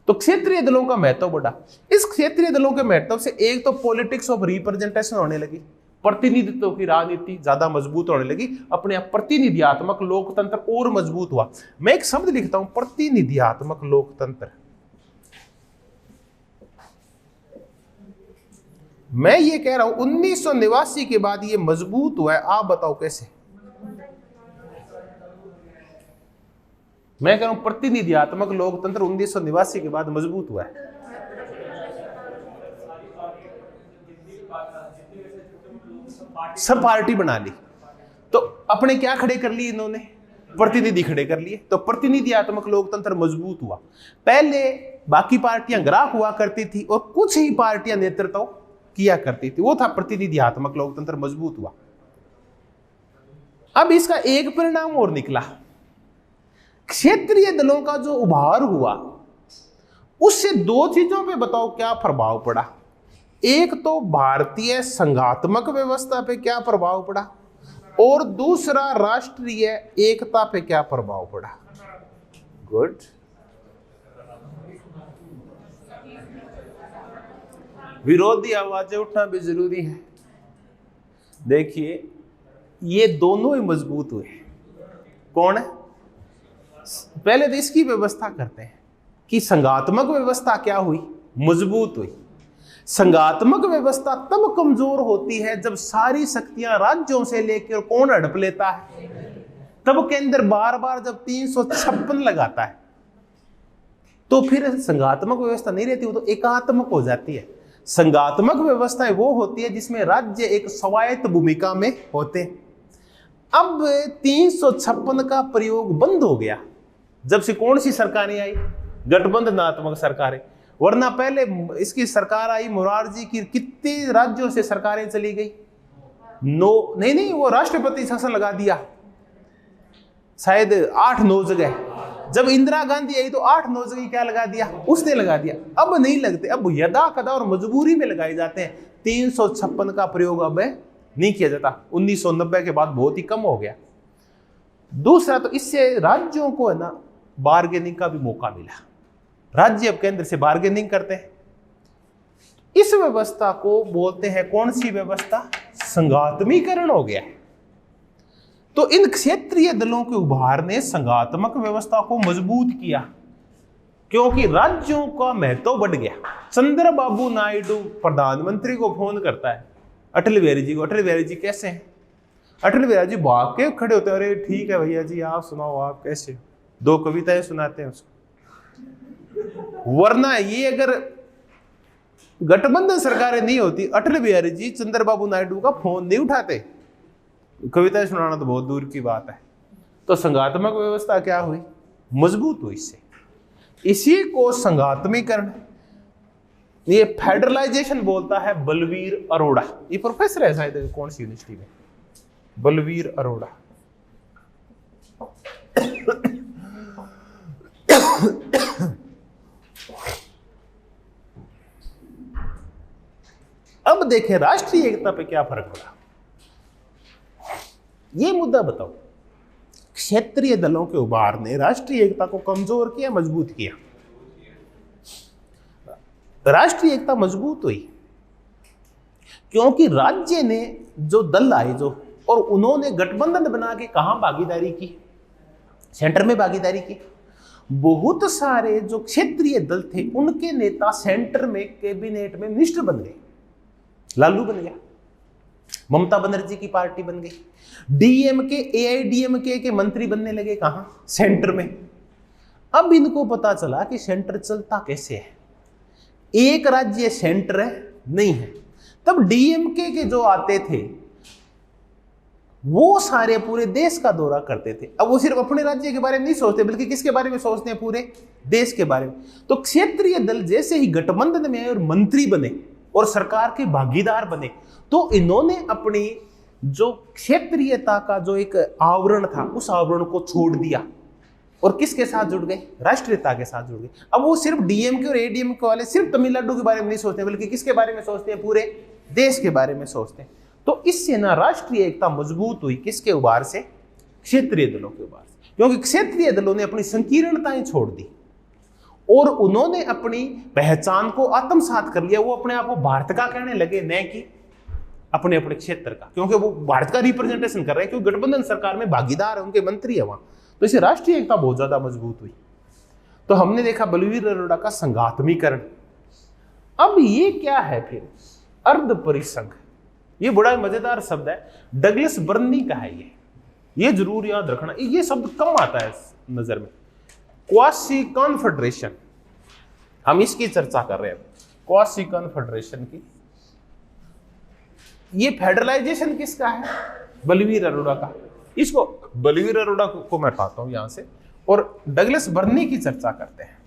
तो क्षेत्रीय दलों का महत्व बढ़ा। इस क्षेत्रीय दलों के महत्व से एक तो पॉलिटिक्स ऑफ रिप्रेजेंटेशन होने लगी, प्रतिनिधित्व की राजनीति ज्यादा मजबूत होने लगी, अपने आप प्रतिनिधियात्मक लोकतंत्र और मजबूत हुआ। मैं एक शब्द लिखता हूं, प्रतिनिधियात्मक लोकतंत्र। मैं ये कह रहा हूं 1989 के बाद ये मजबूत हुआ है। आप बताओ कैसे? मैं कह रहा हूं प्रतिनिधियात्मक लोकतंत्र 1989 के बाद मजबूत हुआ है। सब पार्टी बना ली, तो अपने क्या खड़े कर लिए इन्होंने? प्रतिनिधि खड़े कर लिए। तो प्रतिनिधियात्मक लोकतंत्र मजबूत हुआ। पहले बाकी पार्टियां ग्राहक हुआ करती थी और कुछ ही पार्टियां नेतृत्व किया करती थी, वो था प्रतिनिधियात्मक लोकतंत्र मजबूत हुआ। अब इसका एक परिणाम और निकला, क्षेत्रीय दलों का जो उभार हुआ उससे दो चीजों पे बताओ क्या प्रभाव पड़ा। एक तो भारतीय संघात्मक व्यवस्था पे क्या प्रभाव पड़ा, और दूसरा राष्ट्रीय एकता पे क्या प्रभाव पड़ा। गुड। विरोधी आवाजें उठना भी जरूरी है। देखिए ये दोनों ही मजबूत हुए। कौन है? पहले तो इसकी व्यवस्था करते हैं कि संघात्मक व्यवस्था क्या हुई? मजबूत हुई। संघात्मक व्यवस्था तब कमजोर होती है जब सारी शक्तियां राज्यों से लेकर कौन हड़प लेता है, तब केंद्र बार बार जब 356 लगाता है, तो फिर संघात्मक व्यवस्था नहीं रहती, वो तो एकात्मक हो जाती है। संघात्मक व्यवस्था वो होती है जिसमें राज्य एक स्वायत्त भूमिका में होते हैं। अब 356 का प्रयोग बंद हो गया जब से कौन सी सरकारें आई? गठबंधनात्मक सरकारें। वरना पहले इसकी सरकार आई मोरारजी की, कितने राज्यों से सरकारें चली गई? नहीं, वो राष्ट्रपति शासन लगा दिया शायद 8-9 जगह। जब इंदिरा गांधी आई तो 8-9 जगह क्या लगा दिया? उसने लगा दिया। अब नहीं लगते, अब यदा कदा और मजबूरी में लगाए जाते हैं। 356 का प्रयोग अब नहीं किया जाता। 1990 के बाद बहुत ही कम हो गया। दूसरा तो इससे राज्यों को है ना बार्गेनिंग का भी मौका मिला। राज्य अब केंद्र से बार्गेनिंग करते हैं। इस व्यवस्था को बोलते हैं कौन सी व्यवस्था? संघात्मीकरण हो गया। तो इन क्षेत्रीय दलों के उभार ने संघात्मक व्यवस्था को मजबूत किया, क्योंकि राज्यों का महत्व बढ़ गया। चंद्रबाबू नायडू प्रधानमंत्री को फोन करता है अटल बिहारी जी को, अटल बिहारी जी कैसे हैं? अटल बिहारी जी भाग के खड़े होते हैं, अरे ठीक है भैया जी, आप सुनाओ आप कैसे हो? 2 कविताएं सुनाते हैं उसको। वरना ये अगर गठबंधन सरकारें नहीं होती, अटल बिहारी जी चंद्रबाबू नायडू का फोन नहीं उठाते, कविताएं सुनाना तो बहुत दूर की बात है। तो संघात्मक व्यवस्था क्या हुई? मजबूत हुई। इससे इसी को संघात्मीकरण, ये फेडरलाइजेशन बोलता है बलवीर अरोड़ा। ये प्रोफेसर है शायद कौन सी यूनिवर्सिटी में, बलवीर अरोड़ा। अब देखें राष्ट्रीय एकता पे क्या फर्क पड़ा, ये मुद्दा बताओ। क्षेत्रीय दलों के उभार ने राष्ट्रीय एकता को कमजोर किया, मजबूत किया? राष्ट्रीय एकता मजबूत हुई क्योंकि राज्य ने जो दल आए जो, और उन्होंने गठबंधन बना के कहां भागीदारी की? सेंटर में भागीदारी की। बहुत सारे जो क्षेत्रीय दल थे उनके नेता सेंटर में कैबिनेट में मिनिस्टर बन गए। लालू बन गया, ममता बनर्जी की पार्टी बन गई, डीएमके एआईडीएमके के मंत्री बनने लगे कहां? सेंटर में। अब इनको पता चला कि सेंटर चलता कैसे है, एक राज्य सेंटर है नहीं है। तब डीएमके के जो आते थे वो सारे पूरे देश का दौरा करते थे। अब वो सिर्फ अपने राज्य के बारे में नहीं सोचते, बल्कि किसके बारे में सोचते हैं? पूरे देश के बारे में। तो क्षेत्रीय दल जैसे ही गठबंधन में आए और मंत्री बने और सरकार के भागीदार बने, तो इन्होंने अपनी जो क्षेत्रीयता का जो एक आवरण था उस आवरण को छोड़ दिया और किसके साथ जुड़ गए? राष्ट्रीयता के साथ जुड़ गए। अब वो सिर्फ डीएमके और एडीएमके वाले सिर्फ तमिलनाडु के बारे में नहीं सोचते, बल्कि किसके बारे में सोचते हैं? पूरे देश के बारे में सोचते हैं। तो इससे ना राष्ट्रीय एकता मजबूत हुई, किसके उभार से? क्षेत्रीय दलों के उभार से। क्योंकि क्षेत्रीय दलों ने अपनी संकीर्णताएं छोड़ दी और उन्होंने अपनी पहचान को आत्मसात कर लिया। वो अपने आप को भारत का कहने लगे, न कि अपने अपने क्षेत्र का, क्योंकि वो भारत का रिप्रेजेंटेशन कर रहे हैं, क्योंकि गठबंधन सरकार में भागीदार है, उनके मंत्री है वहां। तो इसे राष्ट्रीय एकता बहुत ज्यादा मजबूत हुई। तो हमने देखा बलवीर अरोड़ा का संघात्मीकरण। अब ये क्या है फिर? अर्ध परिसंघ। ये बड़ा मजेदार शब्द है, डगलस बर्नी का है ये जरूर याद रखना। ये शब्द कम आता है नजर में। क्वासी कॉन्फेडरेशन, हम इसकी चर्चा कर रहे हैं, क्वासी कॉन्फेडरेशन की। ये फेडरलाइजेशन किसका है? बलवीर अरोड़ा का। इसको बलवीर अरोड़ा को मैं हटाता हूं यहां से और डगलस बर्नी की चर्चा करते हैं।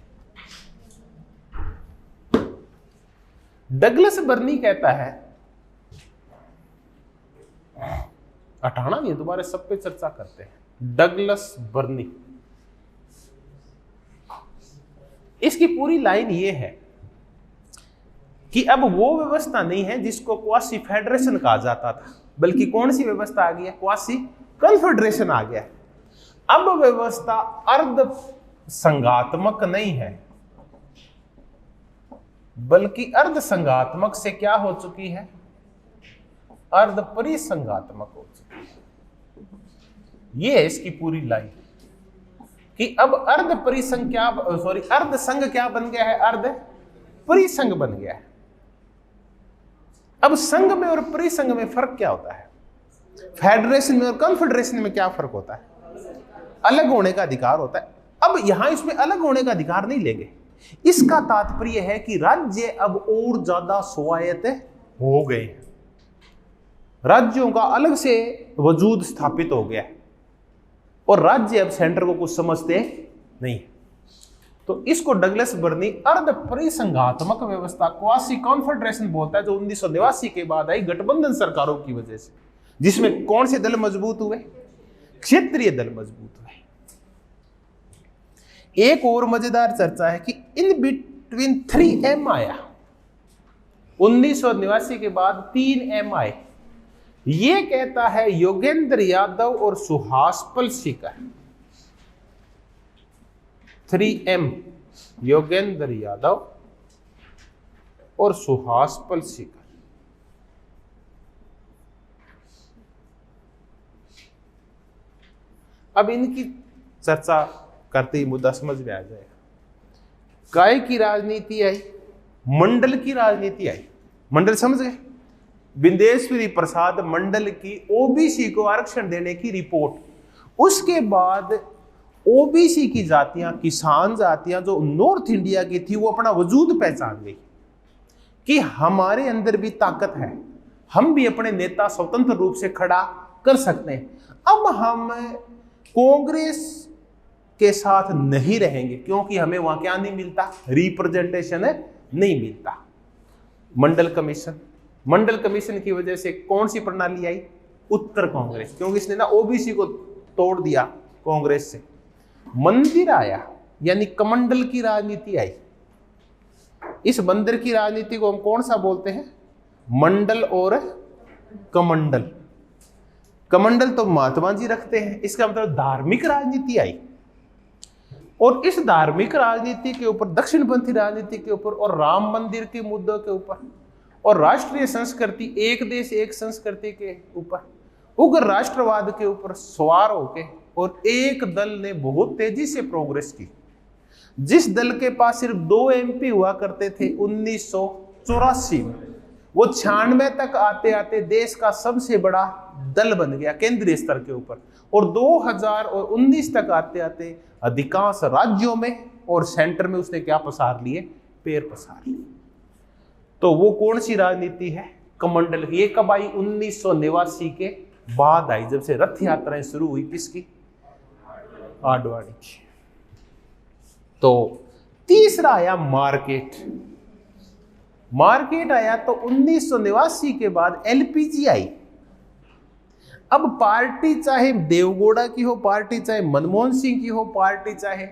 डगलस बर्नी कहता है, हटाना नहीं, दोबारा सब पे चर्चा करते हैं। डगलस बर्नी, इसकी पूरी लाइन ये है कि अब वो व्यवस्था नहीं है जिसको क्वासी फेडरेशन कहा जाता था, बल्कि कौन सी व्यवस्था आ गई है? क्वासी कॉन्फेडरेशन आ गया। अब व्यवस्था अर्ध संघात्मक नहीं है, बल्कि अर्ध संघात्मक से क्या हो चुकी है? अर्ध परिसंघात्मक हो चुकी है। ये है इसकी पूरी लाइन कि अब अर्ध परिसंघ क्या, सॉरी, अर्ध संघ क्या बन गया है? अर्ध परिसंघ बन गया है। अब संघ में और परिसंघ में फर्क क्या होता है? फेडरेशन में और कॉन्फेडरेशन में क्या फर्क होता है? अलग होने का अधिकार होता है। अब यहां इसमें अलग होने का अधिकार नहीं लेंगे। इसका तात्पर्य है कि राज्य अब और ज्यादा स्वायत्त हो गए हैं, राज्यों का अलग से वजूद स्थापित हो गया है और राज्य अब सेंटर को कुछ समझते नहीं। तो इसको डगलस बर्नी अर्ध परिसंघात्मक व्यवस्था, क्वासी कॉन्फेडरेशन बोलता है, जो 1989 के बाद आई गठबंधन सरकारों की वजह से, जिसमें कौन से दल मजबूत हुए? क्षेत्रीय दल मजबूत हुए। एक और मजेदार चर्चा है कि इन बिटवीन 3M आया, 1989 के बाद 3M आए। ये कहता है योगेंद्र यादव और सुहास पलसीकर। 3M, योगेंद्र यादव और सुहास पलसीकर। अब इनकी चर्चा करते ही मुद्दा समझ में आ जाएगा। काय की राजनीति आई, मंडल की राजनीति आई। मंडल समझ गए, बिंदेश्वरी प्रसाद मंडल की ओबीसी को आरक्षण देने की रिपोर्ट। उसके बाद ओबीसी की जातियां, किसान जातियां जो नॉर्थ इंडिया की थी, वो अपना वजूद पहचान गई कि हमारे अंदर भी ताकत है, हम भी अपने नेता स्वतंत्र रूप से खड़ा कर सकते हैं। अब हम कांग्रेस के साथ नहीं रहेंगे क्योंकि हमें वहां क्या नहीं मिलता, रिप्रेजेंटेशन नहीं मिलता। मंडल कमीशन की वजह से कौन सी प्रणाली आई, उत्तर कांग्रेस, क्योंकि इसने ना ओबीसी को तोड़ दिया कांग्रेस से। मंदिर आया, यानी कमंडल की राजनीति आई। इस मंदिर की राजनीति को हम कौन सा बोलते हैं, मंडल और कमंडल। कमंडल तो महात्मा जी रखते हैं, इसका मतलब धार्मिक राजनीति आई। और इस धार्मिक राजनीति के ऊपर, दक्षिणपंथी राजनीति के ऊपर, और राम मंदिर के मुद्दों के ऊपर, और राष्ट्रीय संस्कृति, एक देश एक संस्कृति के ऊपर, उग्र राष्ट्रवाद के ऊपर सवार होके, और एक दल ने बहुत तेजी से प्रोग्रेस की। जिस दल के पास सिर्फ 2 MP हुआ करते थे 1984 में, वो 96 तक आते आते देश का सबसे बड़ा दल बन गया केंद्रीय स्तर के ऊपर। और 2019 तक आते आते अधिकांश राज्यों में और सेंटर में उसने क्या पसार लिए, पैर पसार लिए। तो वो कौन सी राजनीति है, कमंडल की। ये कब आई, 1989 के बाद आई, जब से रथ यात्राएं शुरू हुई, किसकी, आडवाणी की। तो तीसरा आया मार्केट आया। तो 1989 के बाद LPG आई। अब पार्टी चाहे देवगौड़ा की हो, पार्टी चाहे मनमोहन सिंह की हो, पार्टी चाहे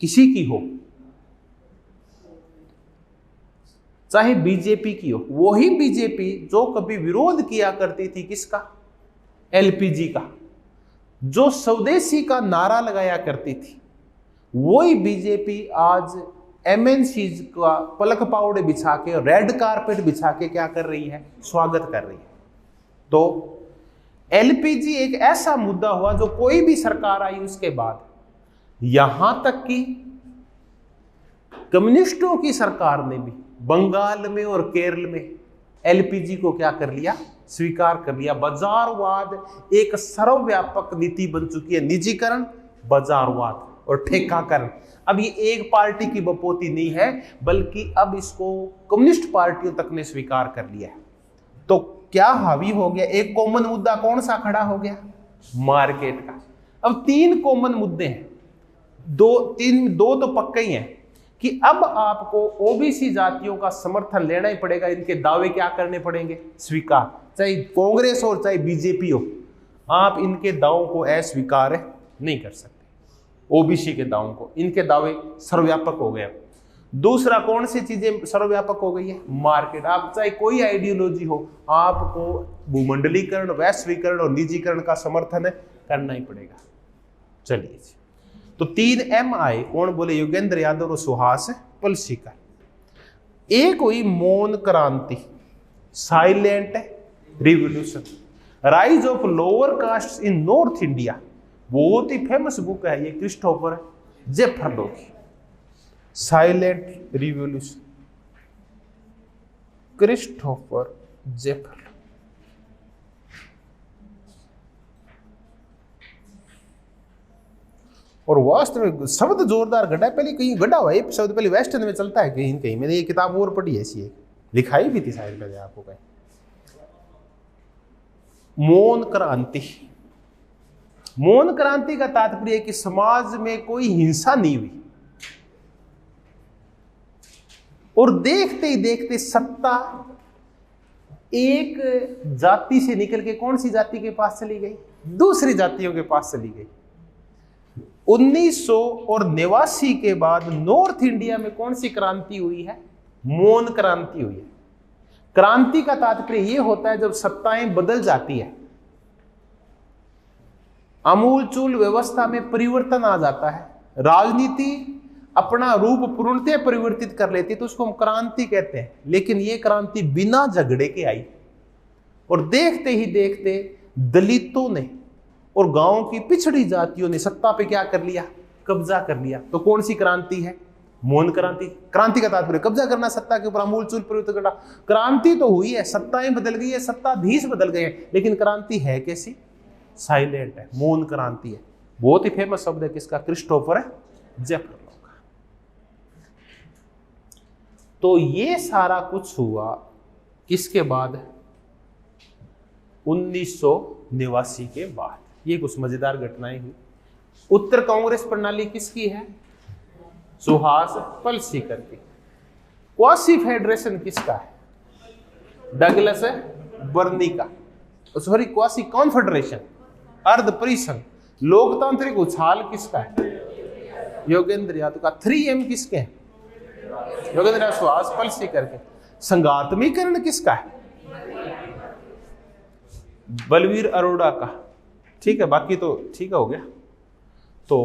किसी की हो, चाहे बीजेपी की हो, वही बीजेपी जो कभी विरोध किया करती थी किसका, LPG का, जो स्वदेशी का नारा लगाया करती थी, वही बीजेपी आज MNC का पलक पावड़े बिछा के, रेड कारपेट बिछा के क्या कर रही है, स्वागत कर रही है। तो LPG एक ऐसा मुद्दा हुआ जो कोई भी सरकार आई उसके बाद, यहां तक कि कम्युनिस्टों की सरकार ने भी बंगाल में और केरल में LPG को क्या कर लिया, स्वीकार कर लिया। बाजारवाद एक सर्वव्यापक नीति बन चुकी है, निजीकरण, बाजारवाद और ठेकाकरण। अब ये एक पार्टी की बपोती नहीं है, बल्कि अब इसको कम्युनिस्ट पार्टियों तक ने स्वीकार कर लिया है। तो क्या हावी हो गया, एक कॉमन मुद्दा कौन सा खड़ा हो गया, मार्केट का। अब 3 कॉमन मुद्दे हैं, दो तो पक्के ही हैं कि अब आपको ओबीसी जातियों का समर्थन लेना ही पड़ेगा, इनके दावे क्या करने पड़ेंगे, स्वीकार, चाहे कांग्रेस हो चाहे बीजेपी हो, आप इनके दावों को अस्वीकार नहीं कर सकते। ओबीसी के दावों को, इनके दावे सर्वव्यापक हो गए। दूसरा, कौन सी चीजें सर्वव्यापक हो गई है, मार्केट। आप चाहे कोई आइडियोलॉजी हो, आपको भूमंडलीकरण, वैश्वीकरण और निजीकरण का समर्थन करना ही पड़ेगा। चलिए, तो 3 M आए, कौन बोले, योगेंद्र यादव और सुहास पलसीकर। एक हुई मौन क्रांति, silent revolution, rise of lower caste in north India. बहुत ही फेमस बुक है ये, क्रिस्टोफर जेफरलो की, साइलेंट रिवॉल्यूशन, क्रिस्टोफर जेफरलो। और वास्तव में शब्द जोरदार गढ़ा है, पहले कहीं गढ़ा हुआ है शब्द, पहले वेस्टर्न में चलता है कहीं कहीं। मैंने ये किताब और पढ़ी ऐसी है, लिखाई भी थी शायद पहले आपको कहीं। मौन क्रांति, मौन क्रांति का तात्पर्य है कि समाज में कोई हिंसा नहीं हुई, और देखते ही देखते सत्ता एक जाति से निकल के कौन सी जाति के पास चली गई, दूसरी जातियों के पास चली गई। 1989 के बाद नॉर्थ इंडिया में कौन सी क्रांति हुई है, मौन क्रांति हुई है। क्रांति का तात्पर्य यह होता है जब सत्ताएं बदल जाती है, आमूलचूल व्यवस्था में परिवर्तन आ जाता है, राजनीति अपना रूप पूर्णतः परिवर्तित कर लेती, तो उसको हम क्रांति कहते हैं। लेकिन यह क्रांति बिना झगड़े के आई, और देखते ही देखते दलितों ने, और गांव की पिछड़ी जातियों ने सत्ता पे क्या कर लिया, कब्जा कर लिया। तो कौन सी क्रांति है? मौन क्रांति। क्रांति का तात्पर्य कब्जा करना, सत्ता के ऊपर आमूलचूल परिवर्तन करना। क्रांति तो हुई है, सत्ताएं बदल गई है, सत्ताधीश बदल गए हैं, लेकिन क्रांति है कैसी? साइलेंट है, मौन क्रांति है। बहुत ही फेमस शब्द है किसका? क्रिस्टोफर ज़ेफिर का। तो ये सारा कुछ हुआ किसके बाद? 1989 के बाद। ये कुछ मजेदार घटनाएं हुई। उत्तर कांग्रेस प्रणाली किसकी है? सुहास पलसीकर की। क्वासी फेडरेशन किसका है? डगलस बर्नी का। सॉरी, क्वासी कॉन्फेडरेशन, अर्ध परिसंघ। लोकतांत्रिक उछाल किसका है? योगेंद्र यादव का। 3M किसके हैं? योगेंद्र सुहास पलसीकर के। संघात्मीकरण किसका है? बलवीर अरोड़ा का। ठीक है, बाकी तो ठीक हो गया। तो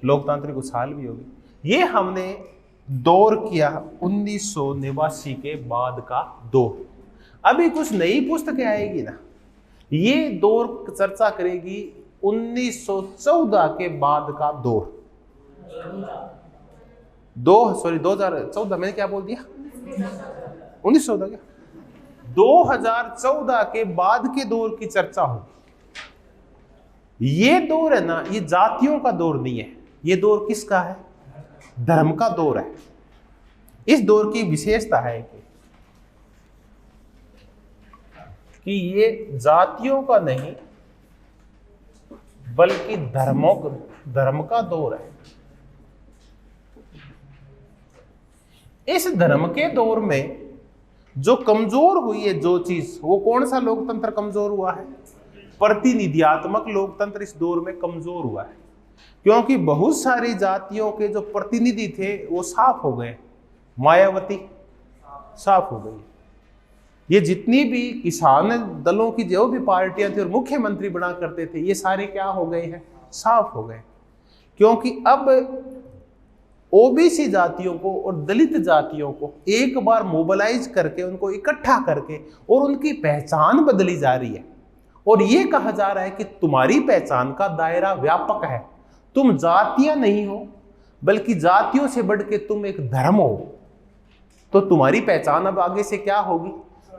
लोकतांत्रिक उछाल भी होगी। ये हमने दौर किया 1989 के बाद का दौर। अभी कुछ नई पुस्तकें आएगी ना, ये दौर चर्चा करेगी 1914 के बाद का दौर। 2014, मैंने क्या बोल दिया? 1914 क्या? 2014 के बाद के दौर की चर्चा होगी। ये दौर है ना, ये जातियों का दौर नहीं है। ये दौर किसका है? धर्म का दौर है। इस दौर की विशेषता है कि ये जातियों का नहीं बल्कि धर्म का दौर है। इस धर्म के दौर में जो कमजोर हुई है जो चीज, वो कौन सा लोकतंत्र कमजोर हुआ है? प्रतिनिधियात्मक लोकतंत्र इस दौर में कमजोर हुआ है, क्योंकि बहुत सारी जातियों के जो प्रतिनिधि थे वो साफ हो गए। मायावती साफ हो गई। ये जितनी भी किसान दलों की जो भी पार्टियां थी और मुख्यमंत्री बना करते थे, ये सारे क्या हो गए हैं? साफ हो गए। क्योंकि अब ओबीसी जातियों को और दलित जातियों को एक बार मोबिलाइज करके, उनको इकट्ठा करके, और उनकी पहचान बदली जा रही है। और ये कहा जा रहा है कि तुम्हारी पहचान का दायरा व्यापक है। तुम जातियां नहीं हो, बल्कि जातियों से बढ़ के तुम एक धर्म हो। तो तुम्हारी पहचान अब आगे से क्या होगी?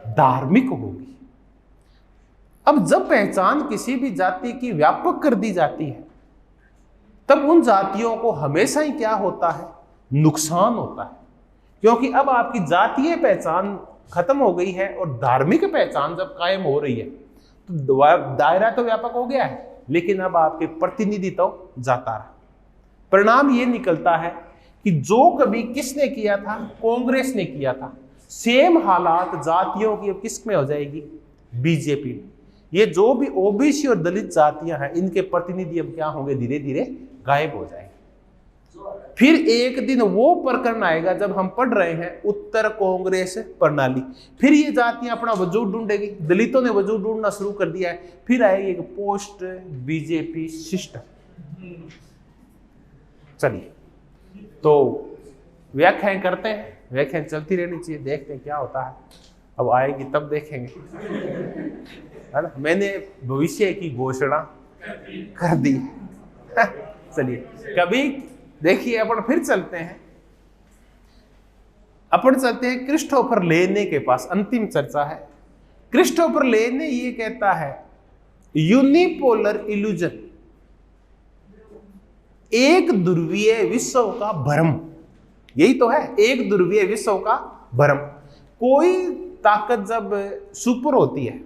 धार्मिक होगी। अब जब पहचान किसी भी जाति की व्यापक कर दी जाती है, तब उन जातियों को हमेशा ही क्या होता है? नुकसान होता है। क्योंकि अब आपकी जातीय पहचान खत्म हो गई है और धार्मिक पहचान जब कायम हो रही है, तो दायरा तो व्यापक हो गया है, लेकिन अब आपके प्रतिनिधि तो जाता रहा। परिणाम ये निकलता है कि जो कभी किसने किया था? कांग्रेस ने किया था। सेम हालात जातियों की अब किस में हो जाएगी? बीजेपी में। ये जो भी ओबीसी और दलित जातियां हैं, इनके प्रतिनिधि अब क्या होंगे? धीरे धीरे गायब हो जाएंगे। फिर एक दिन वो प्रकरण आएगा जब हम पढ़ रहे हैं उत्तर कांग्रेस प्रणाली। फिर ये जातियां अपना वजूद ढूंढेगी। दलितों ने वजूद ढूंढना शुरू कर दिया है। फिर आएगी एक पोस्ट बीजेपी सिस्टम। चलिए, तो व्याख्याएं करते हैं। व्याख्याएं चलती रहनी चाहिए, देखते हैं क्या होता है। अब आएगी तब देखेंगे, है ना। मैंने भविष्य की घोषणा कर दी। चलिए, कभी देखिए, अपन फिर चलते हैं। अपन चलते हैं क्रिस्टोफर लेने के पास। अंतिम चर्चा है। क्रिस्टोफर लेने ये कहता है यूनिपोलर इल्यूजन, एक ध्रुवीय विश्व का भ्रम। यही तो है, एक ध्रुवीय विश्व का भ्रम। कोई ताकत जब सुपर होती है,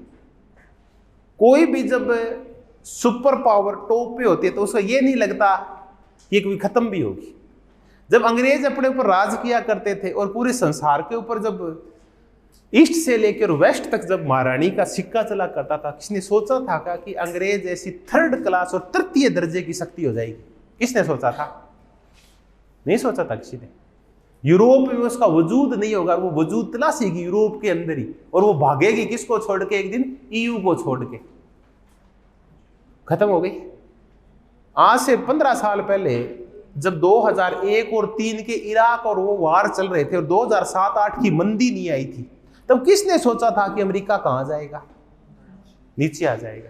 कोई भी जब सुपर पावर टॉप पे होती है, तो उसको ये नहीं लगता कि कभी खत्म भी होगी। जब अंग्रेज अपने ऊपर राज किया करते थे और पूरे संसार के ऊपर जब ईस्ट से लेकर वेस्ट तक जब महारानी का सिक्का चला करता था, किसने सोचा था क्या कि अंग्रेज ऐसी थर्ड क्लास और तृतीय दर्जे की शक्ति हो जाएगी? किसने सोचा था? नहीं सोचा था किसी ने। यूरोप में उसका वजूद नहीं होगा, वो वजूद तलाशेगी यूरोप के अंदर ही, और वो भागेगी किसको छोड़ के? एक दिन ईयू को छोड़ के। खत्म हो गई। आज से 15 साल पहले जब 2001 और 3 के इराक और वो वार चल रहे थे और 2007-8 की मंदी नहीं आई थी, तब किसने सोचा था कि अमेरिका कहां जाएगा? नीचे आ जाएगा।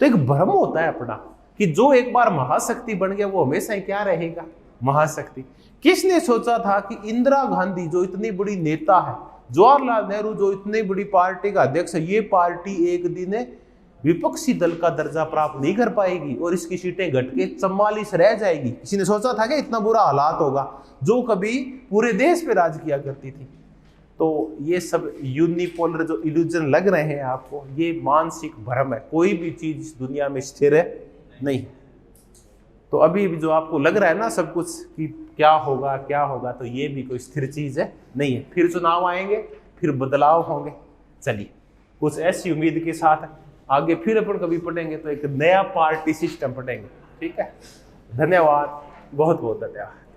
तो एक भ्रम होता है अपना। कि जो एक बार महाशक्ति बन गया वो हमेशा ही क्या रहेगा, महाशक्ति। किसने सोचा था कि इंदिरा गांधी जो इतनी बड़ी नेता है, जवाहरलाल नेहरू जो इतनी बड़ी पार्टी का अध्यक्ष है, ये पार्टी एक दिन विपक्षी दल का दर्जा प्राप्त नहीं कर पाएगी और इसकी सीटें घट के 44 रह जाएगी। किसी ने सोचा था कि इतना बुरा हालात होगा, जो कभी पूरे देश पे राज किया करती थी। तो ये सब यूनिपोलर जो इल्यूजन लग रहे हैं आपको, ये मानसिक भ्रम है। कोई भी चीज इस दुनिया में स्थिर है नहीं। तो अभी भी जो आपको लग रहा है ना सब कुछ कि क्या होगा क्या होगा, तो ये भी कोई स्थिर चीज है नहीं है। फिर चुनाव आएंगे, फिर बदलाव होंगे। चलिए कुछ ऐसी उम्मीद के साथ आगे फिर अपन कभी पढ़ेंगे, तो एक नया पार्टी सिस्टम पढ़ेंगे। ठीक है, धन्यवाद, बहुत बहुत धन्यवाद।